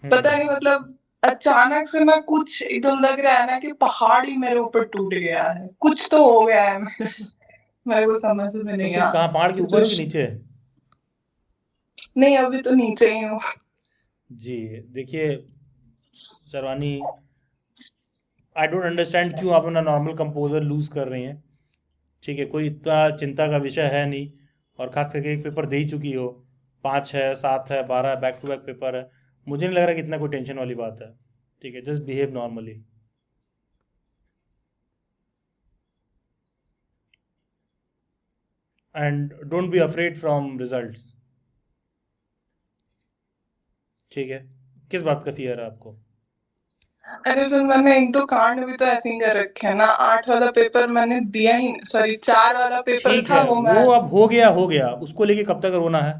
पता नहीं मतलब अचानक से मैं कुछ एकदम लग रहा है ना कि पहाड़ ही मेरे ऊपर टूट गया है, कुछ तो हो गया है मेरे को समझ में नहीं आ। कहाँ, पहाड़ के ऊपर हो कि नीचे? नहीं अभी तो नीचे ही हूँ जी। देखिए शर्वानी, आई डोंट अंडरस्टैंड क्यों आप अपना नॉर्मल कंपोजर लूज कर रही हैं, ठीक है। कोई इतना चिंता का विषय है नहीं, और खास करके एक पेपर दे ही चुकी हो, 5 है 7 है 12 है, बैक टू बैक पेपर है, मुझे नहीं लग रहा कि इतना कोई टेंशन वाली बात है, ठीक है। Just behave normally. And don't be afraid from results, ठीक है। किस बात का फियर है आपको? अरे सर मैंने 1-2 कांड भी तो ऐसे ही कर रखे है ना। 8 वाला पेपर मैंने दिया ही, सॉरी 4 वाला पेपर ठीक था है, वो अब हो गया, उसको लेके कब तक रोना है?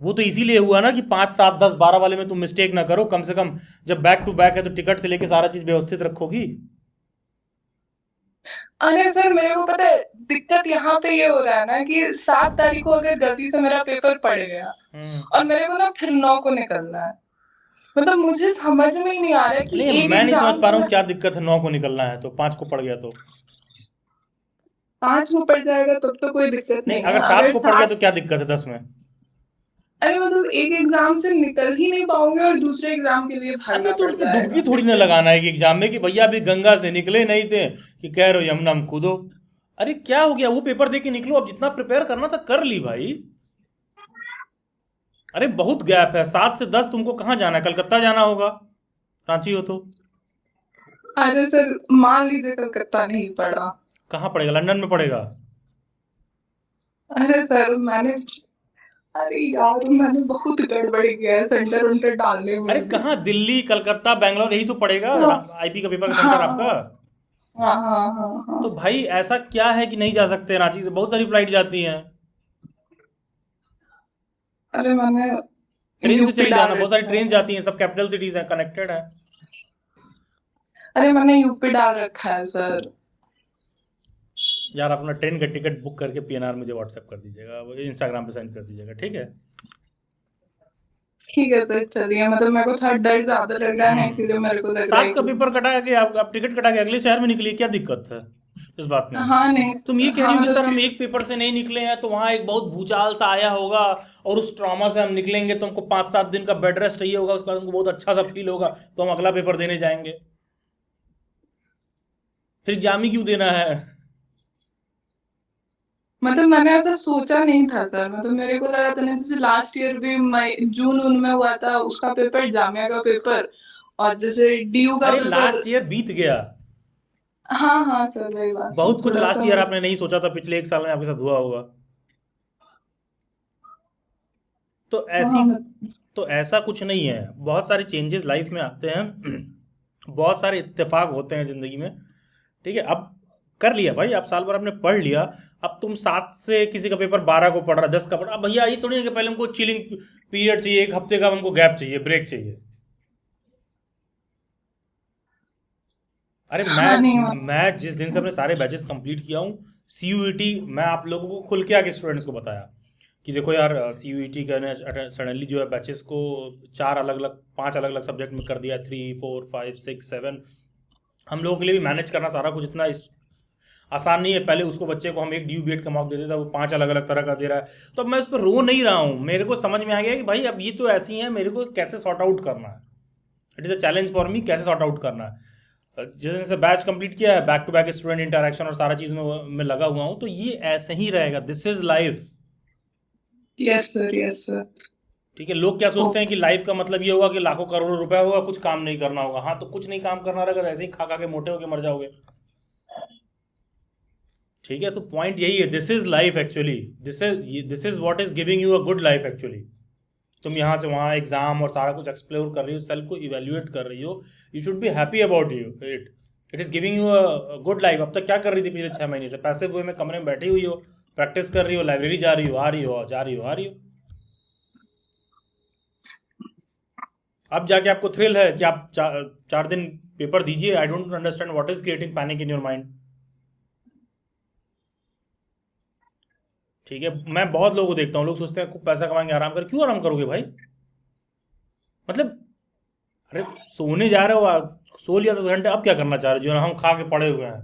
वो तो इसीलिए हुआ ना कि 5, 7, 10, 12 वाले में तुम मिस्टेक ना करो, कम से कम जब बैक टू बैक है तो टिकट से लेके सारा चीज व्यवस्थित रखोगी। अरे सर मेरे को पता है दिक्कत यहाँ पे ये हो रहा है ना कि 7 तारीख को अगर गलती से मेरा पेपर पड़ गया और मेरे को ना फिर 9 को निकलना है, मतलब मुझे समझ में ही नहीं आ रहा है कि नहीं, मैं नहीं समझ पा रहा हूँ क्या दिक्कत है 9 को निकलना है तो 5 को पड़ गया तो 5 को पड़ जाएगा तब तो कोई दिक्कत नहीं, अगर 7 को पड़ गया तो क्या दिक्कत है 10 में? अरे मतलब एक एग्जाम से निकल ही नहीं पाऊंगे और दूसरे एग्जाम के लिए भागना पड़ जाएगा। डुबकी थोड़ी ना लगाना है कि एग्जाम में कि भैया अभी गंगा से निकले नहीं थे कि कह रहे हो यमुना में कूदो। अरे क्या हो गया, वो पेपर दे के निकलो, अब जितना प्रिपेयर करना था कर ली भाई। अरे बहुत गैप है, 7 से 10 तुमको कहाँ जाना है? कलकत्ता जाना होगा, रांची हो तो। अरे सर मान लीजिए कलकत्ता नहीं पड़ा, कहाँ पड़ेगा? लंदन में पड़ेगा। अरे सर मैंने अरे यार मैंने बहुत गड़बड़ किया है सेंटर उन्टर डालने अरे में। कहाँ, दिल्ली, कलकत्ता, बैंगलोर, यही तो पड़ेगा आईपी का पेपर का हाँ सेंटर आपका। हाँ हाँ हाँ हाँ। तो भाई ऐसा क्या है कि नहीं जा सकते? रांची से बहुत सारी फ्लाइट जाती हैं, अरे मैंने ट्रेन से यूपी चली डाल जाना, बहुत सारी रखा ट्रेन है। जाती हैं, सब कैपिटल सिटीज हैं, कनेक्टेड है। अरे मैंने यूपी डाल रखा है सर। यार अपना ट्रेन का टिकट बुक करके पीएनआर मुझे व्हाट्सएप कर दीजिएगा, इंस्टाग्राम पे सेंड कर दीजिएगा, ठीक है? ठीक है सर चलिए, मतलब मेरे को थोड़ा डर ज्यादा लग रहा है ना, इसीलिए मेरे को लग रहा है सात का कि पेपर कटा के आप टिकट कटा के अगले शहर में निकली, क्या दिक्कत है इस बात में? हाँ नहीं तुम ये कह हाँ रही हो कि मतलब सर हम एक पेपर से नहीं निकले हैं, तो वहां एक बहुत भूचाल सा आया होगा और उस ट्रॉमा से हम निकलेंगे, तुमको 5-7 दिन का बेड रेस्ट चाहिए होगा, उसके बाद तुमको बहुत अच्छा सा फील होगा, तो हम अगला पेपर देने जाएंगे। फिर एग्जाम ही क्यों देना है? मतलब मैंने ऐसा सोचा नहीं था सर, मतलब मेरे को लगा था ना जैसे लास्ट ईयर भी मई जून उन में हुआ था उसका पेपर, जामिया का पेपर, और जैसे डीयू का अरे पेपर। लास्ट ईयर बीत गया, हाँ हाँ सर वही बात है, बहुत कुछ थोड़ा लास्ट सा ईयर मैं। आपने नहीं सोचा था, पिछले 1 साल में आपके साथ हुआ होगा। तो ऐसी हाँ तो ऐसा कुछ नहीं है, बहुत सारे चेंजेस लाइफ में आते हैं, बहुत सारे इत्तेफाक होते हैं ज़िंदगी में, ठीक है? अब कर लिया भाई, अब साल भर आपने पढ़ लिया, अब तुम 7 से किसी का पेपर 12 को पढ़ रहा, 10 का पढ़ रहा, अब भैया ये थोड़ी है कि पहले हमको चिलिंग पीरियड चाहिए, 1 हफ्ते का हमको गैप चाहिए, ब्रेक चाहिए। अरे हाँ नहीं मैं जिस दिन से अपने सारे बैचेस कंप्लीट किया हूँ, सीयूईटी मैं आप लोगों को खुल के आके स्टूडेंट्स को बताया कि देखो यार, सीयूईटी का सडनली जो है बैचेस को 5 अलग अलग सब्जेक्ट में कर दिया, 3, 4, 5, 6, 7। हम लोगों के लिए भी मैनेज करना सारा कुछ इतना आसान नहीं है। पहले उसको बच्चे को हम एक ड्यू बीएड का मॉक देते थे, वो 5 अलग अलग तरह का दे रहा है। तो अब मैं उस पर रो नहीं रहा हूँ, मेरे को समझ में आ गया कि भाई अब ये तो ऐसी है, मेरे को कैसे सॉर्ट आउट करना है। It is a challenge for me, कैसे सॉर्ट आउट करना है। जिस दिन से बैच कंप्लीट किया है, back to back student interaction और सारा चीज़ में लगा हुआ हूँ, तो ये ऐसे ही रहेगा। This is life. Yes sir yes sir. ठीक है, लोग क्या सोचते हैं कि लाइफ का मतलब ये होगा कि लाखों करोड़ों रुपया होगा, कुछ काम नहीं करना होगा। हाँ, तो कुछ नहीं काम करना रहेगा, तो ऐसे ही खा खा के मोटे होके मर जाओगे। ठीक है, तो पॉइंट यही है, this is life actually, this is what is giving you a good life actually. तुम यहाँ से वहाँ एग्जाम और सारा कुछ एक्सप्लोर कर रही हो, सेल्फ को इवेल्युएट कर रही हो, you should be happy about it is giving you a good life. अब तक क्या कर रही थी पिछले 6 महीने से? पैसिव वे में कमरे में बैठी हुई हो, प्रैक्टिस कर रही हो, लाइब्रेरी जा रही हो, आ रही हो, जा रही हो, आ रही हो। अब जाके आपको थ्रिल है कि आप 4 दिन पेपर दीजिए। I don't understand what is creating panic in your mind. ठीक है, मैं बहुत लोगों को देखता हूँ, लोग सोचते हैं खूब पैसा कमाएंगे, आराम कर। क्यों आराम करोगे भाई? मतलब अरे सोने जा रहे हो, सो लिया 10 घंटे, अब क्या करना चाह रहे हो? जो है हम खा के पड़े हुए हैं,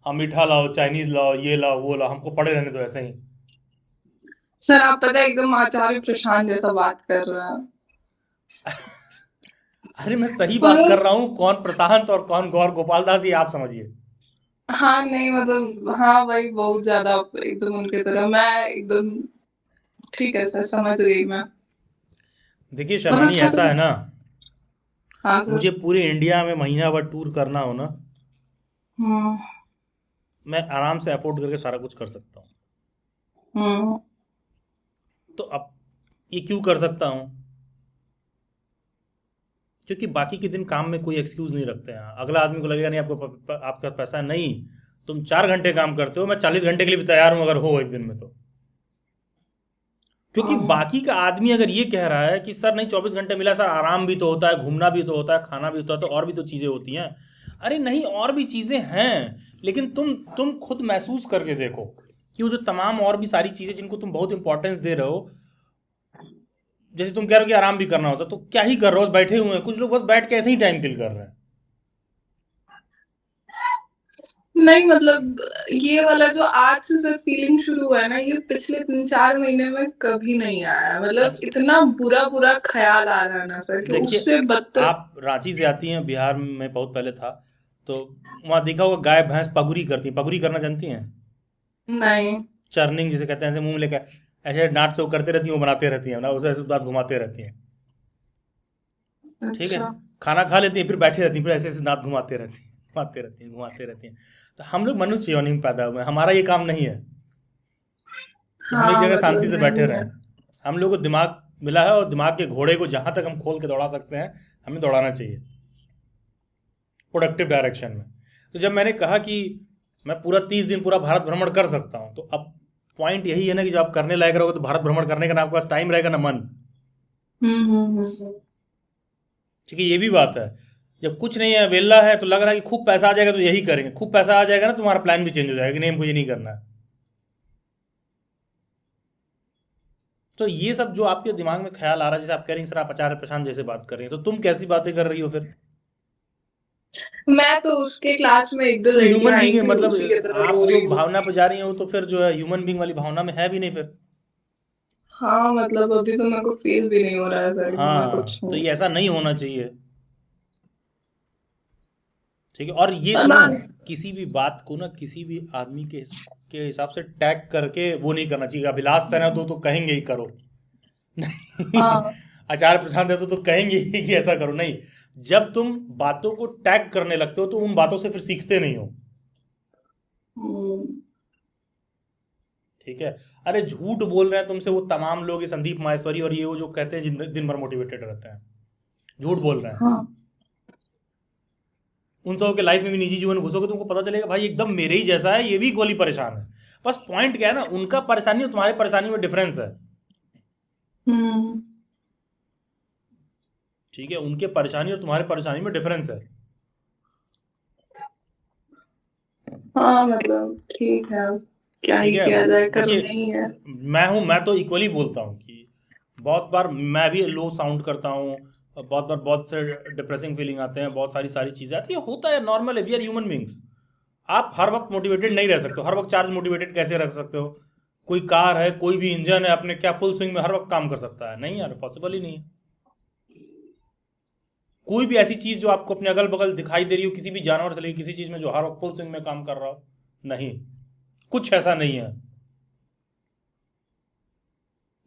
हम मीठा लाओ, चाइनीज लाओ, ये लाओ, वो लाओ, हमको पड़े रहने दो ऐसे ही। सर आप पता है एकदम आचार्य प्रशांत जैसा बात कर रहे हैं। अरे मैं सही बात कर रहा हूँ, कौन प्रशांत और कौन गौर गोपाल दास, ये आप समझिए। हाँ नहीं मतलब हाँ भाई बहुत ज्यादा एकदम उनके तरह, मैं एकदम ठीक है सर, समझ गई मैं। देखिए मतलब शर्मानी, ऐसा है ना, हाँ सर। मुझे पूरे इंडिया में महीना भर टूर करना हो ना, हम्म मैं आराम से अफोर्ड करके सारा कुछ कर सकता हूँ। हम्म तो अब ये क्यों कर सकता हूँ? क्योंकि बाकी के दिन काम में कोई एक्सक्यूज नहीं रखते हैं। अगला आदमी को लगेगा नहीं आपका पैसा नहीं, तुम 4 घंटे काम करते हो, मैं 40 घंटे के लिए भी तैयार हूं अगर हो एक दिन में तो। क्योंकि बाकी का आदमी अगर ये कह रहा है कि सर नहीं 24 घंटे मिला सर, आराम भी तो होता है, घूमना भी तो होता है, खाना भी होता है, तो और भी तो चीज़ें होती हैं। अरे नहीं, और भी चीज़ें हैं, लेकिन तुम खुद महसूस करके देखो कि वो जो तमाम और भी सारी चीज़ें जिनको तुम बहुत इंपॉर्टेंस दे रहे हो, जैसे तुम कह रहे हो कि आराम भी करना होता, तो क्या ही कर रहे हो? बस बैठे हुए हैं, कुछ लोग बस बैठ के ऐसे ही टाइम किल कर रहे हैं। नहीं मतलब ये वाला जो आज से सर फीलिंग शुरू हुआ है ना, ये पिछले 3-4 महीने में कभी नहीं आया। मतलब इतना बुरा बुरा ख्याल आ रहा है ना सर कि उससे देखिए, बदतर। आप रांची से आती हैं, बिहार में बहुत पहले था, तो वहाँ देखा होगा गाय भैंस पगुरी करती हैं। पगुरी करना जानती हैं? नहीं। चर्निंग जिसे कहते हैं, ऐसे मुंह लेकर ऐसे डांट से वो करते रहती हैं, वो बनाते रहती हैं ना, उसे ऐसे दांत घुमाते रहती हैं। ठीक है, अच्छा खाना खा लेती हैं, फिर बैठी रहती हैं, फिर ऐसे ऐसे दांत घुमाते रहती हैं, घुमाते रहती हैं, घुमाते रहती हैं। तो हम लोग मनुष्य योनि में पैदा हुए हैं, हमारा ये काम नहीं है कि हम हाँ एक जगह मतलब शांति से बैठे नहीं है। रहें। हम लोग को दिमाग मिला है और दिमाग के घोड़े को जहाँ तक हम खोल के दौड़ा सकते हैं हमें दौड़ाना चाहिए प्रोडक्टिव डायरेक्शन में। तो जब मैंने कहा कि मैं पूरा 30 दिन पूरा भारत भ्रमण कर सकता हूँ, तो अब पॉइंट यही है ना कि जब आप करने लायक रहोगे तो भारत भ्रमण करने का ना आपके पास टाइम रहेगा ना मन। ठीक है, ये भी बात है। जब कुछ नहीं है, वेला है, तो लग रहा है कि खूब पैसा आ जाएगा तो यही करेंगे, खूब पैसा आ जाएगा ना तुम्हारा प्लान भी चेंज हो जाएगा कि नहीं हमको ये नहीं करना है। तो ये सब जो आपके दिमाग में ख्याल आ रहा है, जैसे आप कह रही हैं सर आप आचार्य प्रशांत जैसे बात कर रही हैं, तो तुम कैसी बातें कर रही हो फिर? मैं तो उसके क्लास में एक दो तुम लड़कियां ह्यूमन आई बींग है, थी, मतलब उसी की तरह आप रो जो रही थी। भावना पे जा रही हो तो फिर जो है ह्यूमन बींग वाली भावना में है भी नहीं फिर। हाँ मतलब अभी तो मेरे को फील भी नहीं हो रहा है सर कि मैं हाँ, कुछ तो हूँ। ये ऐसा नहीं होना चाहिए। ठीक है, और ये और सुनो, मैं किसी भी बात को ना किसी भी आदमी के हिसाब से टैग करके वो नहीं करना चाहिए। अभिलाष सर है तो कहेंगे ही करो हाँ आचार्य प्रसाद है तो कहेंगे ही कि ऐसा करो। नहीं, जब तुम बातों को टैग करने लगते हो तो उन बातों से फिर सीखते नहीं हो। ठीक है, अरे झूठ बोल रहे हैं तुमसे वो तमाम लोग, ये संदीप माहेश्वरी और ये वो जो कहते हैं दिन भर मोटिवेटेड रहते हैं, झूठ बोल रहे हैं। हाँ उन सबों के लाइफ में भी निजी जीवन में घुसोगे तुमको पता चलेगा भाई एकदम मेरे ही जैसा है, ये भी इक्वली परेशान है। बस पॉइंट क्या है ना, उनका परेशानी और तुम्हारी परेशानी में डिफरेंस है। ठीक है, उनके परेशानी और तुम्हारी परेशानी में डिफरेंस है। हाँ मतलब ठीक है, अब क्या ही ठीक है, किया जाए, करना देखिए ही है। मैं तो इक्वली बोलता हूँ कि बहुत बार मैं भी लो साउंड करता हूँ, बहुत बार बहुत से डिप्रेसिंग फीलिंग आते हैं, बहुत सारी चीज़ें आती है, होता है, नॉर्मल है, वी आर ह्यूमन बींग्स। आप हर वक्त मोटिवेटेड नहीं रह सकते हो, हर वक्त चार्ज मोटिवेटेड कैसे रख सकते हो? कोई कार है, कोई भी इंजन है, अपने क्या फुल स्विंग में हर वक्त काम कर सकता है? नहीं यार, पॉसिबल ही नहीं है। कोई भी ऐसी चीज़ जो आपको अपने अगल बगल दिखाई दे रही हो, किसी भी जानवर से लेकर किसी चीज़ में जो हर वक्त फुल स्विंग में काम कर रहा हो, नहीं, कुछ ऐसा नहीं है।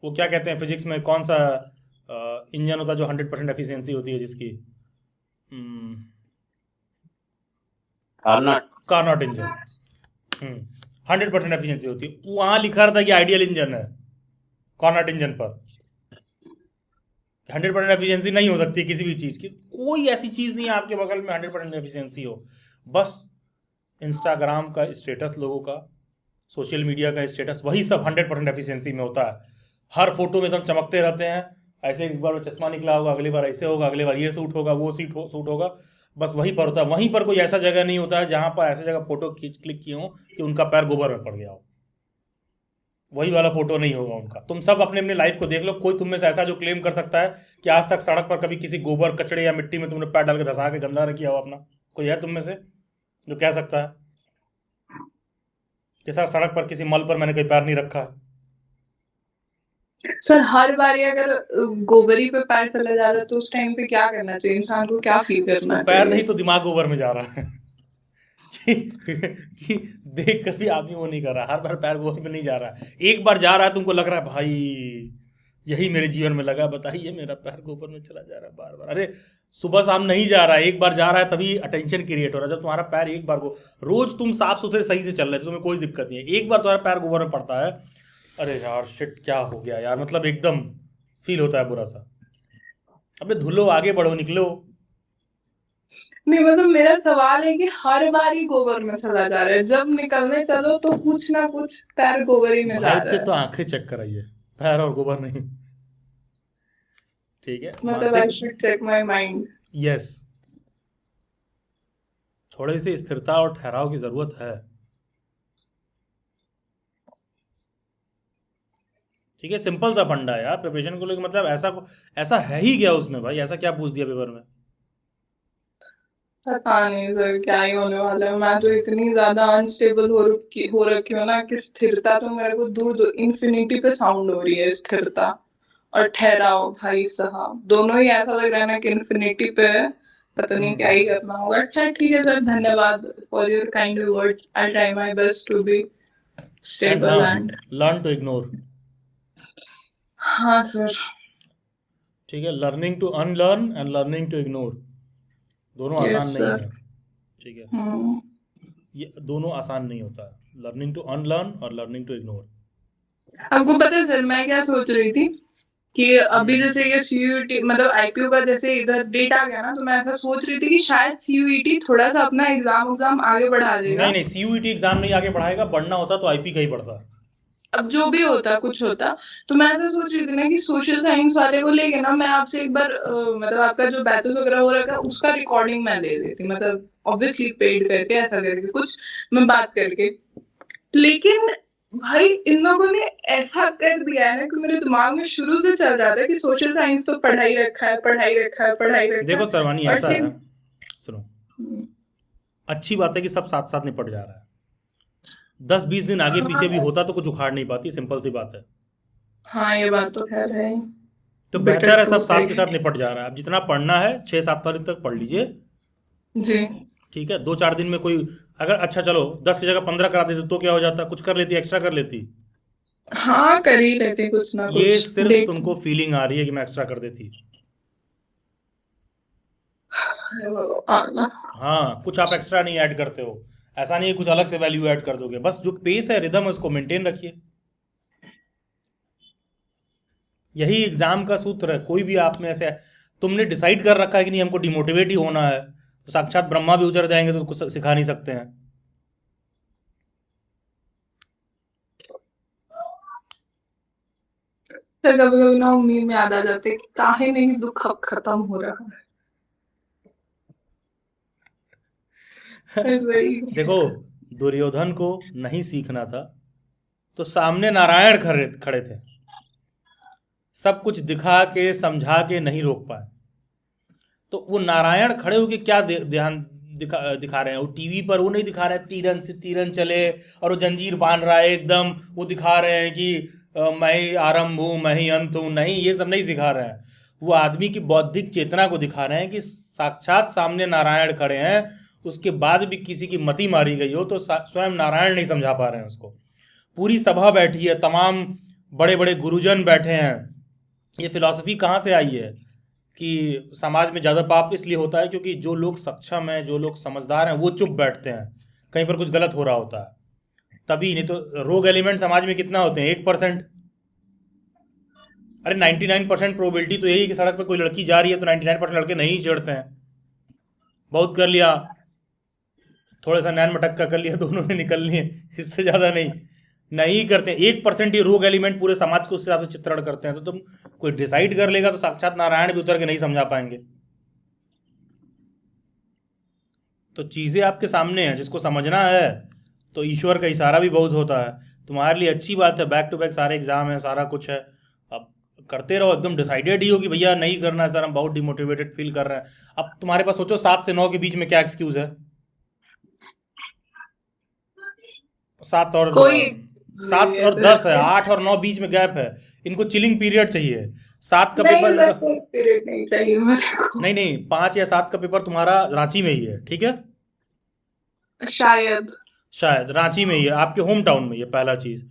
वो क्या कहते हैं फिजिक्स में, कौन सा इंजन होता है जो 100% एफिशिएंसी होती है जिसकी? Carnot engine. 100% एफिशिएंसी होती है, वहां लिखा रहता है कि आइडियल इंजन है कार्नोट इंजन पर। 100% एफिशिएंसी नहीं हो सकती किसी भी चीज़ की, कोई ऐसी चीज़ नहीं है आपके बगल में 100% एफिशिएंसी हो। बस इंस्टाग्राम का स्टेटस, लोगों का सोशल मीडिया का स्टेटस, वही सब 100% एफिशिएंसी में होता है। हर फोटो में एकदम चमकते रहते हैं, ऐसे एक बार वो चश्मा निकला होगा, अगली बार ऐसे होगा, अगली बार ये सूट होगा, वो सूट होगा, बस वहीं पर होता है। वहीं पर कोई ऐसा जगह नहीं होता है जहाँ पर ऐसी जगह फोटो क्लिक किए हो कि उनका पैर गोबर में पड़ गया हो, वही वाला फोटो नहीं होगा उनका। तुम सब अपने अपने लाइफ को देख लो, कोई तुम में से ऐसा जो क्लेम कर सकता है कि आज तक सड़क पर कभी किसी गोबर, कचड़े या मिट्टी में तुमने पैर डाल के धंसा के गंदा किया हो अपना? कोई है तुम में से जो कह सकता है कि सर सड़क पर किसी मल पर मैंने कहीं पैर नहीं रखा है? सर हर बार अगर गोबरी पे पैर चला जा रहा है तो उस टाइम पे क्या करना चाहिए, इंसान को क्या फील करना तो पैर चाहिए? नहीं तो दिमाग गोबर में जा रहा है कि देख कर भी आदमी वो नहीं कर रहा, हर बार पैर गोबर में नहीं जा रहा है। एक बार जा रहा है, तुमको लग रहा है भाई यही मेरे जीवन में लगा, बताइए मेरा पैर गोबर में चला जा रहा है बार बार। अरे सुबह शाम नहीं जा रहा है, एक बार जा रहा है, तभी अटेंशन क्रिएट हो रहा है। जब तुम्हारा पैर एक बार रोज तुम साफ सुथरे सही से चल रहे थे, तुम्हें कोई दिक्कत नहीं है, एक बार तुम्हारा पैर गोबर में पड़ता है, अरे यार शिट क्या हो गया यार, मतलब एकदम फील होता है बुरा सा। अबे धुलो, आगे बढ़ो, निकलो। नहीं मतलब मेरा सवाल है कि हर बार ही गोबर में चला जा रहा है, जब निकलने चलो तो कुछ ना कुछ पैर गोबर ही में जा भाई रहा पे है। तो आंखें चेक कराइए, पैर और गोबर नहीं। ठीक है, मतलब I should check my mind. Yes, थोड़ी सी स्थिरता और ठहराव की जरूरत है। ठीक है, सिंपल सा फंडा है यार प्रिपरेशन को लेकर, मतलब ऐसा है ही क्या उसमें भाई, ऐसा क्या पूछ दिया पेपर में? पता नहीं सर क्या ही होने वाला है। मैं तो इतनी ज्यादा अनस्टेबल हो रखी हूँ ना कि स्थिरता तो मेरे को दूर दूर इन्फिनिटी पे साउंड हो रही है। स्थिरता और ठहराव भाई साहब दोनों ही ऐसा लग रहा है ना कि इन्फिनिटी पे है, पता नहीं क्या ही करना होगा। ठीक है सर, धन्यवाद for your kind words. I try my best to be stable and learn to ignore. हाँ सर। ठीक है, learning to unlearn and learning to ignore दोनों आसान नहीं है। ठीक है, ये दोनों आसान नहीं होता है, लर्निंग टू अनलर्न और लर्निंग टू इग्नोर। आपको पता है सर मैं क्या सोच रही थी कि अभी जैसे ये सीयूईटी मतलब आईपीओ का जैसे इधर डेट आ गया ना, तो मैं ऐसा सोच रही थी कि शायद सीयूईटी थोड़ा सा अपना एग्जाम आगे बढ़ा देगा। नहीं सीयूईटी एग्जाम नहीं आगे बढ़ाएगा, बढ़ना होता तो आईपी का ही बढ़ता। अब जो भी होता कुछ होता, तो मैं ऐसा सोच रही थी ना कि सोशल साइंस वाले को लेके ना मैं आपसे एक बार मतलब आपका जो बैचेस वगैरह हो रखा है उसका रिकॉर्डिंग मैं ले लेती, मतलब ऑब्वियसली पेड करके ऐसा करके कुछ मैं बात करके। लेकिन भाई इन लोगों ने ऐसा कर दिया है ना कि मेरे दिमाग में शुरू से चल रहा था कि सोशल साइंस तो पढ़ाई रखा है पढ़ाई रखा है पढ़ाई रखा है। देखो सरवानी और ऐसा फिर है, सुनो, अच्छी बात है कि सब साथ साथ निपट जा रहा है। 10-20 दिन आगे पीछे भी होता तो कुछ उखाड़ नहीं पाती, सिंपल सी बात है। हाँ ये बात तो खैर है। तो बेहतर है सब साथ के साथ निपट जा रहा है। अब जितना पढ़ना है 6-7 तारीख तक पढ़ लीजिए, जी ठीक है। 2-4 दिन में कोई अगर अच्छा चलो 10 की जगह 15 करा देते तो क्या हो जाता, कुछ कर लेती, एक्स्ट्रा कर लेती। हाँ कर ही लेते कुछ ना कुछ। ये सिर्फ तुमको फीलिंग आ रही है कि मैं एक्स्ट्रा कर देती। हाँ कुछ आप एक्स्ट्रा नहीं ऐड करते हो, ऐसा नहीं है कुछ अलग से वैल्यू ऐड कर दोगे, बस जो पेस है रिदम है उसको मेंटेन रखिए। यही एग्जाम का सूत्र है। कोई भी आप में ऐसे तुमने डिसाइड कर रखा है कि नहीं हमको डिमोटिवेट ही होना है, तो साक्षात ब्रह्मा भी उतर जाएंगे तो कुछ सिखा नहीं सकते हैं। फिर कभी कभी ना उम्मीद में याद आ जाते कि काहे नहीं दुख अब खत्म हो रहा है। देखो दुर्योधन को नहीं सीखना था तो सामने नारायण खड़े थे, सब कुछ दिखा के समझा के नहीं रोक पाए। तो वो नारायण खड़े होके क्या ध्यान दिखा रहे हैं, वो टीवी पर वो नहीं दिखा रहे तीरन से तीरन चले और वो जंजीर बांध रहा है एकदम, वो दिखा रहे हैं कि मैं ही आरंभ हूँ मैं ही अंत हूँ, नहीं ये सब नहीं सिखा रहे हैं। वो आदमी की बौद्धिक चेतना को दिखा रहे हैं कि साक्षात सामने नारायण खड़े हैं, उसके बाद भी किसी की मति मारी गई हो तो स्वयं नारायण नहीं समझा पा रहे हैं उसको। पूरी सभा बैठी है, तमाम बड़े बड़े गुरुजन बैठे हैं। ये फिलॉसफी कहाँ से आई है कि समाज में ज़्यादा पाप इसलिए होता है क्योंकि जो लोग सक्षम हैं, जो लोग समझदार हैं वो चुप बैठते हैं, कहीं पर कुछ गलत हो रहा होता है तभी। नहीं तो रोग एलिमेंट समाज में कितना होते हैं, 1%। अरे 99% प्रोबेबिलिटी तो यही है कि सड़क पर कोई लड़की जा रही है तो 99% लड़के नहीं चढ़ते हैं। बहुत कर लिया, थोड़ा सा नैन मटक्का कर लिया तो उन्होंने निकल लिए, इससे ज़्यादा नहीं करते। 1% ही रोग एलिमेंट पूरे समाज को उस हिसाब से चित्रण करते हैं। तो तुम कोई डिसाइड कर लेगा तो साक्षात नारायण भी उतर के नहीं समझा पाएंगे। तो चीज़ें आपके सामने हैं, जिसको समझना है तो ईश्वर का इशारा भी बहुत होता है। तुम्हारे लिए अच्छी बात है, बैक टू बैक सारे एग्जाम है, सारा कुछ है, अब करते रहो। एकदम डिसाइडेड ही हो कि भैया नहीं करना है सर, हम बहुत डिमोटिवेटेड फील कर रहे हैं। अब तुम्हारे पास सोचो 7 से 9 के बीच में क्या एक्सक्यूज है? 7 और 10 है, 8 और 9 बीच में गैप है। इनको चिलिंग पीरियड चाहिए। 7 का पेपर नहीं चाहिए नहीं 5 या 7 का पेपर तुम्हारा रांची में ही है, ठीक है? शायद रांची में ही है, आपके होम टाउन में ही है। पहला चीज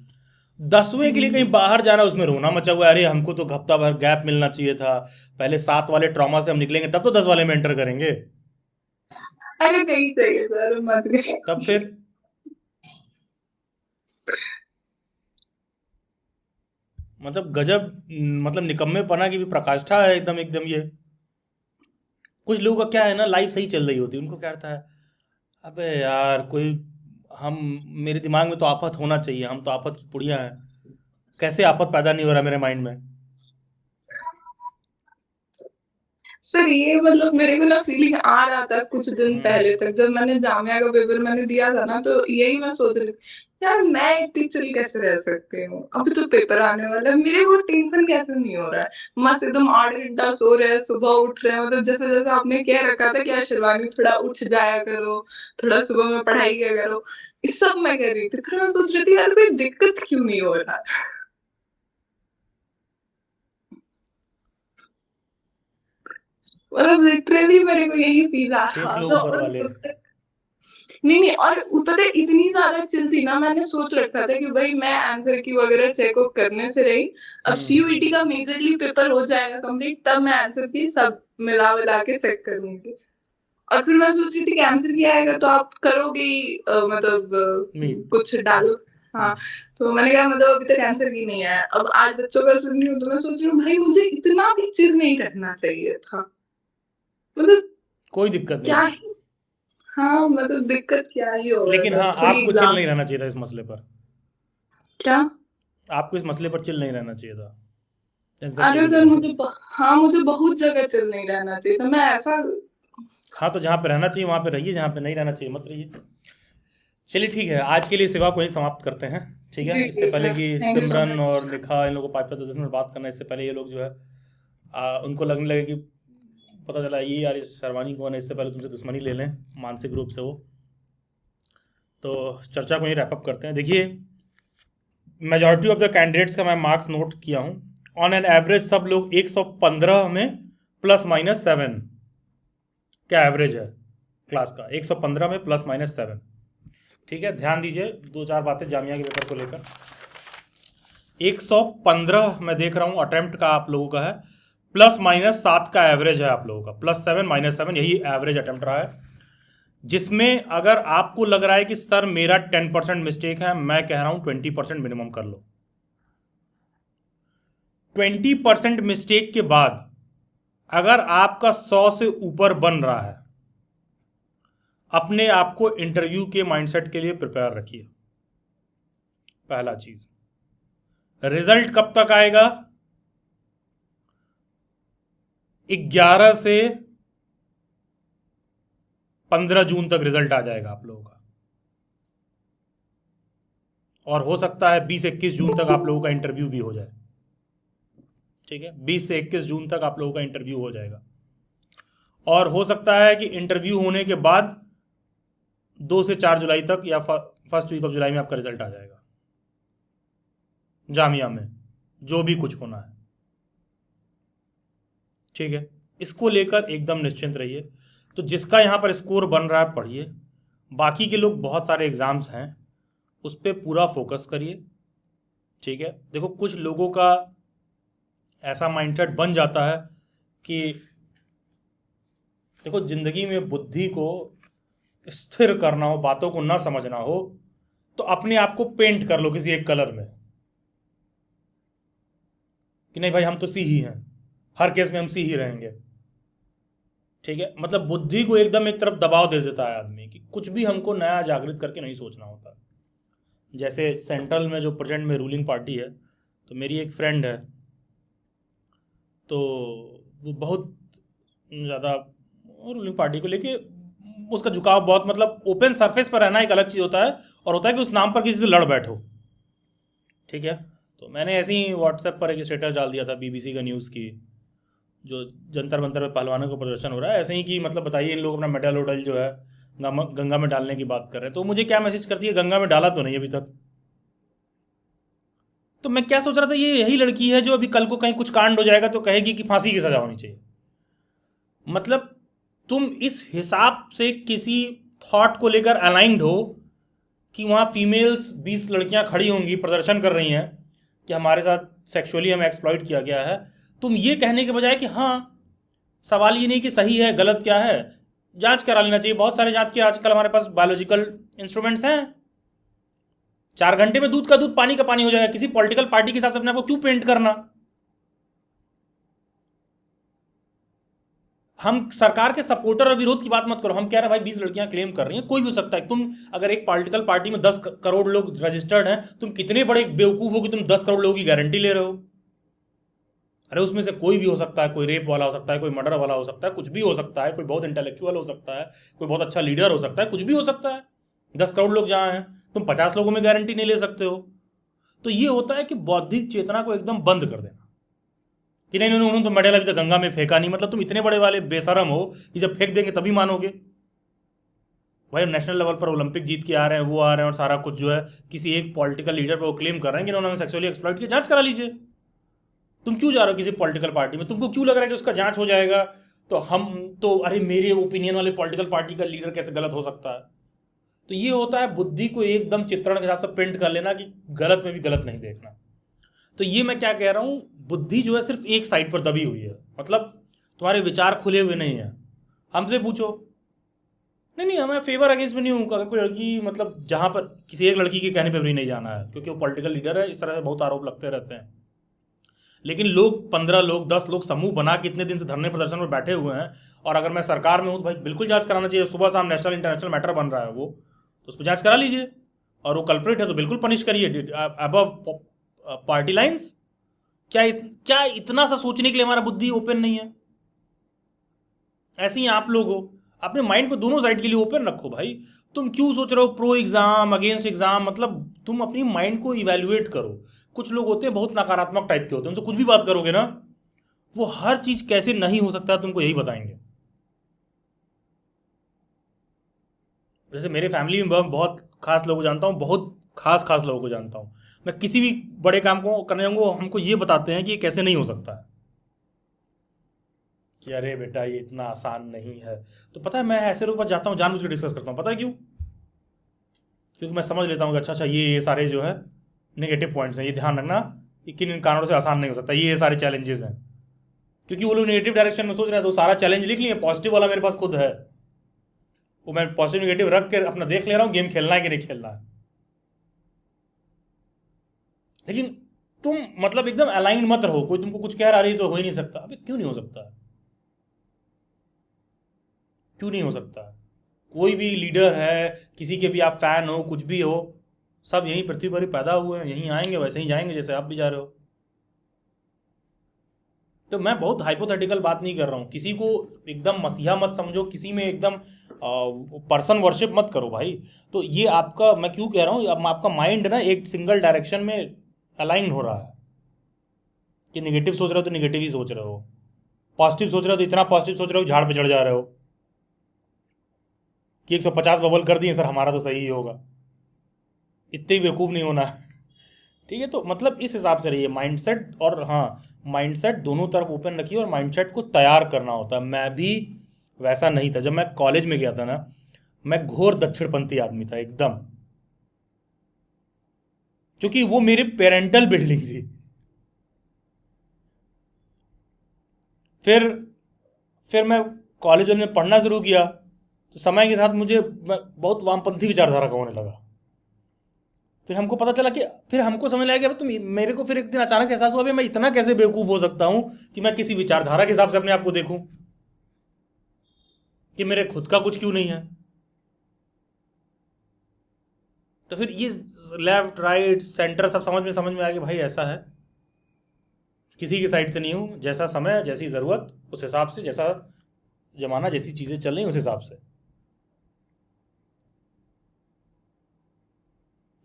10वें के लिए कहीं बाहर जाना, उसमें रोना मचा हुआ है, अरे हमको तो हफ्ता भर गैप मिलना चाहिए था, पहले 7 वाले ट्रॉमा से हम निकलेंगे तब तो 10 वाले में एंटर करेंगे। अरे नहीं चाहिए सर, मत करिए। तब फिर मतलब गजब, मतलब निकम्मेपना की भी प्रकाष्ठा है एकदम ये। कुछ लोगों का क्या है ना, लाइफ सही चल रही होती है, उनको क्या रहता है, अबे यार कोई हम, मेरे दिमाग में तो आफत होना चाहिए, हम तो आफत की पुड़िया हैं, कैसे आफत पैदा नहीं हो रहा मेरे माइंड में। सर ये मतलब मेरे को ना फीलिंग आ रहा था कुछ दिन पहले तक, जब मैंने जामिया का पेपर मैंने दिया था ना, तो यही मैं सोच रही थी यार मैं इतनी चिल कैसे रह सकती हूँ, अभी तो पेपर आने वाला है, मेरे को टेंशन कैसे नहीं हो रहा है। मस्त एकदम 8 घंटा सो रहे हैं, सुबह उठ रहे हैं, मतलब जैसे जैसे आपने कह रखा था कि शिवानी थोड़ा उठ जाया करो, थोड़ा सुबह में पढ़ाई किया करो, इस सब मैं कर रही थी। फिर मैं सोच रही थी यार कोई दिक्कत क्यों नहीं हो रहा। मतलब लिटरली मेरे को यही फील आ रहा था। नहीं और पता है इतनी ज्यादा चिल थी ना, मैंने सोच रखा था कि भाई मैं आंसर की वगैरह चेक करने से रही, अब सीयूईटी का मेजरली पेपर हो जाएगा कंप्लीट, तब मैं आंसर की सब मिला के चेक करूंगी। और फिर मैं सोच रही थी कि आंसर की आएगा तो आप करोगे ही, मतलब कुछ डालो, हाँ, तो मैंने कहा मतलब अभी तक आंसर की नहीं आया। अब आज बच्चों का सुन रही हूँ तो मैं सोच रही हूँ भाई मुझे इतना भी चिढ़ नहीं करना चाहिए था। मतलब कोई दिक्कत क्या नहीं, ही, हाँ मतलब दिक्कत क्या ही हो रहा है लेकिन सर, हाँ थोड़ी आपको चिल नहीं रहना चाहिए था इस मसले पर। क्या? आपको इस मसले पर चिल नहीं रहना चाहिए था, टेंशन की अरे कोई सर जरूरत नहीं। हाँ मुझे बहुत जगह चिल नहीं रहना चाहिए था। मैं ऐसा हाँ तो जहाँ पे रहना चाहिए वहाँ पे रहिए, जहाँ पे नहीं रहना चाहिए मत रहिए। चलिए ठीक है, आज के लिए सेवा को ही समाप्त करते हैं, ठीक है। जी इससे जी पहले सर, कि थैंक यू सो सिमरन और मच। निखा इन लोगों को 5-10 मिनट बात करना, इससे पहले ये लोग जो है उनको लगने लगे कि पता चला ये यार इस शर्वानी कौन है, इससे पहले तुमसे दुश्मनी ले लें मानसिक रूप से वो। तो चर्चा को ही रैपअप करते हैं। देखिए, मेजॉरिटी ऑफ द कैंडिडेट्स का मैं मार्क्स नोट किया हूँ। ऑन एन एवरेज सब लोग 115 में +-7 क्या एवरेज है क्लास का, 115 में +-7, ठीक है। ध्यान दीजिए 2-4 बातें जामिया के पेपर को लेकर। 115 मैं देख रहा हूँ अटेम्प्ट का आप लोगों का है, +-7 का एवरेज है आप लोगों का, +7 -7 यही एवरेज अटेम्प्ट रहा है। जिसमें अगर आपको लग रहा है कि सर मेरा 10% मिस्टेक है, मैं कह रहा हूं 20% मिनिमम कर लो। 20% मिस्टेक के बाद अगर आपका 100 से ऊपर बन रहा है, अपने आप को इंटरव्यू के माइंडसेट के लिए प्रिपेयर रखिए। पहला चीज, रिजल्ट कब तक आएगा? 11 से 15 जून तक रिजल्ट आ जाएगा आप लोगों का, और हो सकता है 20-21 जून तक आप लोगों का इंटरव्यू भी हो जाए, ठीक है। 20 से 21 जून तक आप लोगों का इंटरव्यू हो जाएगा, और हो सकता है कि इंटरव्यू होने के बाद 2 से 4 जुलाई तक या फर्स्ट वीक ऑफ जुलाई में आपका रिजल्ट आ जाएगा जामिया में, जो भी कुछ होना है, ठीक है। इसको लेकर एकदम निश्चिंत रहिए। तो जिसका यहाँ पर स्कोर बन रहा है पढ़िए, बाकी के लोग बहुत सारे एग्जाम्स हैं उस पर पूरा फोकस करिए, ठीक है। देखो कुछ लोगों का ऐसा माइंडसेट बन जाता है कि देखो जिंदगी में बुद्धि को स्थिर करना हो, बातों को ना समझना हो, तो अपने आप को पेंट कर लो किसी एक कलर में कि नहीं भाई हम तो सी ही हैं, हर केस में हम सी ही रहेंगे, ठीक है। मतलब बुद्धि को एकदम एक तरफ दबाव दे देता है आदमी कि कुछ भी हमको नया जागृत करके नहीं सोचना होता। जैसे सेंट्रल में जो प्रेजेंट में रूलिंग पार्टी है, तो मेरी एक फ्रेंड है, तो वो बहुत ज़्यादा रूलिंग पार्टी को लेके उसका झुकाव बहुत, मतलब ओपन सरफेस पर रहना एक अलग चीज़ होता है, और होता है कि उस नाम पर किसी से लड़ बैठो, ठीक है। तो मैंने ऐसे ही व्हाट्सएप पर एक स्टेटस डाल दिया था BBC का न्यूज़ की, जो जंतर मंतर में पहलवानों का प्रदर्शन हो रहा है, ऐसे ही कि मतलब बताइए इन लोग अपना मेडल वोडल जो है गंगा में डालने की बात कर रहे हैं। तो मुझे क्या मैसेज करती है, गंगा में डाला तो नहीं अभी तक। तो मैं क्या सोच रहा था, ये यही लड़की है जो अभी कल को कहीं कुछ कांड हो जाएगा तो कहेगी कि फांसी की सजा होनी चाहिए। मतलब तुम इस हिसाब से किसी थॉट को लेकर अलाइंड हो कि वहाँ फीमेल्स 20 लड़कियाँ खड़ी होंगी, प्रदर्शन कर रही हैं कि हमारे साथ सेक्सुअली हमें एक्सप्लॉइट किया गया है। तुम ये कहने के बजाय कि हाँ सवाल ये नहीं कि सही है गलत क्या है, जांच करा लेना चाहिए। बहुत सारे जांच के आजकल हमारे पास बायोलॉजिकल इंस्ट्रूमेंट्स हैं। 4 घंटे में दूध का दूध पानी का पानी हो जाएगा। किसी पॉलिटिकल पार्टी के हिसाब से अपने आप को क्यों पेंट करना? हम सरकार के सपोर्टर और विरोध की बात मत करो। हम कह रहे हैं भाई 20 लड़कियां क्लेम कर रही हैं, कोई भी हो सकता है। तुम अगर एक पॉलिटिकल पार्टी में 10 करोड़ लोग रजिस्टर्ड हैं, तुम कितने बड़े बेवकूफ हो कि तुम 10 करोड़ लोगों की गारंटी ले रहे हो। अरे उसमें से कोई भी हो सकता है, कोई रेप वाला हो सकता है, कोई मर्डर वाला हो सकता है, कुछ भी हो सकता है, कोई बहुत इंटेलेक्चुअल हो सकता है, कोई बहुत अच्छा लीडर हो सकता है, कुछ भी हो सकता है। 10 करोड़ लोग जहाँ हैं, तुम 50 लोगों में गारंटी नहीं ले सकते हो। तो ये होता है कि बौद्धिक चेतना को एकदम बंद कर देना कि नहीं उन्होंने तो मेडल अभी तक गंगा में फेंका नहीं। मतलब तुम इतने बड़े वाले बेशरम हो कि जब फेंक देंगे तभी मानोगे। भाई नेशनल लेवल पर ओलंपिक जीत के आ रहे हैं, वो आ रहे हैं, और सारा कुछ जो है किसी एक पॉलिटिकल लीडर पर वो क्लेम कर रहे हैं कि उन्होंने सेक्सुअली एक्सप्लॉइट किया। जांच करा लीजिए। तुम क्यों जा रहे हो किसी पॉलिटिकल पार्टी में? तुमको क्यों लग रहा है कि उसका जांच हो जाएगा तो हम तो अरे मेरे ओपिनियन वाले पॉलिटिकल पार्टी का लीडर कैसे गलत हो सकता है? तो ये होता है बुद्धि को एकदम चित्रण के हिसाब से प्रिंट कर लेना कि गलत में भी गलत नहीं देखना। तो ये मैं क्या कह रहा हूँ, बुद्धि जो है सिर्फ एक साइड पर दबी हुई है। मतलब तुम्हारे विचार खुले हुए नहीं हैं। हमसे पूछो, नहीं नहीं, मैं फेवर अगेंस्ट में नहीं हूँ। अगर कोई लड़की मतलब जहाँ पर किसी एक लड़की के कहने पे भी नहीं जाना है, क्योंकि वो पॉलिटिकल लीडर है, इस तरह से बहुत आरोप लगते रहते हैं। लेकिन लोग 15 लोग 10 लोग समूह बना के इतने दिन से धरने प्रदर्शन में बैठे हुए हैं, और अगर मैं सरकार में हूँ तो भाई बिल्कुल जांच कराना चाहिए। सुबह शाम नेशनल इंटरनेशनल मैटर बन रहा है वो, तो उस पर जांच करा लीजिए, और वो कल्प्रिट है तो बिल्कुल पनिश करिए अबव पार्टी लाइन्स। क्या इतना सा सोचने के लिए हमारा बुद्धि ओपन नहीं है? ऐसे ही आप लोग हो, अपने माइंड को दोनों साइड के लिए ओपन रखो भाई। तुम क्यों सोच रहे हो प्रो एग्जाम अगेंस्ट एग्जाम? मतलब तुम अपनी माइंड को इवेल्युएट करो। कुछ लोग होते हैं बहुत नकारात्मक टाइप के होते हैं, उनसे कुछ भी बात करोगे ना, वो हर चीज कैसे नहीं हो सकता तुमको यही बताएंगे। जैसे मेरे फैमिली में बहुत खास लोगों को जानता हूँ, बहुत खास लोगों को जानता हूँ। मैं किसी भी बड़े काम को करने जाऊँगा, हमको ये बताते हैं कि ये कैसे नहीं हो सकता है, कि अरे बेटा ये इतना आसान नहीं है। तो पता है मैं ऐसे लोगों पर जाता हूँ, जानबूझ के डिस्कस करता हूँ। पता है क्यों? क्योंकि मैं समझ लेता हूँ कि अच्छा ये सारे जो है नेगेटिव पॉइंट्स हैं, ये ध्यान रखना कि किन इन कारणों से आसान नहीं हो सकता, ये सारे चैलेंजेस हैं। क्योंकि वो लोग नेगेटिव डायरेक्शन में सोच रहे हैं, तो सारा चैलेंज लिख लिए, पॉजिटिव वाला मेरे पास खुद है, वो मैं पॉजिटिव नेगेटिव रख कर अपना देख ले रहा हूँ गेम खेलना है कि नहीं खेलना है। लेकिन तुम मतलब एकदम अलाइन मत रहो। कोई तुमको कुछ कह रहा है तो हो ही नहीं सकता। अबे क्यों नहीं हो सकता? क्यों नहीं हो सकता? कोई भी लीडर है, किसी के भी आप फैन हो, कुछ भी हो, सब यहीं पृथ्वी पर ही पैदा हुए हैं, यहीं आएंगे, वैसे ही जाएंगे जैसे आप भी जा रहे हो। तो मैं बहुत हाइपोथेटिकल बात नहीं कर रहा हूँ। किसी को एकदम मसीहा मत समझो, किसी में एकदम पर्सन वर्शिप मत करो भाई। तो ये आपका, मैं क्यों कह रहा हूँ, अब आपका माइंड ना एक सिंगल डायरेक्शन में अलाइन हो रहा है, कि निगेटिव सोच रहे हो तो निगेटिव ही सोच रहे हो, पॉजिटिव सोच रहे हो तो इतना पॉजिटिव सोच रहे हो झाड़ पे चढ़ जा रहे हो कि 150 बबल कर दिए सर, हमारा तो सही ही होगा। इतने ही बेवकूफ़ नहीं होना। ठीक है, तो मतलब इस हिसाब से रहिए माइंडसेट। और हाँ, माइंडसेट दोनों तरफ ओपन रखिए, और माइंडसेट को तैयार करना होता है। मैं भी वैसा नहीं था। जब मैं कॉलेज में गया था ना, मैं घोर दक्षिणपंथी आदमी था एकदम, क्योंकि वो मेरी पेरेंटल बिल्डिंग थी। फिर मैं कॉलेज में पढ़ना शुरू किया, तो समय के साथ मुझे बहुत वामपंथी विचारधारा का होने लगा। फिर हमको पता चला कि, फिर हमको समझ लगा कि तुम मेरे को फिर एक दिन अचानक एहसास हुआ, मैं इतना कैसे बेवकूफ़ हो सकता हूँ कि मैं किसी विचारधारा के हिसाब से अपने आप को देखूं, कि मेरे खुद का कुछ क्यों नहीं है। तो फिर ये लेफ्ट राइट सेंटर सब समझ में आया कि भाई ऐसा है, किसी की साइड से नहीं हूँ। जैसा समय, जैसी ज़रूरत, उस हिसाब से, जैसा जमाना, जैसी चीज़ें चल रही उस हिसाब से।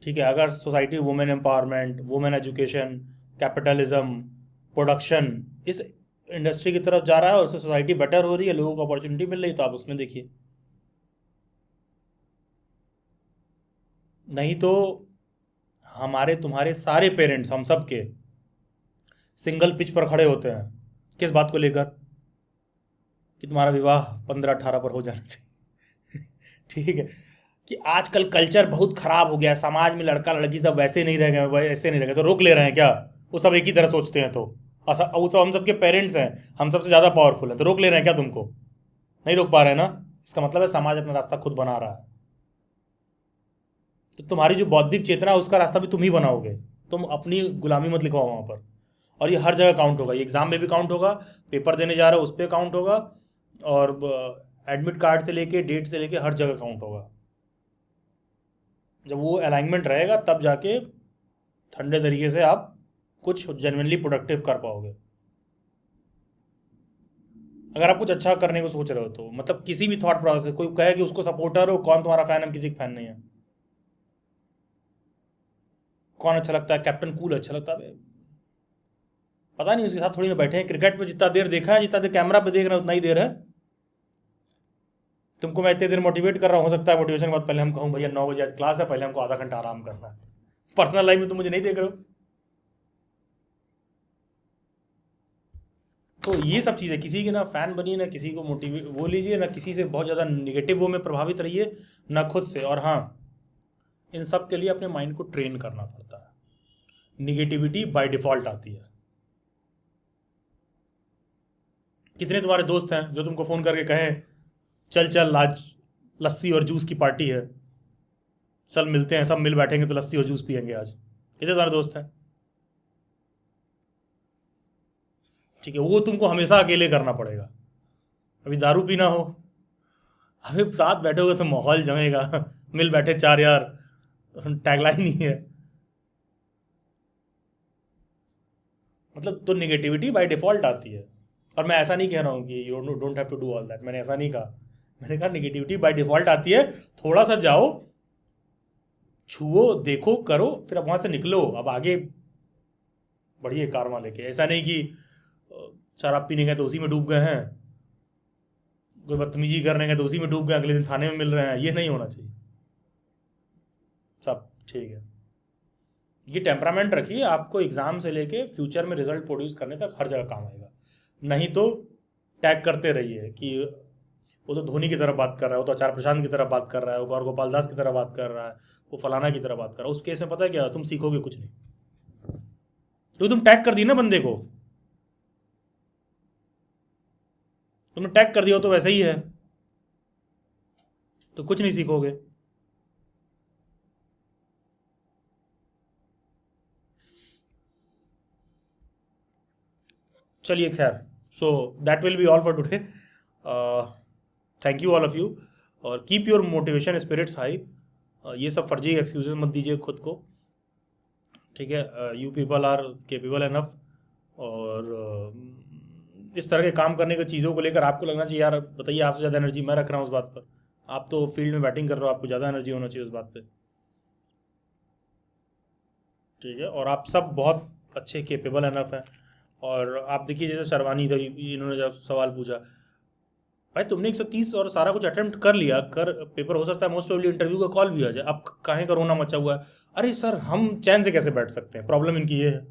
ठीक है, अगर society women empowerment, women education, capitalism, production, इस इंडस्ट्री की तरफ जा रहा है और उससे सोसाइटी बेटर हो रही है, लोगों को अपॉर्चुनिटी मिल रही है, तो आप उसमें देखिए। नहीं तो हमारे तुम्हारे सारे पेरेंट्स, हम सब के सिंगल पिच पर खड़े होते हैं। किस बात को लेकर? कि तुम्हारा विवाह 15-18 पर हो जाना चाहिए। ठीक है, कि आजकल कल्चर बहुत खराब हो गया है, समाज में लड़का लड़की सब वैसे नहीं रह गए, वैसे नहीं रह गए, तो रोक ले रहे हैं क्या? वो सब एक ही तरह सोचते हैं, तो वो सब हम सबके पेरेंट्स हैं, हम सबसे ज़्यादा पावरफुल हैं, तो रोक ले रहे हैं क्या तुमको? नहीं रोक पा रहे हैं ना। इसका मतलब है समाज अपना रास्ता खुद बना रहा है। तो तुम्हारी जो बौद्धिक चेतना है उसका रास्ता भी तुम ही बनाओगे। तुम अपनी गुलामी मत लिखवाओ वहाँ पर। और ये हर जगह काउंट होगा, ये एग्ज़ाम में भी काउंट होगा, पेपर देने जा रहे हो उस पर काउंट होगा, और एडमिट कार्ड से लेके डेट से लेके हर जगह काउंट होगा। जब वो अलाइनमेंट रहेगा तब जाके ठंडे तरीके से आप कुछ जेन्युइनली प्रोडक्टिव कर पाओगे। अगर आप कुछ अच्छा करने को सोच रहे हो तो, मतलब किसी भी थॉट प्रोसेस, कोई कहे कि उसको सपोर्टर हो, कौन तुम्हारा फैन है? हम किसी का फैन नहीं है। कौन अच्छा लगता है? कैप्टन कूल अच्छा लगता है। पता नहीं, उसके साथ थोड़ी ना बैठे हैं। क्रिकेट में जितना देर देखा है, जितना देर कैमरा पे देख रहे हैं उतना ही देर है। तुमको मैं इतने देर मोटिवेट कर रहा हूँ, हो सकता है मोटिवेशन के बाद पहले हम कहूँ भैया 9 बजे आज क्लास है, पहले हमको आधा घंटा आराम करना है। पर्सनल लाइफ में तुम मुझे नहीं देख रहे हो। तो ये सब चीज़ें, किसी के ना फैन बनिए, ना किसी को मोटिवेट वो लीजिए, ना किसी से बहुत ज़्यादा निगेटिव वो में प्रभावित रहिए, ना खुद से। और हाँ, इन सब के लिए अपने माइंड को ट्रेन करना पड़ता है। निगेटिविटी बाय डिफ़ॉल्ट आती है। कितने तुम्हारे दोस्त हैं जो तुमको फ़ोन करके कहें चल आज लस्सी और जूस की पार्टी है, चल मिलते हैं, सब मिल बैठेंगे तो लस्सी और जूस पियेंगे आज, कितने तुम्हारे दोस्त हैं? ठीक है, वो तुमको हमेशा अकेले करना पड़ेगा। अभी दारू पीना हो, अभी साथ बैठोगे तो माहौल जमेगा मिल बैठे चार यार, टैगलाइन ही है। मतलब तो नेगेटिविटी बाय डिफॉल्ट आती है, और मैं ऐसा नहीं कह रहा हूँ कि you don't have to do all that, मैंने ऐसा नहीं कहा। मैंने कहा नेगेटिविटी बाय डिफॉल्ट आती है, थोड़ा सा जाओ, छुओ, देखो, करो, फिर अब वहाँ से निकलो, अब आगे बढ़िए कारवां लेके। ऐसा नहीं कि शराब पीने गए तो उसी में डूब गए हैं, कोई बदतमीजी करने गए तो उसी में डूब गए, अगले दिन थाने में मिल रहे हैं, ये नहीं होना चाहिए। सब ठीक है, ये टेम्परामेंट रखिए, आपको एग्ज़ाम से लेके फ्यूचर में रिजल्ट प्रोड्यूस करने तक हर जगह काम आएगा। नहीं तो टैग करते रहिए कि वो तो धोनी की तरह बात कर रहा है, वो तो आचार्य प्रशांत की तरह बात कर रहा है, वो गौर गोपाल दास की तरह बात कर रहा है, वो फलाना की तरह बात कर रहा है। उस केस में पता है क्या, तुम सीखोगे कुछ नहीं, तो तुम टैग कर दी ना बंदे को, तुमने टैग कर दिया हो तो वैसे ही है, तो कुछ नहीं सीखोगे। चलिए खैर, so that will be all for today. Thank you all of you, और keep your motivation spirits high. ये सब फर्जी एक्सक्यूजेस मत दीजिए खुद को, ठीक है? You people are capable enough, और इस तरह के काम करने की चीज़ों को लेकर आपको लगना चाहिए यार बताइए आपसे ज़्यादा एनर्जी मैं रख रहा हूँ उस बात पर। आप तो फील्ड में बैटिंग कर रहे हो, आपको ज़्यादा एनर्जी होना चाहिए उस बात पे, ठीक है? और आप सब बहुत अच्छे केपेबल एनफ हैं। और आप देखिए जैसे शर्वानी थी, इन्होंने जब सवाल पूछा, भाई तुमने 130 और सारा कुछ अटेम्प्ट कर लिया, कर पेपर हो सकता है मोस्ट प्रोबेबली इंटरव्यू का कॉल भी आ जाए, अब काहे का रोना मचा हुआ है? अरे सर हम चैन से कैसे बैठ सकते हैं? प्रॉब्लम इनकी ये है।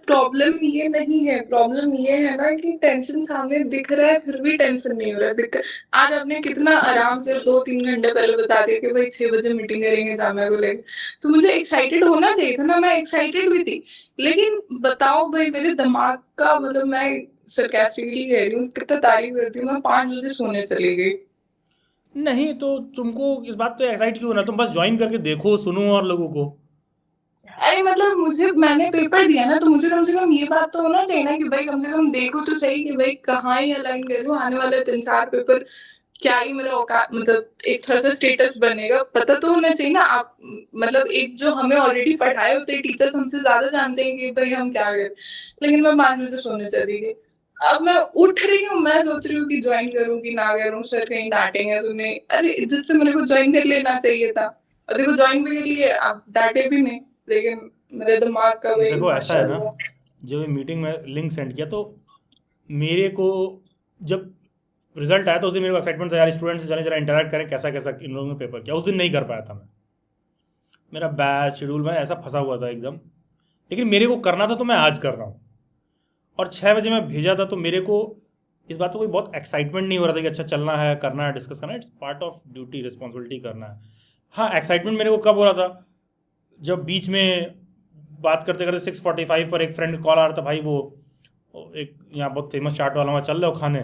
प्रॉब्लम ये नहीं है, प्रॉब्लम ये है ना कि टेंशन सामने दिख रहा है फिर भी टेंशन नहीं हो रहा है। आज आपने कितना आराम से 2-3 घंटे पहले बता दिया कि भाई 6 बजे मीटिंग करेंगे जामिया को लेकर, तो मुझे एक्साइटेड होना चाहिए था ना, मैं एक्साइटेड भी थी। लेकिन बताओ भाई मेरे दिमाग का मतलब, मैं सरकास्टिकली कह रही हूँ, कितना तारीफ करती हूँ, मैं 5 बजे सोने चली गई। नहीं तो तुमको इस बात पे एक्साइट क्यों होना, तुम बस ज्वाइन करके देखो, सुनो और लोगों को। अरे मतलब मैंने पेपर दिया ना, तो मुझे कम से कम ये बात तो होना चाहिए ना कि भाई कम से कम देखो तो सही कि भाई कहाँ ही अलाइन करूँ, आने वाले 3-4 पेपर क्या ही मेरा औकात, मतलब एक तरह से स्टेटस बनेगा, पता तो होना चाहिए ना। आप मतलब एक जो हमें ऑलरेडी पढ़ाए होते हैं टीचर्स हमसे ज्यादा जानते हैं कि भाई हम क्या करें। लेकिन मैं 5 बजे सोने चली गई, अब मैं उठ रही हूँ, मैं सोच रही हूँ कि ज्वाइन करूँ कि ना करूँ, सर कहीं डांटेंगे तुम्हें। अरे इज्जत से मेरे को ज्वाइन कर लेना चाहिए था, और देखो ज्वाइन भी कर लिए, आप डांटे भी नहीं। लेकिन मेरे दिमाग का वही देखो ऐसा है ना, माशाल्लाह। जब मीटिंग में लिंक सेंड किया तो मेरे को जब रिजल्ट आया तो उस दिन मेरे को एक्साइटमेंट था यार स्टूडेंट से चलें जरा इंटरेक्ट करें कैसा कैसा इन लोगों ने पेपर किया। उस दिन नहीं कर पाया था मैं, मेरा बैच शेड्यूल में ऐसा फंसा हुआ था एकदम, लेकिन मेरे को करना था तो मैं आज कर रहा हूँ। और 6 बजे मैं भेजा था तो मेरे को इस बात को कोई बहुत एक्साइटमेंट नहीं हो रहा था कि अच्छा चलना है, करना है, डिस्कस करना है, it's part of duty, responsibility करना है। हाँ एक्साइटमेंट मेरे को कब हो रहा था, जब बीच में बात करते करते 6:45 पर एक फ्रेंड कॉल आ रहा था, भाई वो एक यहाँ बहुत फेमस चाट वाला वहाँ चल रहे हो खाने,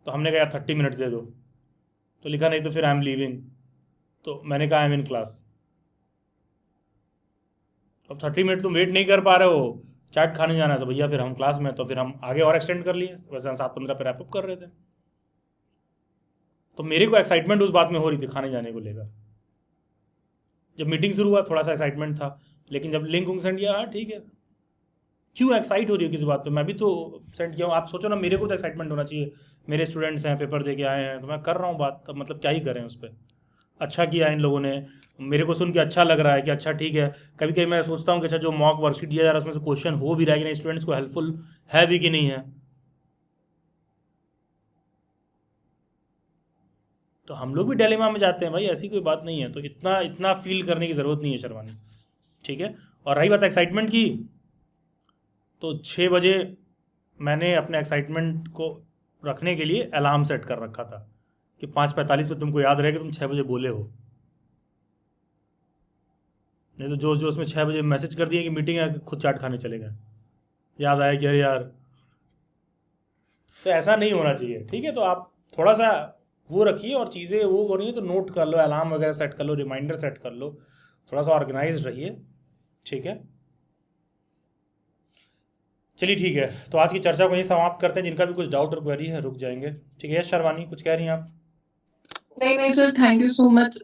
तो हमने कहा यार 30 मिनट दे दो, तो लिखा नहीं तो फिर आई एम लीविंग, तो मैंने कहा आई एम इन क्लास। अब 30 मिनट तुम वेट नहीं कर पा रहे हो, चाट खाने जाना है, तो भैया फिर हम क्लास में, तो फिर हम आगे और एक्सटेंड कर लिए, वैसे हम 7:15 पर रैप अप कर रहे थे। तो मेरे को एक्साइटमेंट उस बात में हो रही थी खाने जाने को लेकर। जब मीटिंग शुरू हुआ थोड़ा सा एक्साइटमेंट था, लेकिन जब लिंक उंक सेंड किया, हाँ ठीक है, क्यों एक्साइट हो रही है किसी बात पे? मैं भी तो सेंड किया हूँ, आप सोचो ना, मेरे को तो एक्साइटमेंट होना चाहिए, मेरे स्टूडेंट्स हैं, पेपर दे के आए हैं, तो मैं कर रहा हूँ बात, तब मतलब क्या ही करें उस पर। अच्छा किया इन लोगों ने, मेरे को सुन के अच्छा लग रहा है कि अच्छा ठीक है। कभी कभी मैं सोचता हूँ कि अच्छा जो मॉक वर्कशीट दिया जा रहा है उसमें से क्वेश्चन हो भी रहा है कि नहीं, स्टूडेंट्स को हेल्पफुल है भी कि नहीं है। तो हम लोग भी डिलेमा में जाते हैं भाई, ऐसी कोई बात नहीं है, तो इतना इतना फील करने की ज़रूरत नहीं है शर्मानी, ठीक है? और रही बात एक्साइटमेंट की, तो 6 बजे मैंने अपने एक्साइटमेंट को रखने के लिए अलार्म सेट कर रखा था कि 5:45 पे तुमको याद रहेगा तुम 6 बजे बोले हो, नहीं तो जो जो उसमें 6 बजे मैसेज कर दिए कि मीटिंग है, खुद चाट खाने चले गए, याद आया कि अरे यार तो ऐसा नहीं होना चाहिए, ठीक है। तो आप थोड़ा सा वो रखिए, और चीज़ें वो हो रही है तो नोट कर लो, अलार्म वगैरह सेट कर लो, रिमाइंडर सेट कर लो, थोड़ा सा ऑर्गेनाइज रहिए, ठीक है। चलिए ठीक है, तो आज की चर्चा को यहीं समाप्त करते हैं। जिनका भी कुछ डाउट और क्वेरी है रुक जाएंगे, ठीक है। यश शर्वानी कुछ कह रही हैं आप? नहीं sir, thank you so much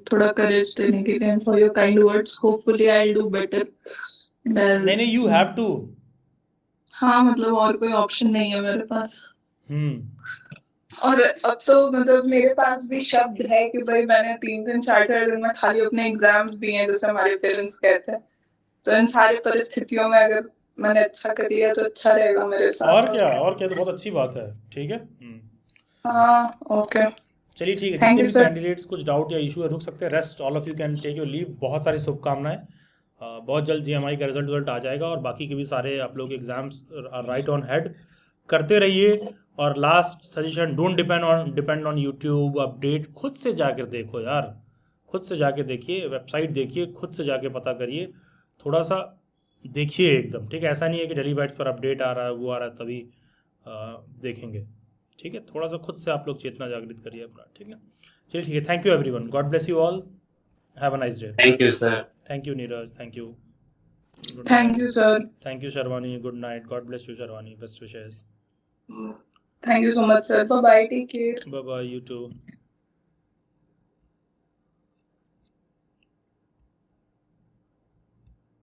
थोड़ा करेज देने के लिए, for your kind words. Hopefully I will do better. नहीं, यू हैव टू। हाँ, मतलब और कोई ऑप्शन नहीं है मेरे पास। और अब तो मतलब मेरे पास भी शब्द है कि भाई मैंने 3 दिन 4 दिन में खाली अपने एग्जाम्स दिए हैं, जैसे हमारे पेरेंट्स कहते हैं। तो इन सारी परिस्थितियों में अगर मैंने अच्छा कर लिया तो अच्छा रहेगा मेरे साथ। और क्या, तो बहुत अच्छी बात है, ठीक है। हाँ, ओके, चलिए ठीक है। थैंक जितने यू भी सर। कैंडिडेट्स कुछ डाउट या इशू है रुक सकते हैं, rest all of you can take your leave. बहुत सारी शुभकामनाएं। बहुत जल्द जीएमआई का रिजल्ट आ जाएगा, और बाकी के भी सारे आप लोग एग्जाम्स राइट ऑन हेड करते रहिए। और last suggestion, don't depend on YouTube update. खुद से जाकर देखो यार, खुद से जाके देखिए, वेबसाइट देखिए, खुद से जाके पता करिए, थोड़ा सा देखिए एकदम, ठीक है। ऐसा नहीं है कि डेली बाइट्स पर अपडेट आ रहा है, वो आ रहा है तभी देखेंगे, ठीक है। थोड़ा सा खुद से आप लोग चेतना जागृत करिए अपना, ठीक है। चलिए ठीक है, thank you everyone, God bless you all, have a nice day. Thank you sir. Thank you Neeraj, thank you. Thank you sir. Thank you Sharvani, good night, God bless you Sharvani, best wishes. Thank you so much sir, bye bye, take care. Bye bye, you to.